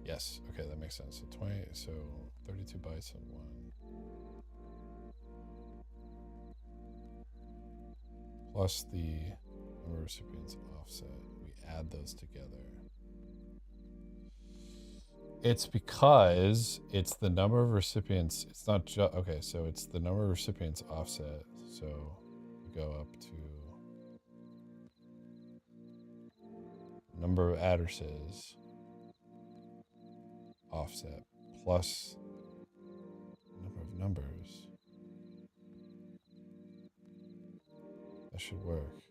[SPEAKER 1] Yes. Okay, that makes sense. So 20. So 32 bytes and 1. Plus the number of recipients offset. We add those together. It's because it's the number of recipients. It's not just, okay, so it's the number of recipients offset. So we go up to number of addresses offset plus number of numbers. That should work.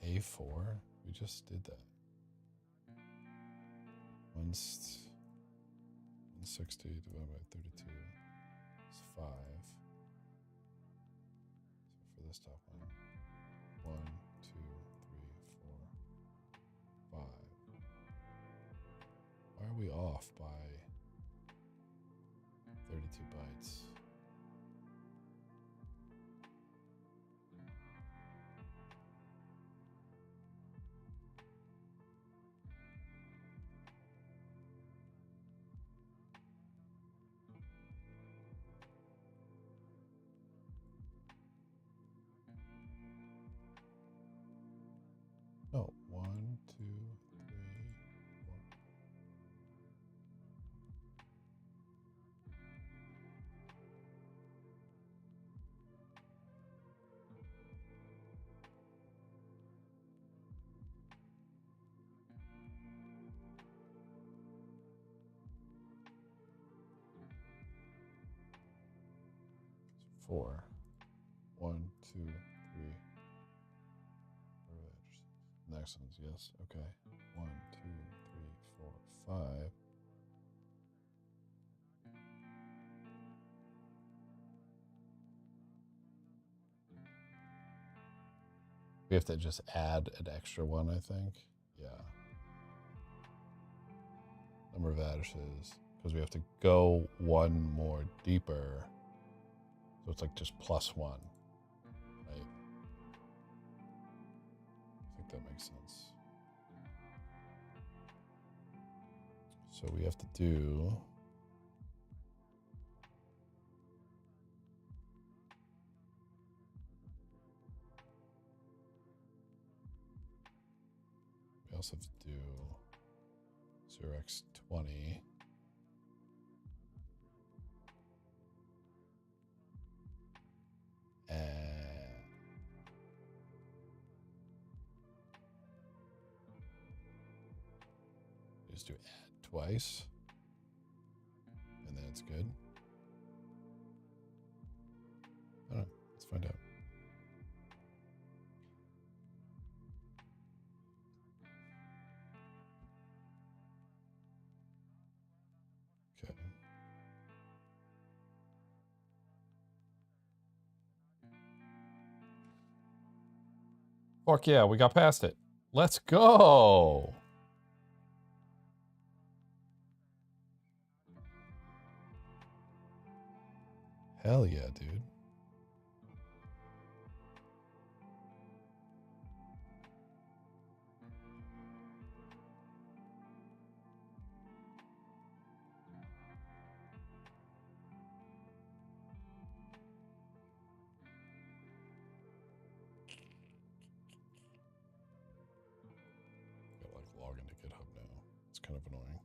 [SPEAKER 1] A4? We just did that. 160 divided by 32 is 5. So for this top line, 1, 2, 3, 4, 5. Why are we off by 32 bytes? No, 1, 2, 3, 4. Four. 1, 2, 3. Next one's yes. Okay. 1, 2, 3, 4, 5. We have to just add an extra one, I think. Yeah. Number of addresses, because we have to go one more deeper. So it's like just +1, right? I think that makes sense. So we have to do we also have to do 0x20 and just do add twice, and then it's good. I don't know. Let's find out. Okay. Fuck yeah, we got past it. Let's go. Hell yeah, dude. Gotta like log into GitHub now. It's kind of annoying.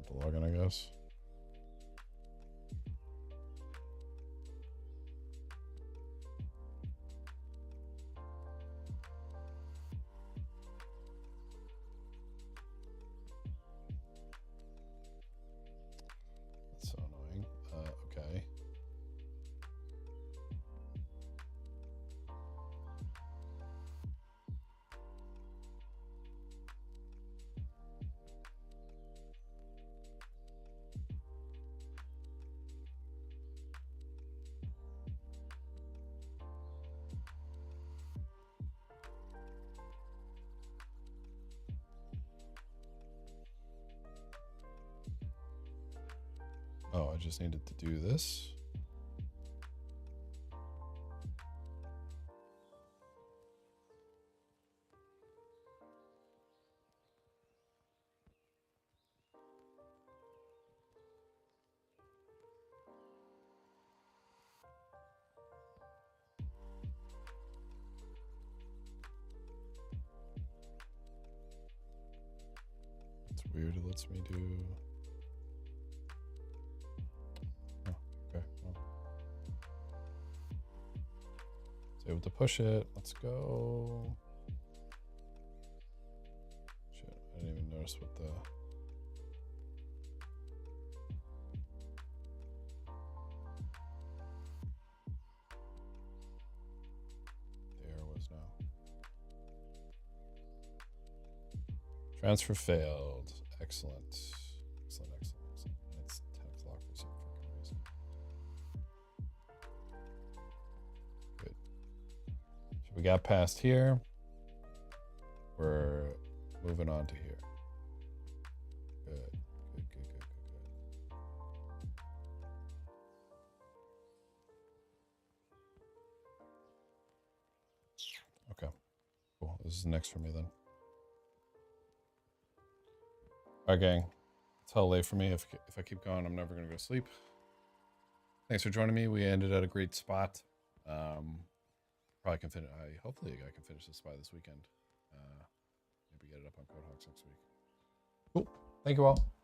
[SPEAKER 1] To log in, I guess. That's so annoying. Okay. Oh, I just needed to do this. It's weird. It lets me do. Oh, okay. Well. It's able to push it. Let's go. Shit, I didn't even notice what the. Was now. Transfer failed. Excellent. Excellent, excellent, excellent. And it's 10 o'clock for some freaking reason. Good. So we got past here. We're moving on to here. Good, good, good, good, good, good. Okay, cool. This is next for me then. All right, gang. It's hell late for me. If I keep going, I'm never going to go to sleep. Thanks for joining me. We ended at a great spot. Probably can finish. Hopefully I can finish this by this weekend. Maybe get it up on CodeHawks next week. Cool. Thank you all.